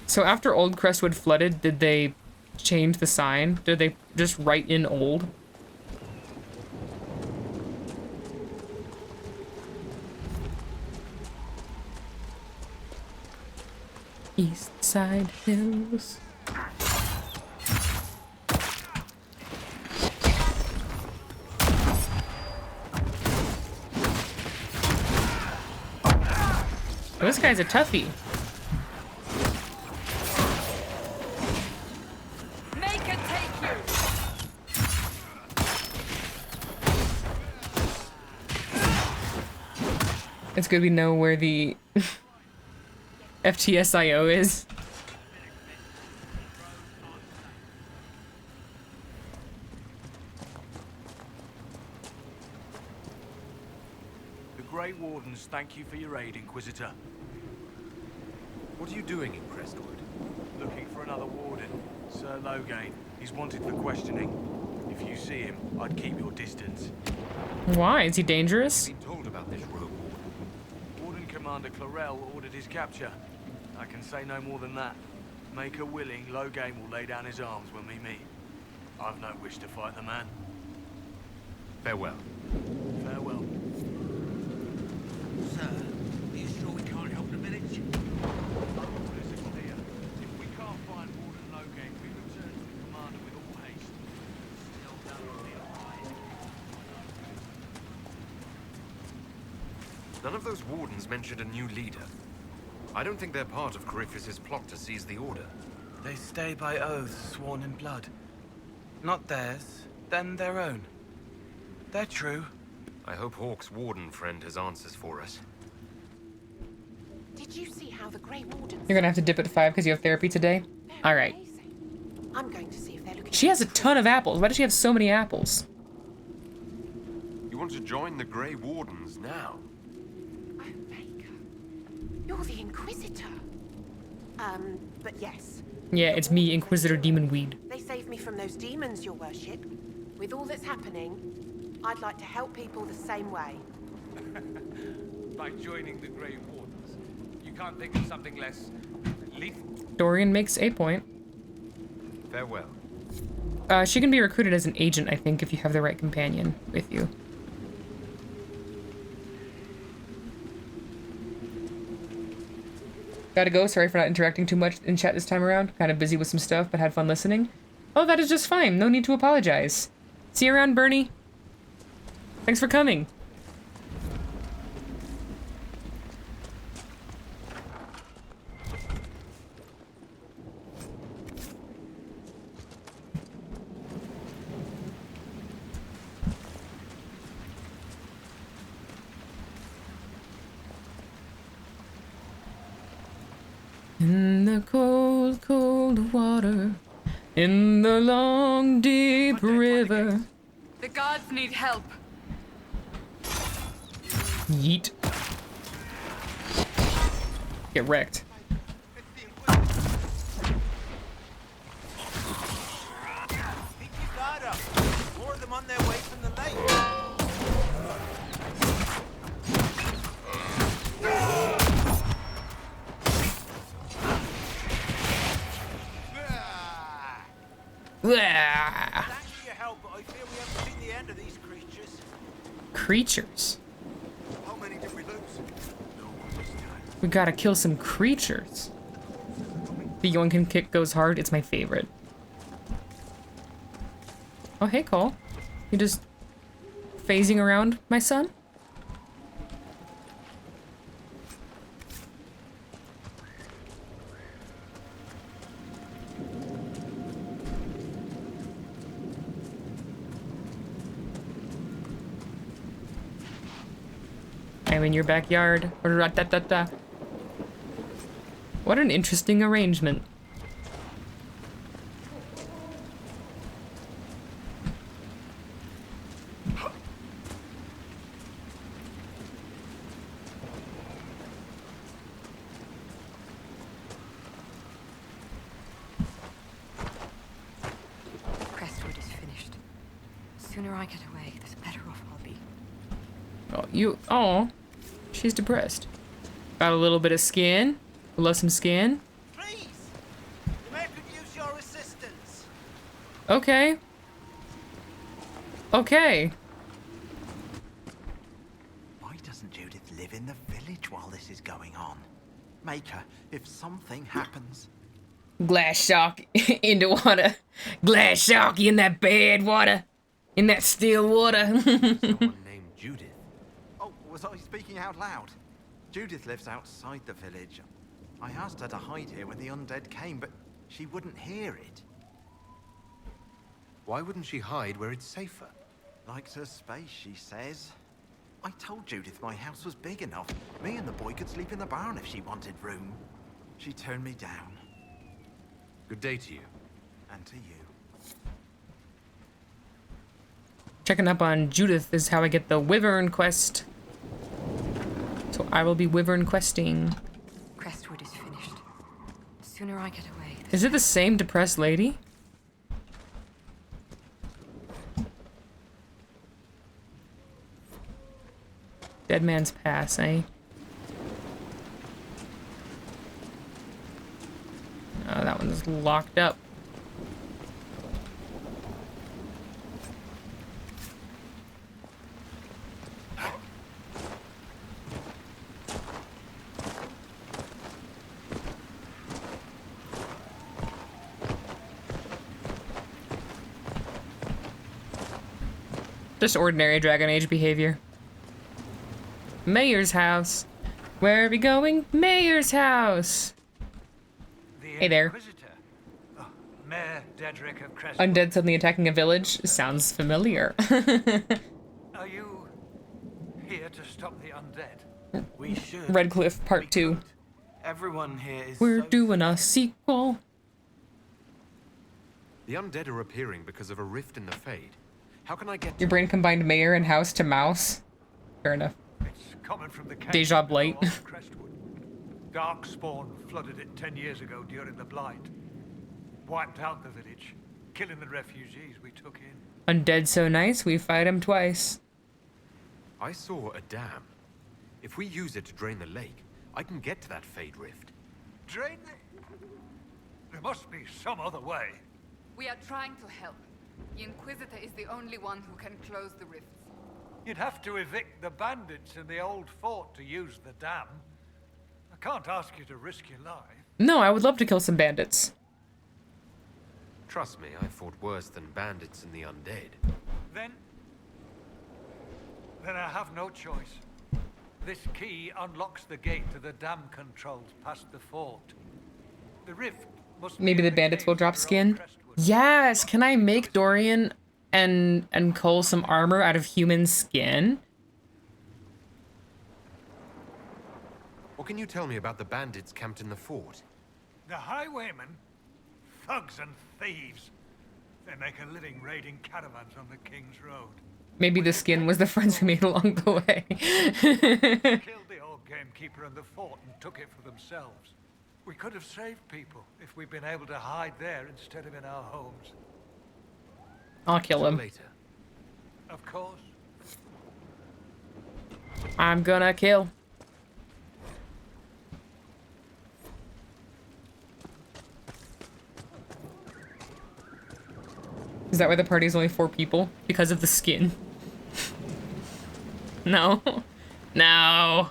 So after Old Crestwood flooded, did they change the sign? Did they just write in old? East Side Hills. Oh, this guy's a toughie. Make it take you. It's good we know where the FTSIO is. The Grey Wardens thank you for your aid, Inquisitor. What are you doing in Crestwood? Looking for another warden, Sir Loghain. He's wanted for questioning. If you see him, I'd keep your distance. Why? Is he dangerous? I've been told about this rogue warden. Warden Commander Clarel ordered his capture. I can say no more than that. Make her willing, Loghain will lay down his arms when we meet. I've no wish to fight the man. Farewell. Farewell. Sir, are you sure we can't help the village? Orders are clear. If we can't find Warden Loghain, we return to the commander with all haste. Still done on the None of those wardens mentioned a new leader. I don't think they're part of Coryphus' plot to seize the Order. They stay by oaths sworn in blood. Not theirs, then their own. They're true. I hope Hawke's warden friend has answers for us. Did you see how the Grey Wardens... You're gonna have to dip at 5 because you have therapy today? Alright. I'm going to see if they're looking... She has a ton of apples. Why does she have so many apples? You want to join the Grey Wardens now? Oh, Baker. You're the Inquisitor. But yes. Yeah, it's me, Inquisitor Demon Weed. They saved me from those demons, your worship. With all that's happening, I'd like to help people the same way. By joining the Grey Wardens, you can't think of something less lethal. Dorian makes a point. Farewell. She can be recruited as an agent, I think, if you have the right companion with you. Gotta go. Sorry for not interacting too much in chat this time around. Kind of busy with some stuff, but had fun listening. Oh, that is just fine. No need to apologize. See you around, Bernie. Thanks for coming. In the cold, cold water, in the long, deep river. The gods need help. Yeet. Get wrecked. Keep your guard up. More of them on their way from the lake. Thanks for your help, but I fear we haven't seen the end of these creatures. Creatures. How many did we lose? We gotta kill some creatures. The yoinkin kick goes hard. It's my favorite. Oh, hey, Cole. You just phasing around, my son? I'm in your backyard. What an interesting arrangement. Crestwood is finished. The sooner I get away, the better off I'll be. Oh, oh, she's depressed. Got a little bit of skin. Love some skin. Please! The mayor could use your assistance. Okay. Okay. Why doesn't Judith live in the village while this is going on? Maker, if something happens... Glass shark in the water. Glass shark in that bad water. In that still water. Someone named Judith. Oh, was I speaking out loud? Judith lives outside the village. I asked her to hide here when the undead came, but she wouldn't hear it. Why wouldn't she hide where it's safer? Likes her space, she says. I told Judith my house was big enough. Me and the boy could sleep in the barn if she wanted room. She turned me down. Good day to you. And to you. Checking up on Judith is how I get the Wyvern quest. So I will be Wyvern questing. Crestwood is finished. The sooner I get away. Is it the same depressed lady? Dead Man's Pass, eh? Oh, that one's locked up. Just ordinary Dragon Age behavior. Mayor's house. Where are we going? Mayor's house. Hey there. Mayor Dedrick of Crestwood. Undead suddenly attacking a village. Sounds familiar. Are you here to stop the undead? We should. Redcliffe Part 2. Everyone here is We're doing a sequel. The undead are appearing because of a rift in the Fade. How can I get Your brain combined mayor and house to mouse. Fair enough. It's coming from the cave Deja Blight. of Crestwood. Darkspawn flooded it 10 years ago during the Blight. Wiped out the village, killing the refugees we took in. Undead so nice, we fight him twice. I saw a dam. If we use it to drain the lake, I can get to that Fade rift. Drain it? There must be some other way. We are trying to help. The Inquisitor is the only one who can close the rifts. You'd have to evict the bandits in the old fort to use the dam. I can't ask you to risk your life. No, I would love to kill some bandits. Trust me, I fought worse than bandits and the undead. Then I have no choice. This key unlocks the gate to the dam controls past the fort. The rift must Maybe the bandits will drop skin. Yes, can I make Dorian and Cole some armor out of human skin? What can you tell me about the bandits camped in the fort? The highwaymen, thugs and thieves. They make a living raiding caravans on the King's Road. Maybe the skin was the friends we made along the way. Killed the old gamekeeper in the fort and took it for themselves. We could have saved people if we'd been able to hide there instead of in our homes. I'll kill him. Later. Of course. I'm gonna kill. Is that why the party is only 4 people? Because of the skin? No. No.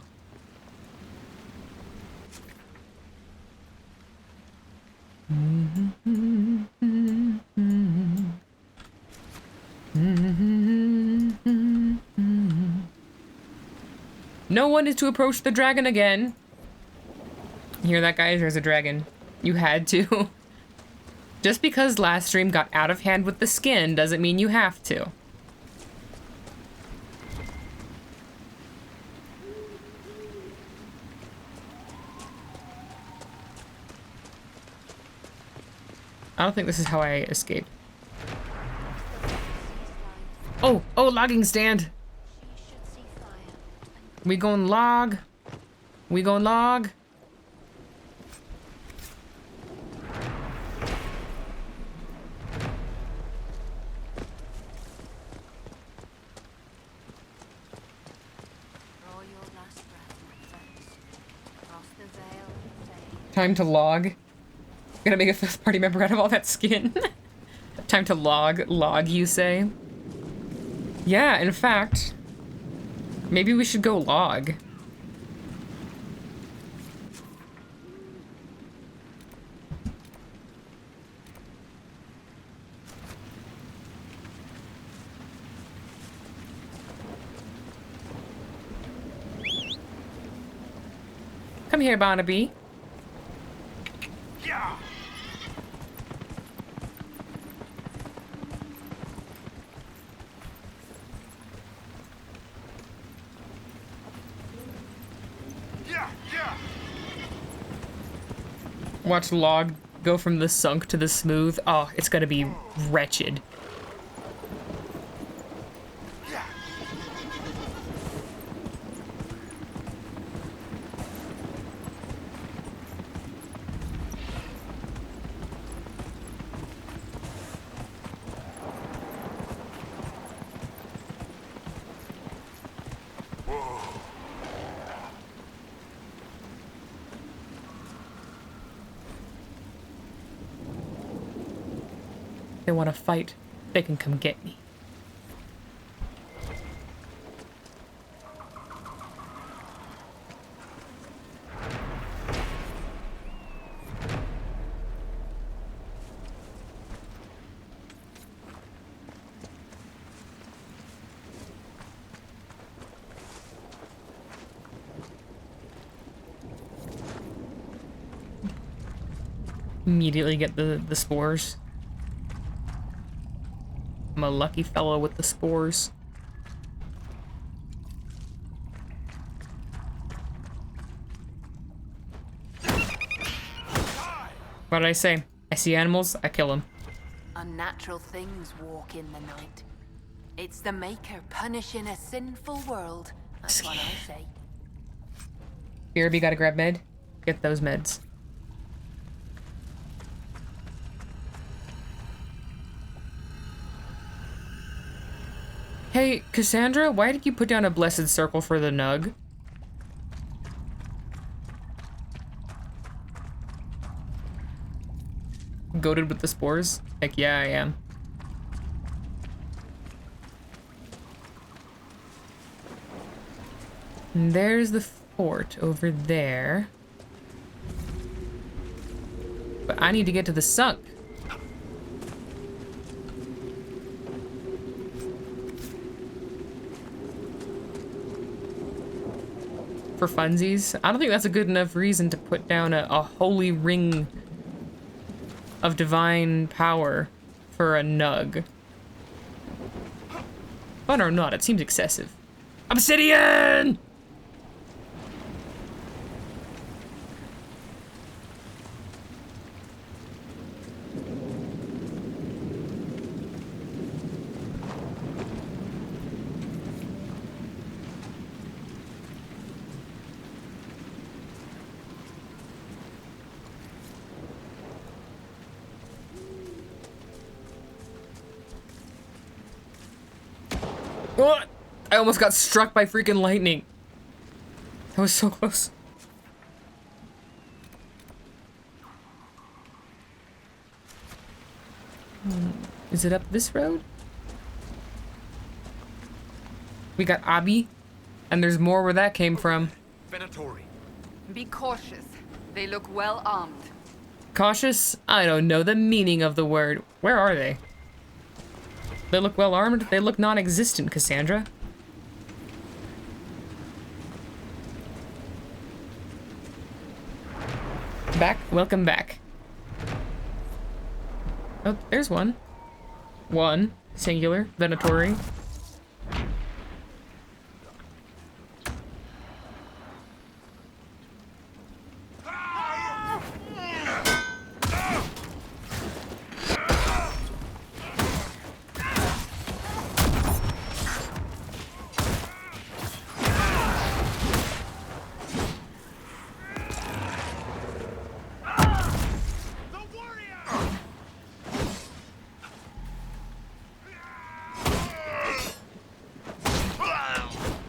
No one is to approach the dragon again. You hear that, guys? There's a dragon. You had to. Just because last stream got out of hand with the skin doesn't mean you have to. I don't think this is how I escape. Oh, logging stand. We gon' log. We gon' log. Time to log. Gonna make a 5th party member out of all that skin. Time to log, you say? Yeah, in fact, maybe we should go log. Come here, Barnaby. Yeah. Watch log go from the sunk to the smooth. Oh, it's gonna be wretched. They want to fight, they can come get me. Immediately get the spores. I'm a lucky fellow with the spores. What did I say? I see animals, I kill them. Unnatural things walk in the night. It's the Maker punishing a sinful world. That's what I say. BRB gotta grab med. Get those meds. Hey, Cassandra, why did you put down a blessed circle for the nug? Goated with the spores? Heck yeah, I am. And there's the fort over there. But I need to get to the sunk. For funsies. I don't think that's a good enough reason to put down a holy ring of divine power for a nug. Fun or not, it seems excessive. Obsidian! Oh, I almost got struck by freaking lightning. That was so close. Is it up this road? We got Abi, and there's more where that came from. Venatori. Be cautious. They look well armed. Cautious? I don't know the meaning of the word. Where are they? They look well armed. They look non-existent, Cassandra. Back? Welcome back. Oh, there's one. One. Singular. Venatori.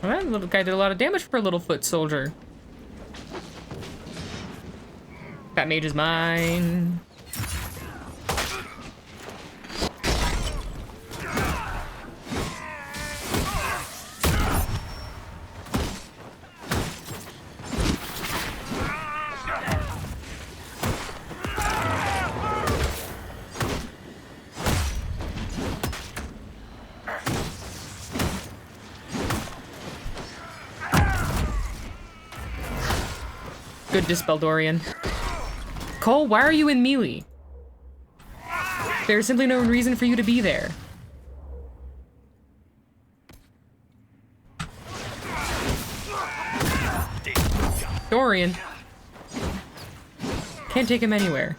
Alright, little guy did a lot of damage for a little foot soldier. That mage is mine. Good dispel, Dorian. Cole, why are you in melee? There's simply no reason for you to be there. Dorian. Can't take him anywhere.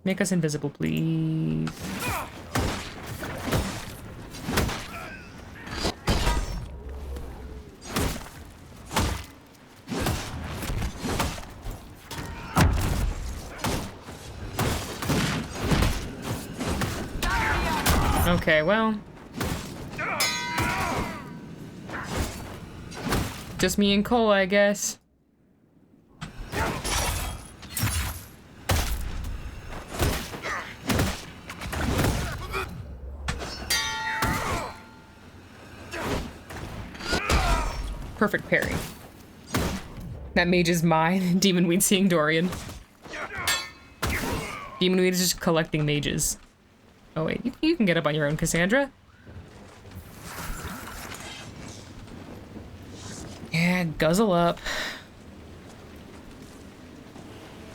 Make us invisible, please. Okay, well. Just me and Cole, I guess. Perfect parry. That mage is mine. Demon Weed seeing Dorian. Demon Weed is just collecting mages. Oh wait, you can get up on your own, Cassandra. Yeah, guzzle up.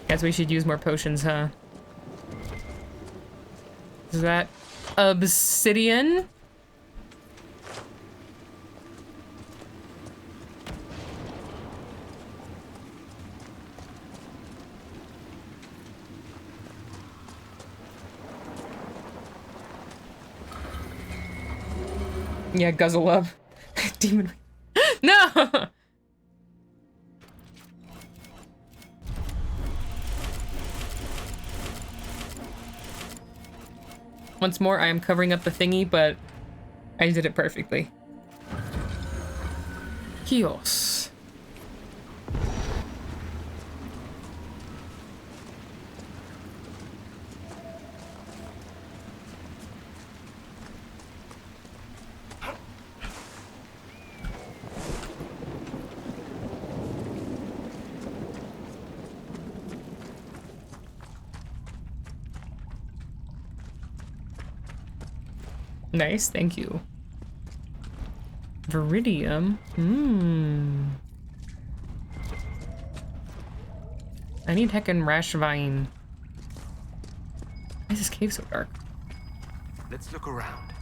Guess we should use more potions, huh? Is that obsidian? Yeah, guzzle up. Demon. No! Once more, I am covering up the thingy, but I did it perfectly. Kios. Nice, thank you. Viridium. I need heckin' rash vine. Why is this cave so dark? Let's look around.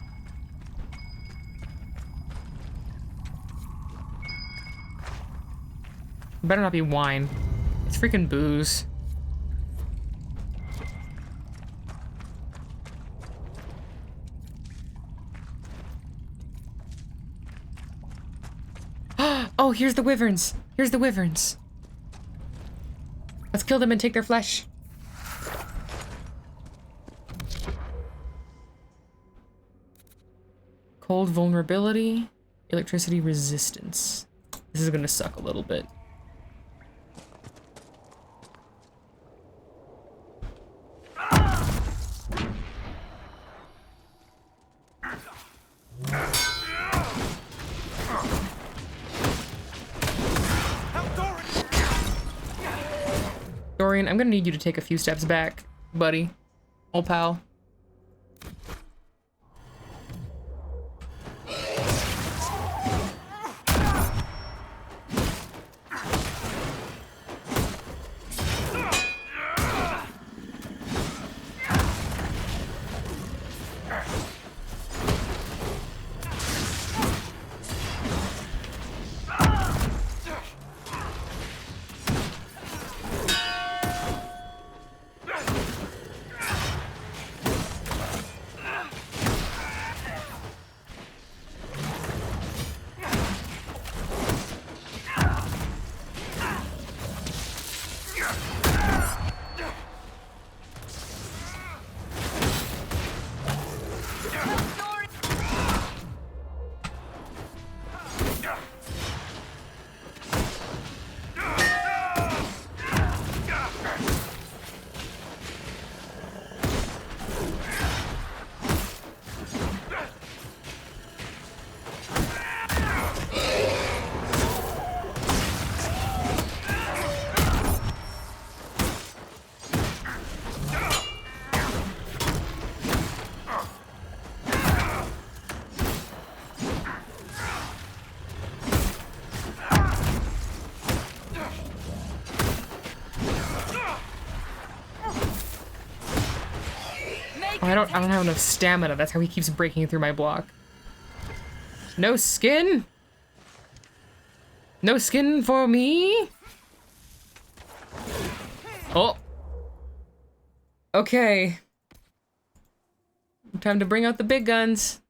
Better not be wine. It's freaking booze. Oh, here's the wyverns. Here's the wyverns. Let's kill them and take their flesh. Cold vulnerability, electricity resistance. This is gonna suck a little bit. Dorian, I'm gonna need you to take a few steps back, buddy. Old pal. Oh, I don't have enough stamina. That's how he keeps breaking through my block. No skin? No skin for me? Oh. Okay. Time to bring out the big guns.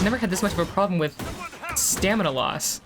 never had this much of a problem with stamina loss.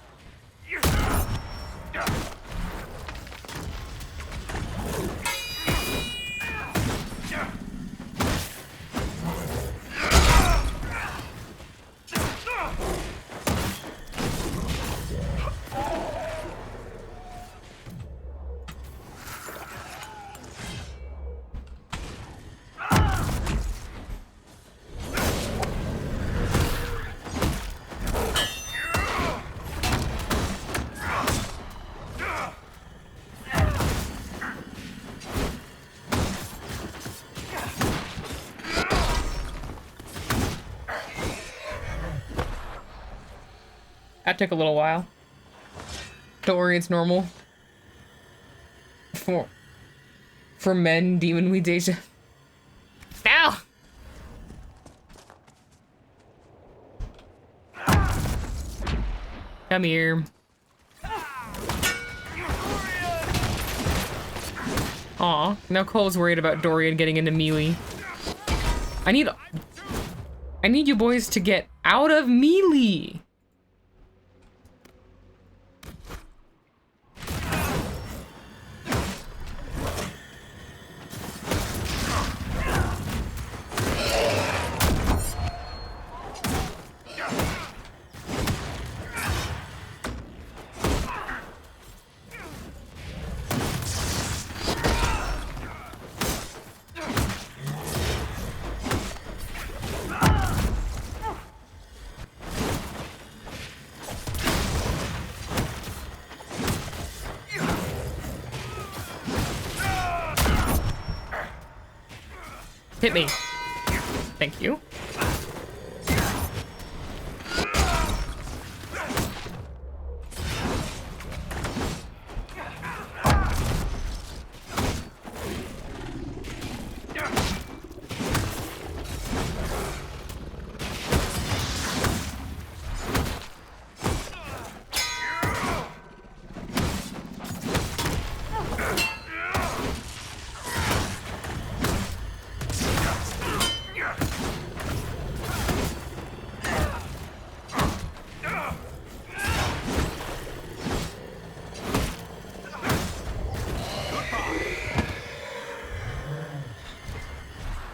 That took a little while. Don't worry, it's normal. For men, demon we deja. Ow! Come here. Aw, now Cole's worried about Dorian getting into melee. I need you boys to get out of melee! Hit me. Thank you.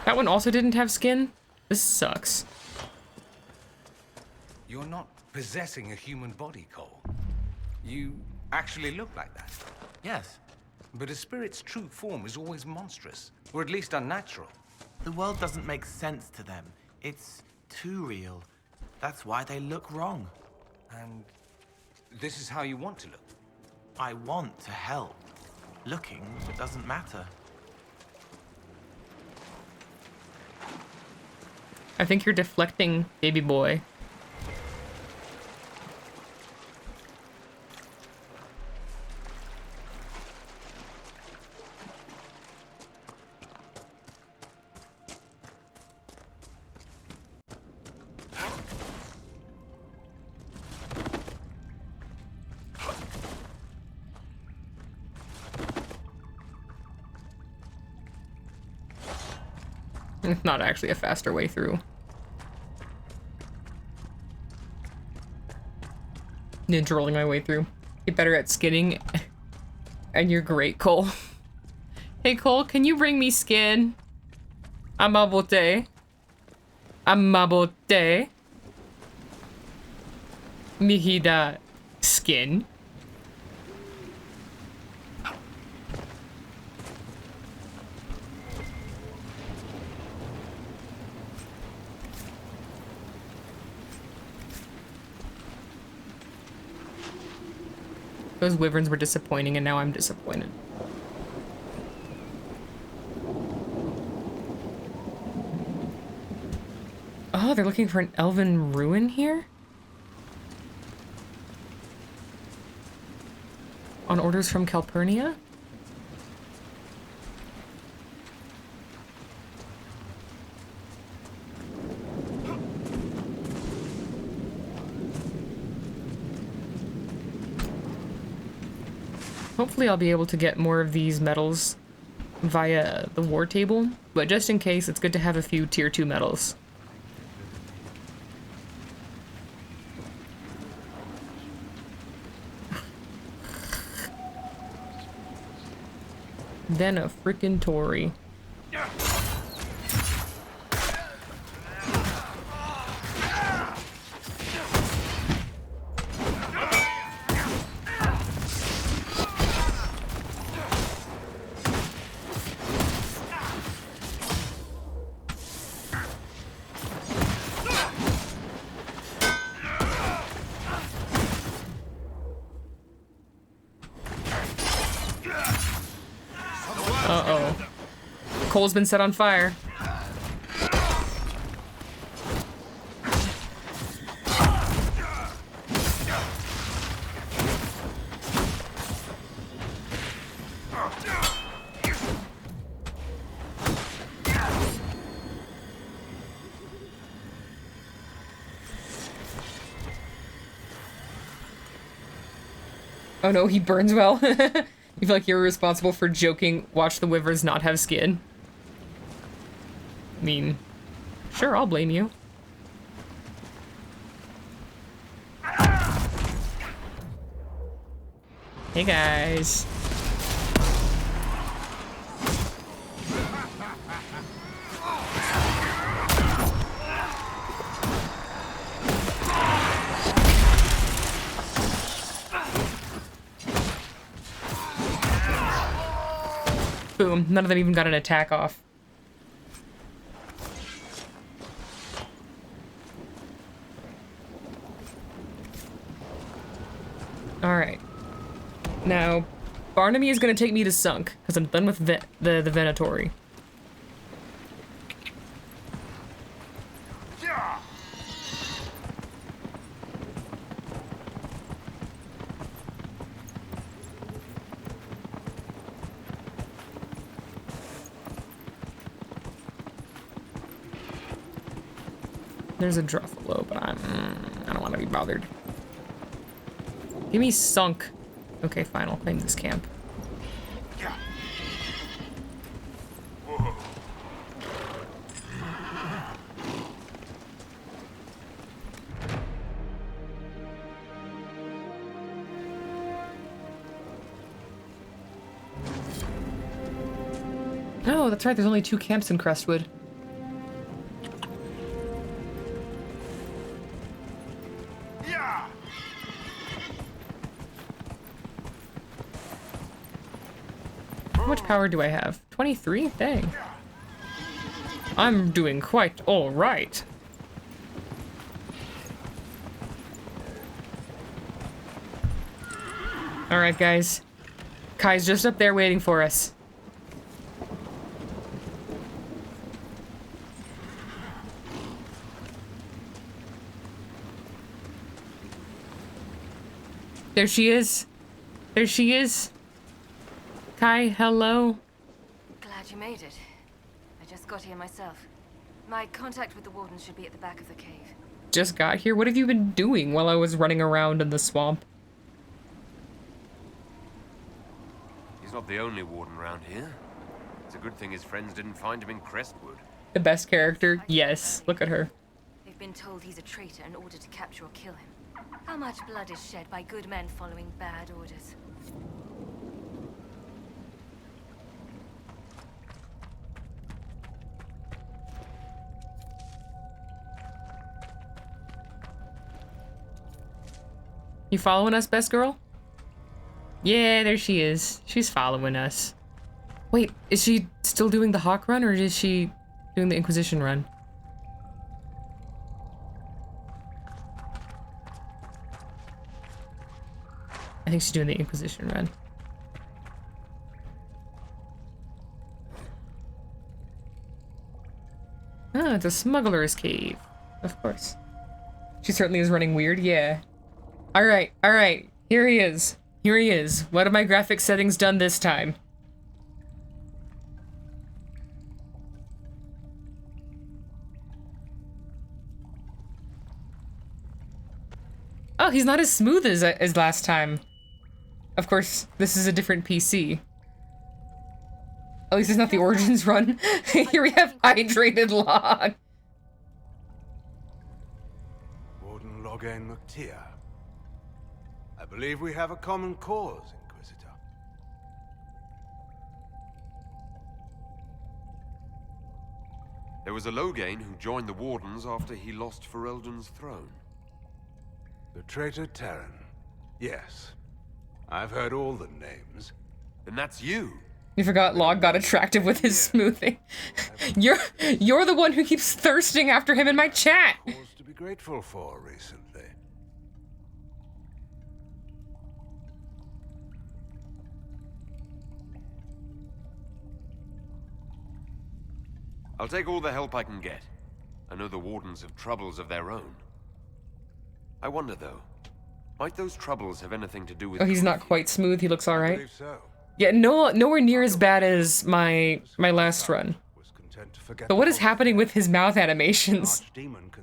That one also didn't have skin? This sucks. You're not possessing a human body, Cole. You actually look like that. Yes. But a spirit's true form is always monstrous, or at least unnatural. The world doesn't make sense to them. It's too real. That's why they look wrong. And this is how you want to look? I want to help. Looking, it doesn't matter. I think you're deflecting, baby boy. It's not actually a faster way through. Ninja rolling my way through. Get better at skinning. And you're great, Cole. Hey, Cole, can you bring me skin? Amabote. Amabote. Mihida. Skin. Those wyverns were disappointing, and now I'm disappointed. Oh, they're looking for an elven ruin here? On orders from Calpurnia? Hopefully I'll be able to get more of these medals via the war table, but just in case, it's good to have a few tier 2 medals. Then a frickin' Tory. Uh-oh. Cole's been set on fire. Oh no, he burns well. You feel like you're responsible for joking, watch the wyverns not have skin. I mean, sure, I'll blame you. Hey guys. Boom, none of them even got an attack off. Alright. Now, Barnaby is gonna take me to Sunk, because I'm done with the Venatori. There's a Druffalo, but I don't want to be bothered. Give me Sunk. Okay, fine, I'll claim this camp. Oh, that's right, there's only 2 camps in Crestwood. How much power do I have? 23? Dang. I'm doing quite all right. All right, guys. Kai's just up there waiting for us. There she is. There she is. Kai, hello. Glad you made it. I just got here myself. My contact with the warden should be at the back of the cave. Just got here? What have you been doing while I was running around in the swamp? He's not the only warden around here. It's a good thing his friends didn't find him in Crestwood. The best character? Yes. Look at her. They've been told he's a traitor in order to capture or kill him. How much blood is shed by good men following bad orders? You following us, best girl? Yeah, there she is. She's following us. Wait, is she still doing the Hawk run, or is she doing the Inquisition run? I think she's doing the Inquisition run. Ah, it's a smuggler's cave. Of course. She certainly is running weird, yeah. Alright, alright. Here he is. Here he is. What have my graphic settings done this time? Oh, he's not as smooth as last time. Of course, this is a different PC. At least it's not the Origins run. Here we have Hydrated Log. Warden Loghain McTeer. I believe we have a common cause, Inquisitor. There was a Loghain who joined the Wardens after he lost Ferelden's throne. The traitor Terran. Yes. I've heard all the names. Then that's you. You forgot Log got attractive with his smoothing. You're the one who keeps thirsting after him in my chat. Cause to be grateful for recently. I'll take all the help I can get. I know the Wardens have troubles of their own. I wonder, though, might those troubles have anything to do with... Oh, he's not quite smooth. He looks all right. I believe so. Yeah, nowhere near as bad as my last run. But what is happening with his mouth animations?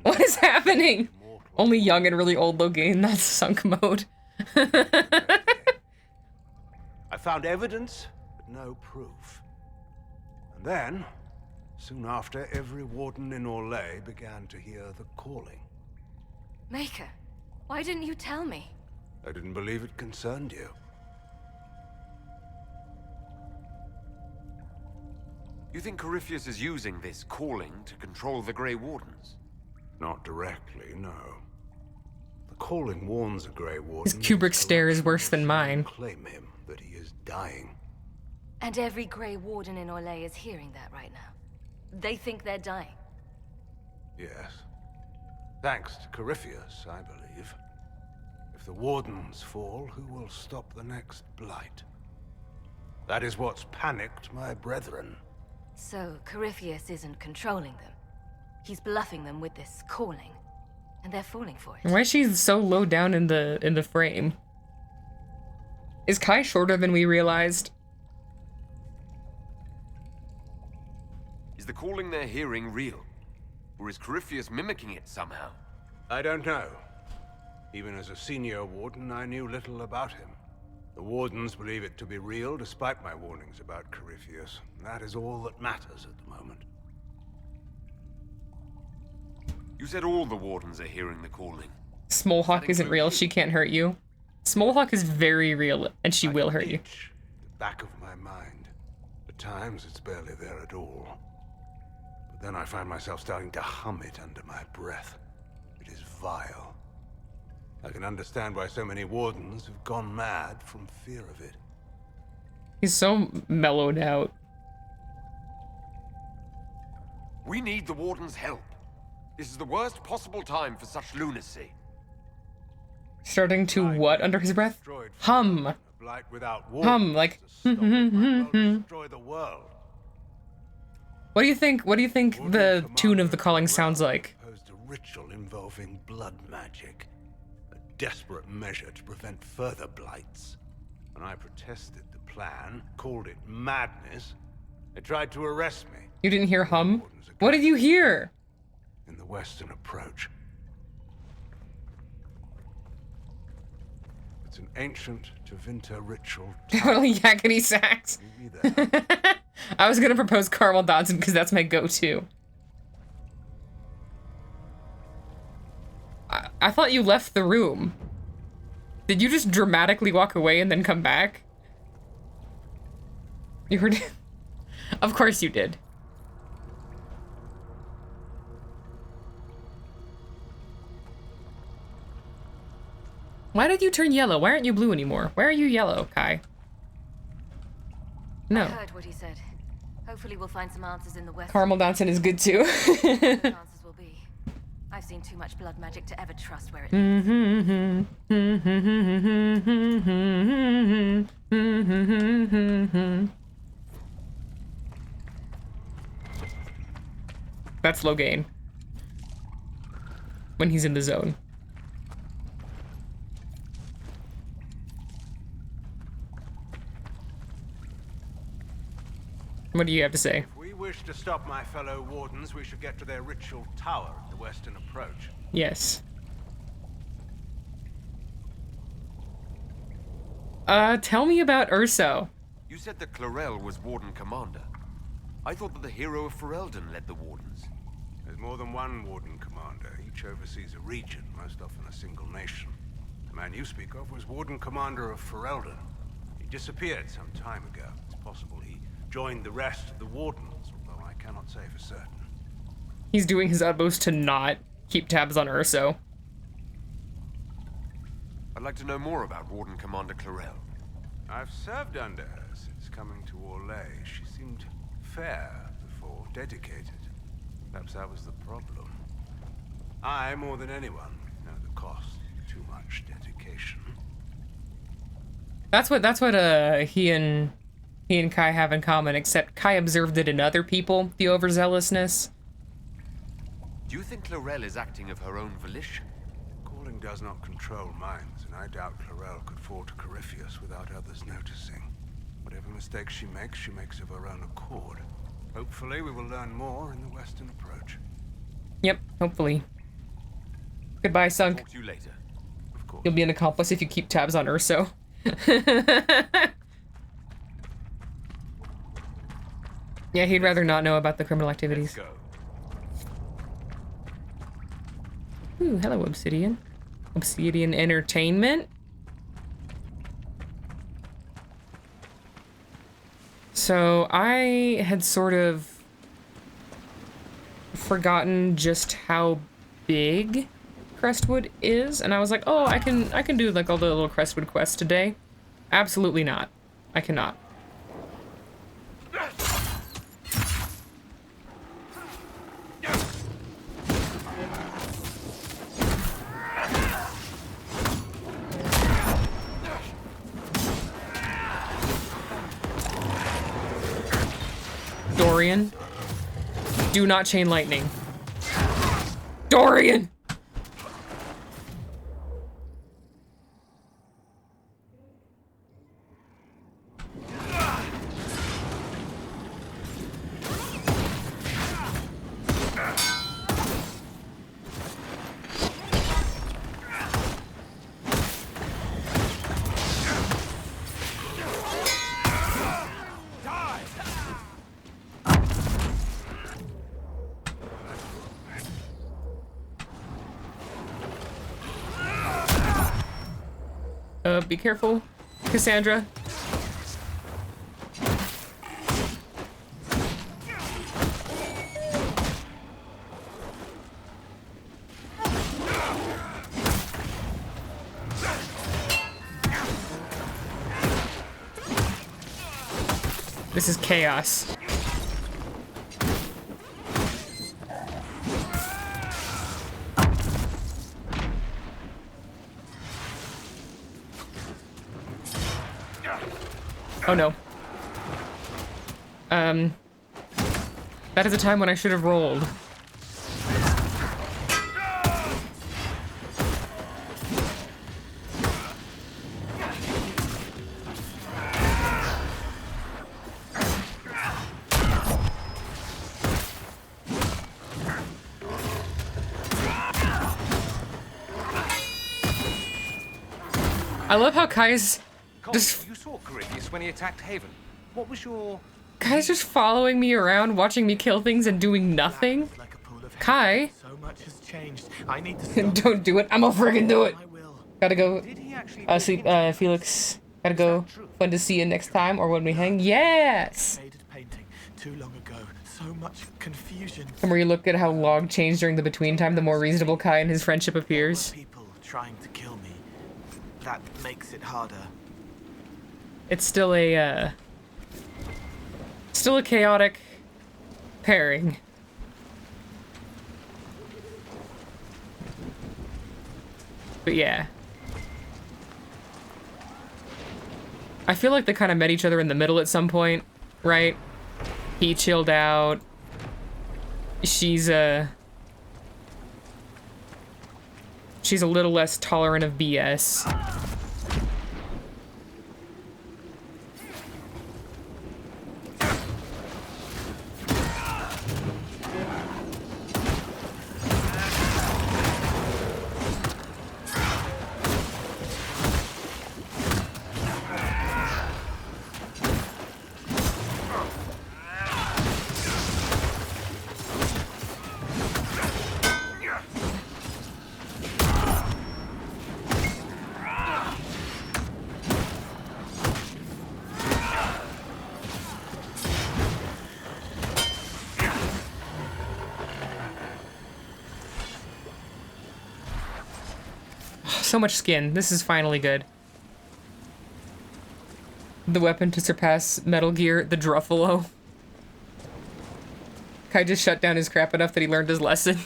What is happening? Only young and really old Loghain. That's sunk mode. I found evidence, but no proof. And then, soon after, every warden in Orlais began to hear the calling. Maker, why didn't you tell me? I didn't believe it concerned you. You think Corypheus is using this calling to control the Grey Wardens? Not directly, no. The calling warns a Grey Warden. His Kubrick stare is worse than mine. Claim him that he is dying. And every Grey Warden in Orlais is hearing that right now. They think they're dying. Yes. Thanks to Corypheus, I believe. If the Wardens fall, who will stop the next blight? That is what's panicked my brethren. So Corypheus isn't controlling them. He's bluffing them with this calling, and they're falling for it. Why is she so low down in the frame? Is Kai shorter than we realized? Is the calling they're hearing real? Or is Corypheus mimicking it somehow? I don't know. Even as a senior warden, I knew little about him. The Wardens believe it to be real, despite my warnings about Corypheus. That is all that matters at the moment. You said all the Wardens are hearing the calling. Smolehawk isn't real. She can't hurt you. Smolehawk is very real, and she will hurt you. The back of my mind. At times, it's barely there at all. But then I find myself starting to hum it under my breath. It is vile. I can understand why so many Wardens have gone mad from fear of it. He's so mellowed out. We need the Warden's help. This is the worst possible time for such lunacy. Starting to what under his breath? Hum. Blight without Hum, like. destroy the world. What do you think the tune of the calling sounds like? Proposed a ritual involving blood magic. A desperate measure to prevent further blights. When I protested the plan, called it madness, they tried to arrest me. You didn't hear hum? What did you hear? In the Western approach. It's an ancient Tevinter ritual. Totally yakety sax. I was gonna propose Carmel Dodson because that's my go-to. I thought you left the room. Did you just dramatically walk away and then come back? You heard it? Of course you did. Why did you turn yellow? Why aren't you blue anymore? Why are you yellow, Kai? No. I heard what he said. Hopefully we'll find some answers in the West. Carmel Dodson is good too. Answers will be. I've seen too much blood magic to ever trust where it leads. That's Loghain. When he's in the zone. What do you have to say? If we wish to stop my fellow Wardens, we should get to their ritual tower at the Western approach. Yes. Tell me about Urso. You said that Clarel was Warden Commander. I thought that the hero of Ferelden led the Wardens. There's more than one Warden Commander. Each oversees a region, most often a single nation. The man you speak of was Warden Commander of Ferelden. He disappeared some time ago. It's possible he joined the rest of the Wardens, although I cannot say for certain. He's doing his utmost to not keep tabs on Urso. I'd like to know more about Warden Commander Clarel. I've served under her since coming to Orlais. She seemed fair before dedicated. Perhaps that was the problem. I, more than anyone, know the cost of too much dedication. That's what he and Kai have in common, except Kai observed it in other people, the overzealousness. Do you think Clarel is acting of her own volition? Calling does not control minds, and I doubt Clarel could fall to Corypheus without others noticing. Whatever mistakes she makes of her own accord. Hopefully we will learn more in the Western approach. Yep, hopefully. Goodbye, Sunk. Talk to you later. Of course. You'll be an accomplice if you keep tabs on Urso. Yeah, he'd rather not know about the criminal activities. Ooh, hello, Obsidian. Obsidian Entertainment. So, I had sort of forgotten just how big Crestwood is, and I was like, oh, I can do like all the little Crestwood quests today. Absolutely not. I cannot. Dorian. Do not chain lightning. Dorian! Be careful, Cassandra. This is chaos. Oh no. That is a time when I should have rolled. I love how Kai's just... You saw Corypheus when he attacked Haven. What was your... Kai's just following me around, watching me kill things and doing nothing. Kai. So much has changed. I need to Don't do it. I'm gonna friggin' do it. Gotta go. Sleep, Felix. Gotta go. Fun to see you next time, or when we hang. Yes. Painting too long ago. So much confusion. The more you look at how Log changed during the between time, the more reasonable Kai and his friendship appears. People trying to kill me. That makes it harder. It's still a chaotic pairing. But yeah. I feel like they kind of met each other in the middle at some point, right? He chilled out. She's a little less tolerant of BS. So much skin. This is finally good. The weapon to surpass Metal Gear, the Druffalo. Kai just shut down his crap enough that he learned his lesson.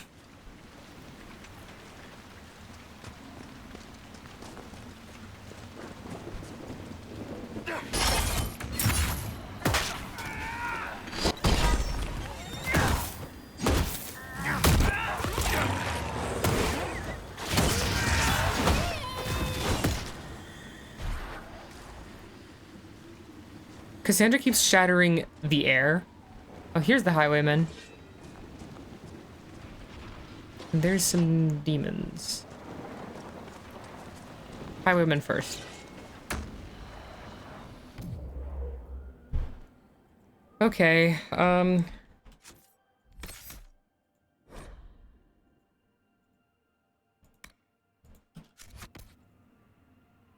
Cassandra keeps shattering the air. Oh, here's the highwayman. There's some demons. Highwayman first. Okay,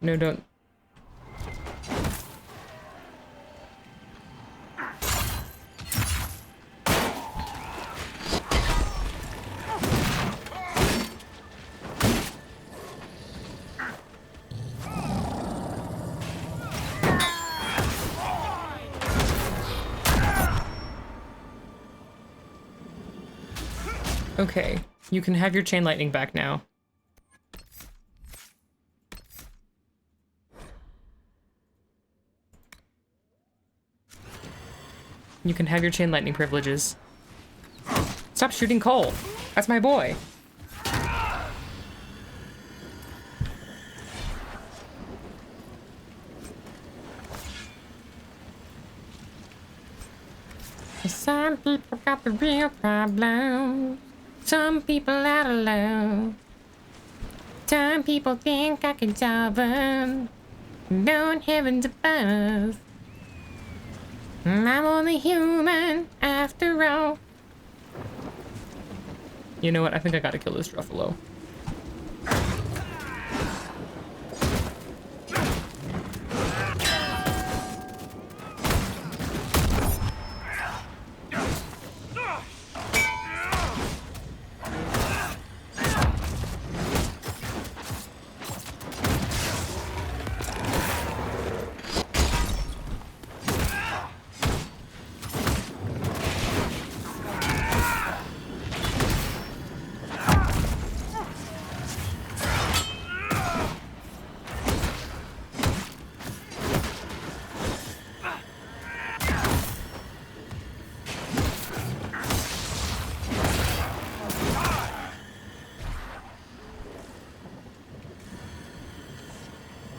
no, don't. Okay, you can have your chain lightning back now. You can have your chain lightning privileges. Stop shooting Cole. That's my boy. Some people got the real problem. Some people out of love. Some people think I can solve them. No heavens above. I'm only human after all. You know what? I think I gotta kill this Druffalo.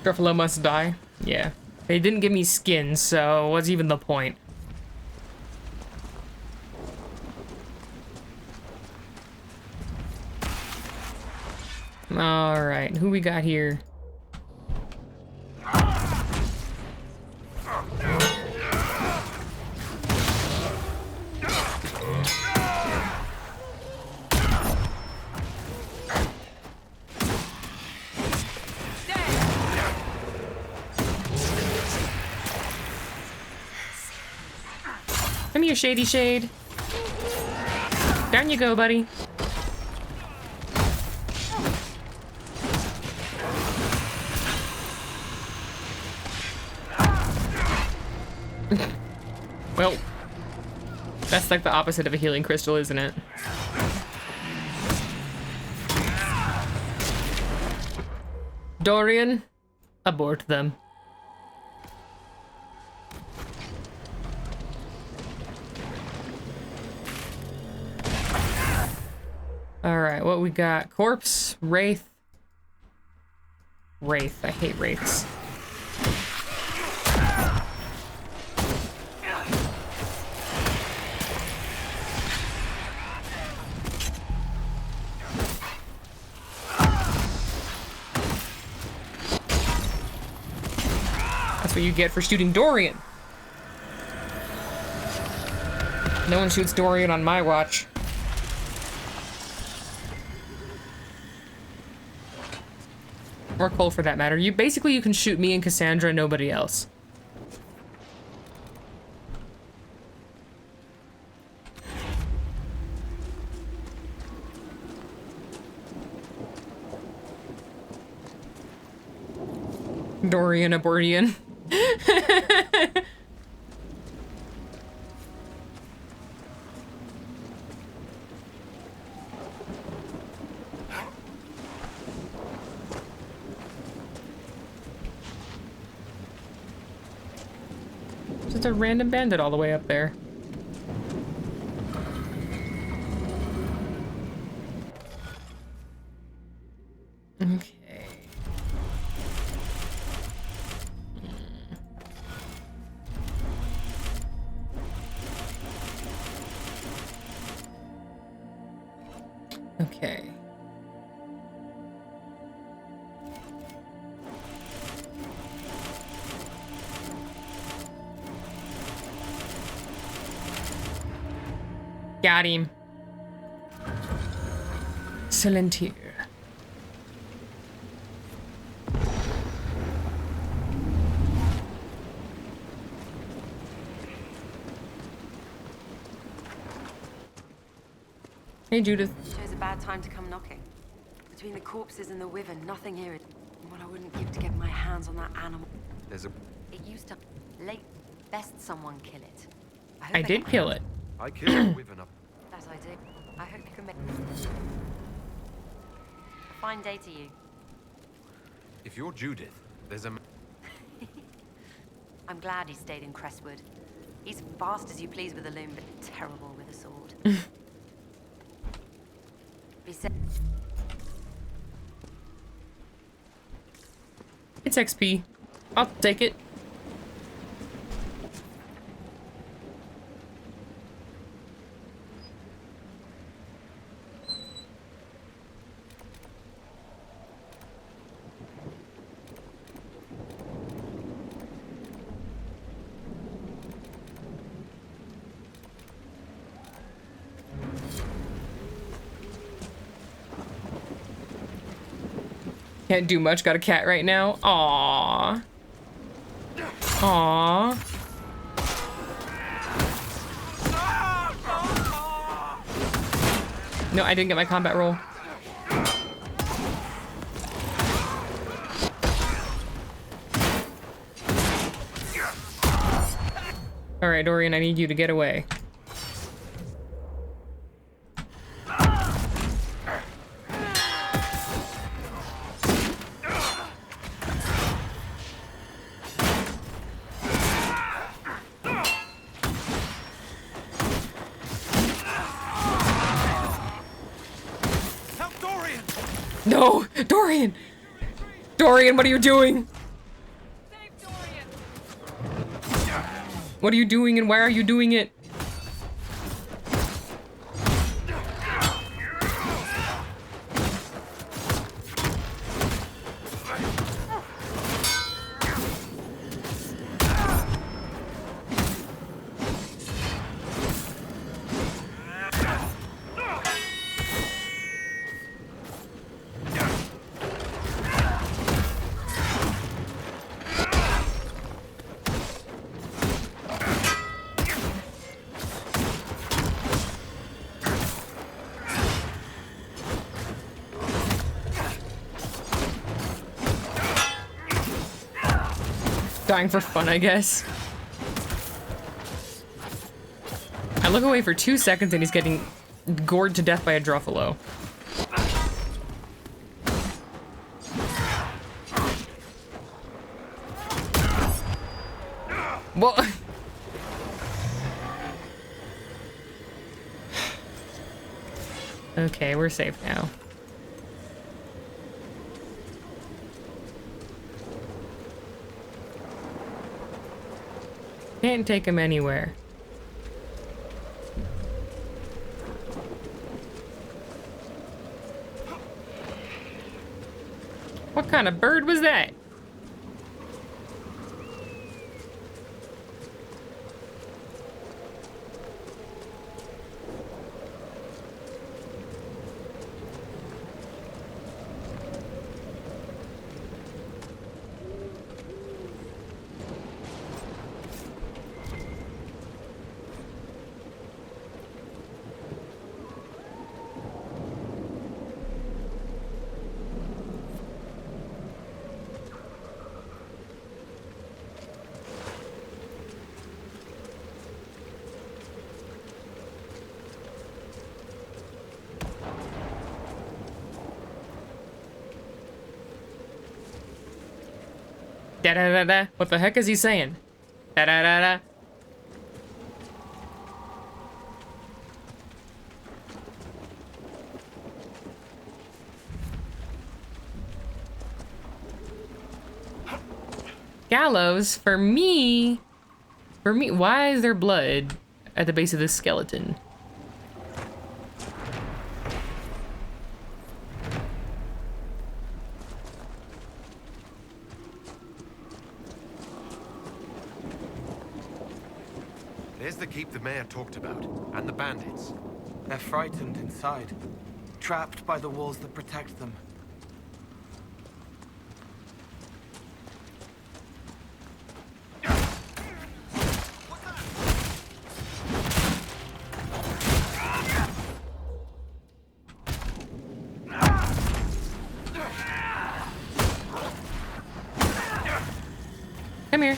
Gruffalo must die. Yeah. They didn't give me skin, so what's even the point? Alright, who we got here? Come here, Shady Shade. Down you go, buddy. Well, that's like the opposite of a healing crystal, isn't it? Dorian, abort them. Alright, what we got? Corpse, Wraith. Wraith, I hate Wraiths. That's what you get for shooting Dorian. No one shoots Dorian on my watch. Or Cole for that matter. You can shoot me and Cassandra, nobody else. Dorian Abordian. Just a random bandit all the way up there. Okay. Okay. Got him. Silentier. Hey, Judith. Chose a bad time to come knocking. Between the corpses and the wyvern, nothing here is what I wouldn't give to get my hands on that animal. There's a... It used to... Late. Best someone kill it. I did kill it. I killed the wyvern up. That I do. I hope you can make... A fine day to you. If you're Judith, there's a... I'm glad he stayed in Crestwood. He's fast as you please with a loom, but terrible with a sword. Be said. It's XP. I'll take it. Can't do much, got a cat right now. Aww. Aww. No, I didn't get my combat roll. Alright, Dorian, I need you to get away. No! Dorian! Dorian, what are you doing? What are you doing and why are you doing it? Dying for fun, I guess. I look away for 2 seconds and he's getting gored to death by a Druffalo. Well, okay, we're safe now. Can't take him anywhere. What kind of bird was that? Da da da da. What the heck is he saying? Da da da da. Gallows for me. For me, why is there blood at the base of this skeleton? There's the keep the mayor talked about, and the bandits. They're frightened inside, trapped by the walls that protect them. Come here.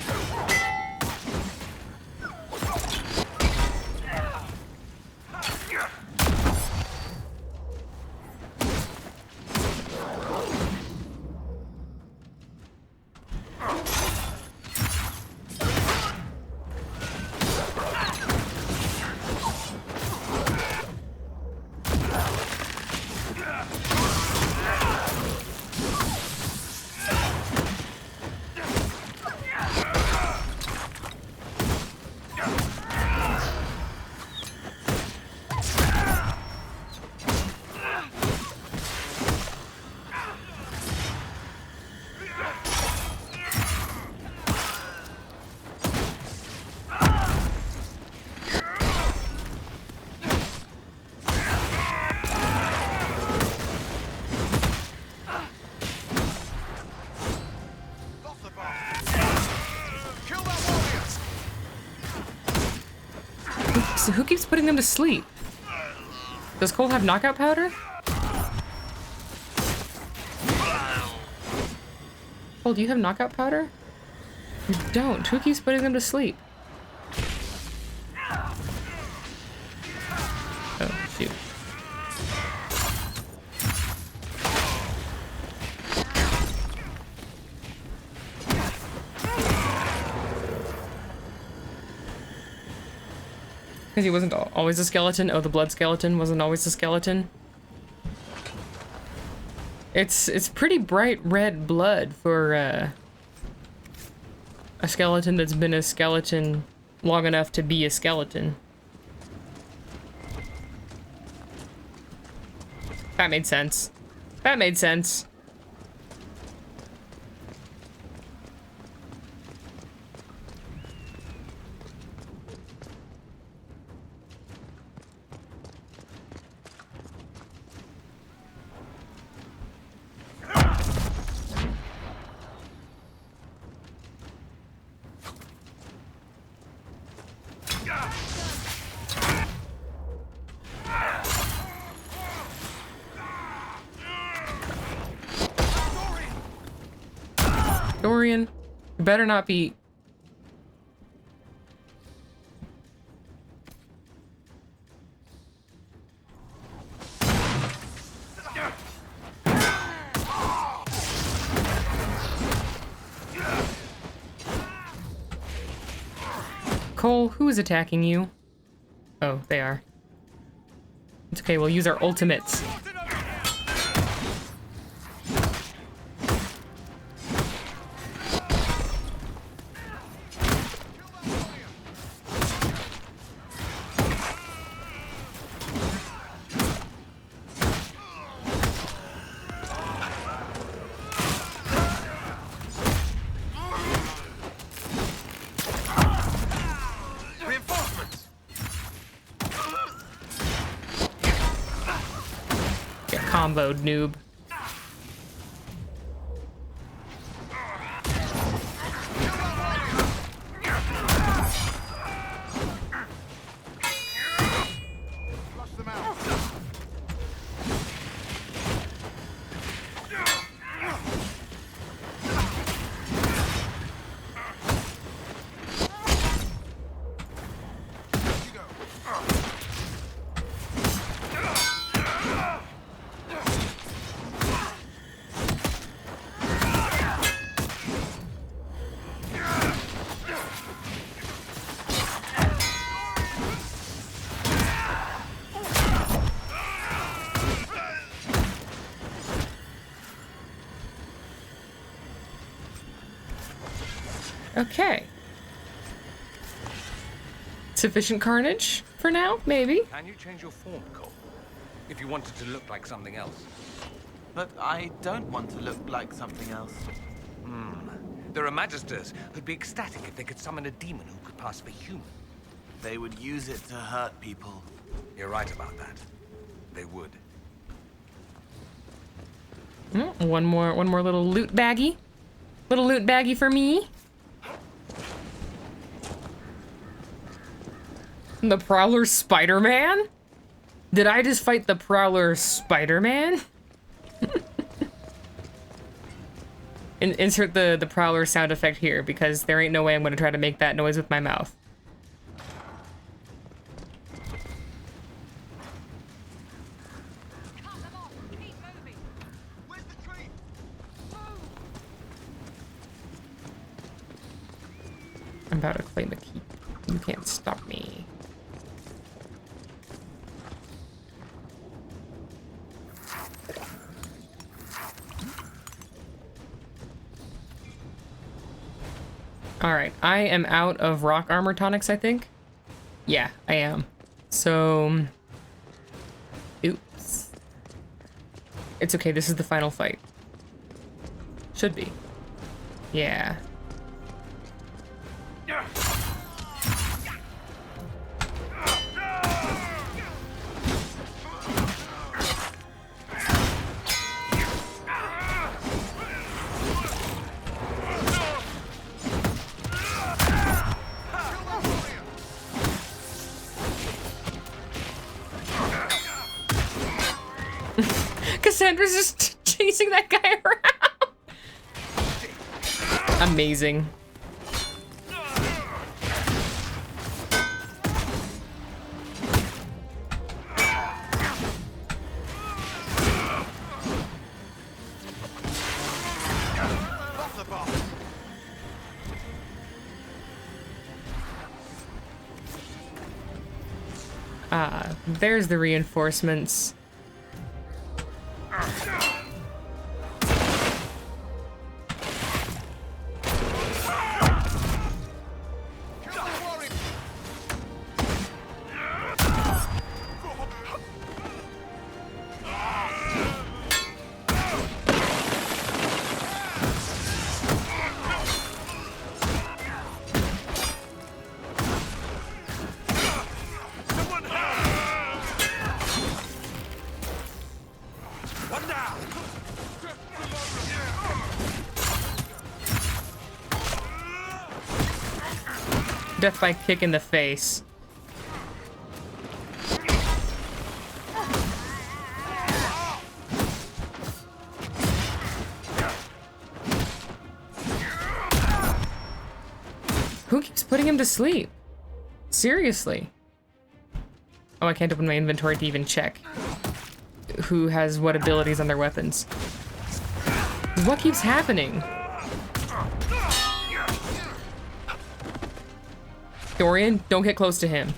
So who keeps putting them to sleep? Does Cole have knockout powder? Cole, do you have knockout powder? You don't. Who keeps putting them to sleep? Oh, shoot. Because he wasn't always a skeleton? Oh, the blood skeleton wasn't always a skeleton? It's pretty bright red blood for a skeleton that's been a skeleton long enough to be a skeleton. That made sense. That made sense. Dorian, you better not be... Cole, who is attacking you? Oh, they are. It's okay, we'll use our ultimates. Comboed, noob. Okay. Sufficient carnage for now, maybe. Can you change your form, Cole? If you wanted to look like something else. But I don't want to look like something else. There are magisters who'd be ecstatic if they could summon a demon who could pass for human. They would use it to hurt people. You're right about that. They would. One more little loot baggie. Little loot baggie for me. The Prowler Spider-Man? Did I just fight the Prowler Spider-Man? Insert the Prowler sound effect here, because there ain't no way I'm gonna try to make that noise with my mouth. I'm about to claim a keep. You can't stop me. Alright, I am out of rock armor tonics, I think. Yeah, I am. So... Oops. It's okay, this is the final fight. Should be. Yeah. Cassandra's just chasing that guy around. Amazing. There's the reinforcements. Death by kick in the face. Who keeps putting him to sleep? Seriously. Oh, I can't open my inventory to even check who has what abilities on their weapons. What keeps happening? Dorian, don't get close to him.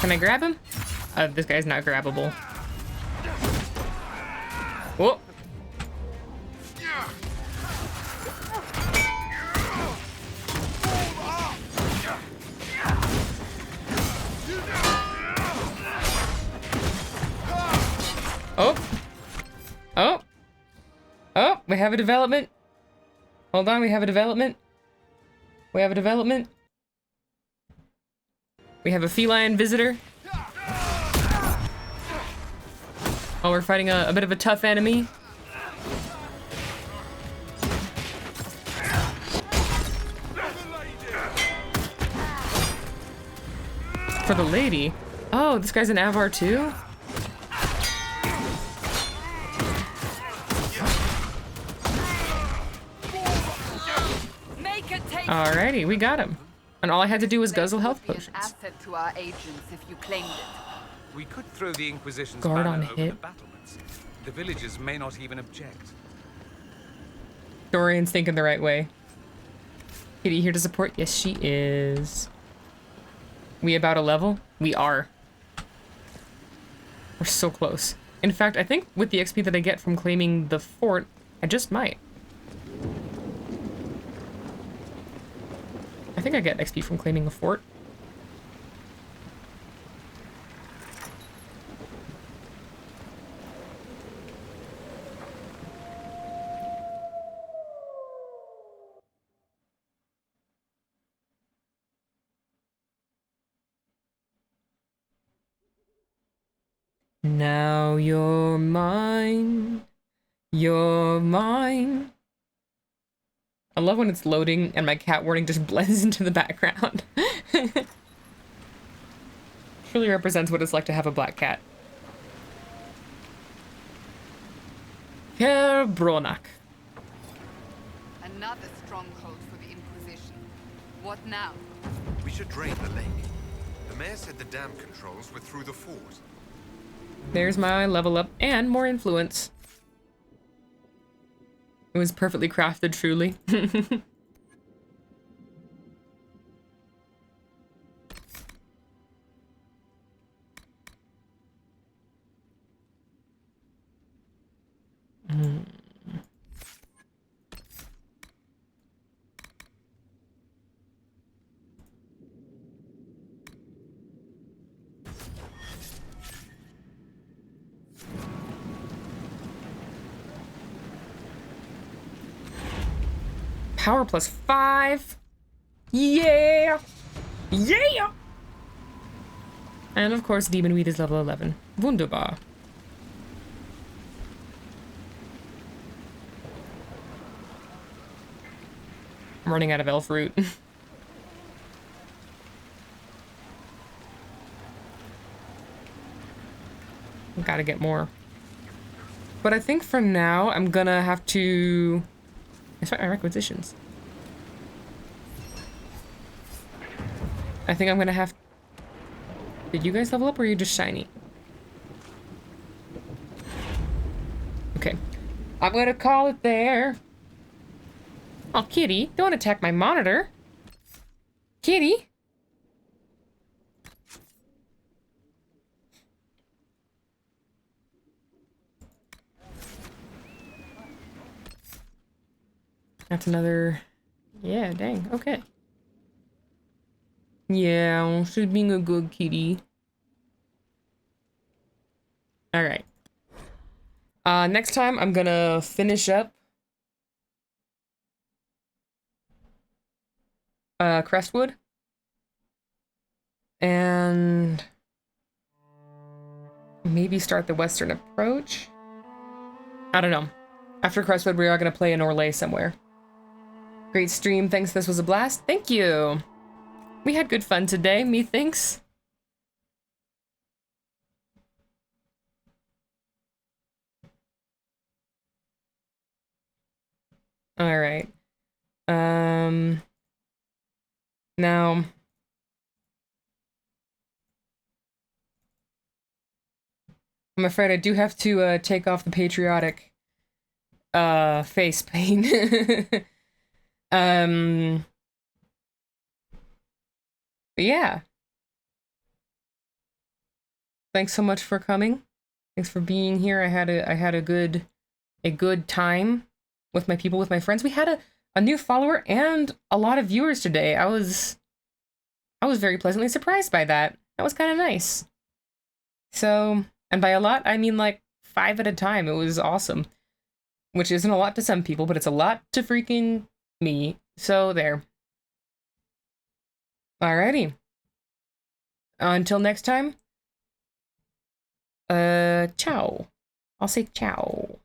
Can I grab him? This guy's not grabbable. Whoa. Oh. Oh. Oh, we have a development. Hold on, we have a development. We have a development. We have a feline visitor. Oh, we're fighting a bit of a tough enemy. For the lady? Oh, this guy's an Avar too? Alrighty, we got him. And all I had to do was guzzle health Be an potions. asset to our agents if you claimed it. We could throw the Inquisition's Guard banner on over the hit. battlements. The villagers may not even object. Dorian's thinking the right way. Kitty here to support? Yes, she is. We about a level? We are. We're so close. In fact, I think with the XP that I get from claiming the fort, I just might. I think I get XP from claiming a fort. Now you're mine. You're mine. I love when it's loading and my cat warning just blends into the background. Truly represents what it's like to have a black cat. Herr Bronak. Another stronghold for the Inquisition. What now? We should drain the lake. The mayor said the dam controls were through the fort. There's my level up and more influence. It was perfectly crafted, truly. Power plus 5. Yeah! Yeah! And of course, Demon Weed is level 11. Wunderbar. I'm running out of elf root. Gotta get more. But I think for now, I'm gonna have to... Expect my requisitions. I think I'm gonna have... Did you guys level up or are you just shiny? Okay. I'm gonna call it there. Oh, kitty, don't attack my monitor. Kitty. That's another... Yeah, dang, okay. Yeah, she's being a good kitty. Alright. Next time I'm gonna finish up Crestwood. And maybe start the western approach. I don't know. After Crestwood, we are gonna play in Orlais somewhere. Great stream, thanks, this was a blast. Thank you. We had good fun today, methinks. Alright. Now... I'm afraid I do have to take off the patriotic face paint. But yeah. Thanks so much for coming. Thanks for being here. I had a good time with my people, with my friends. We had a new follower and a lot of viewers today. I was very pleasantly surprised by that. That was kind of nice. So, and by a lot, I mean like 5 at a time. It was awesome. Which isn't a lot to some people, but it's a lot to freaking me. So there. Alrighty. Until next time. Ciao. I'll say ciao.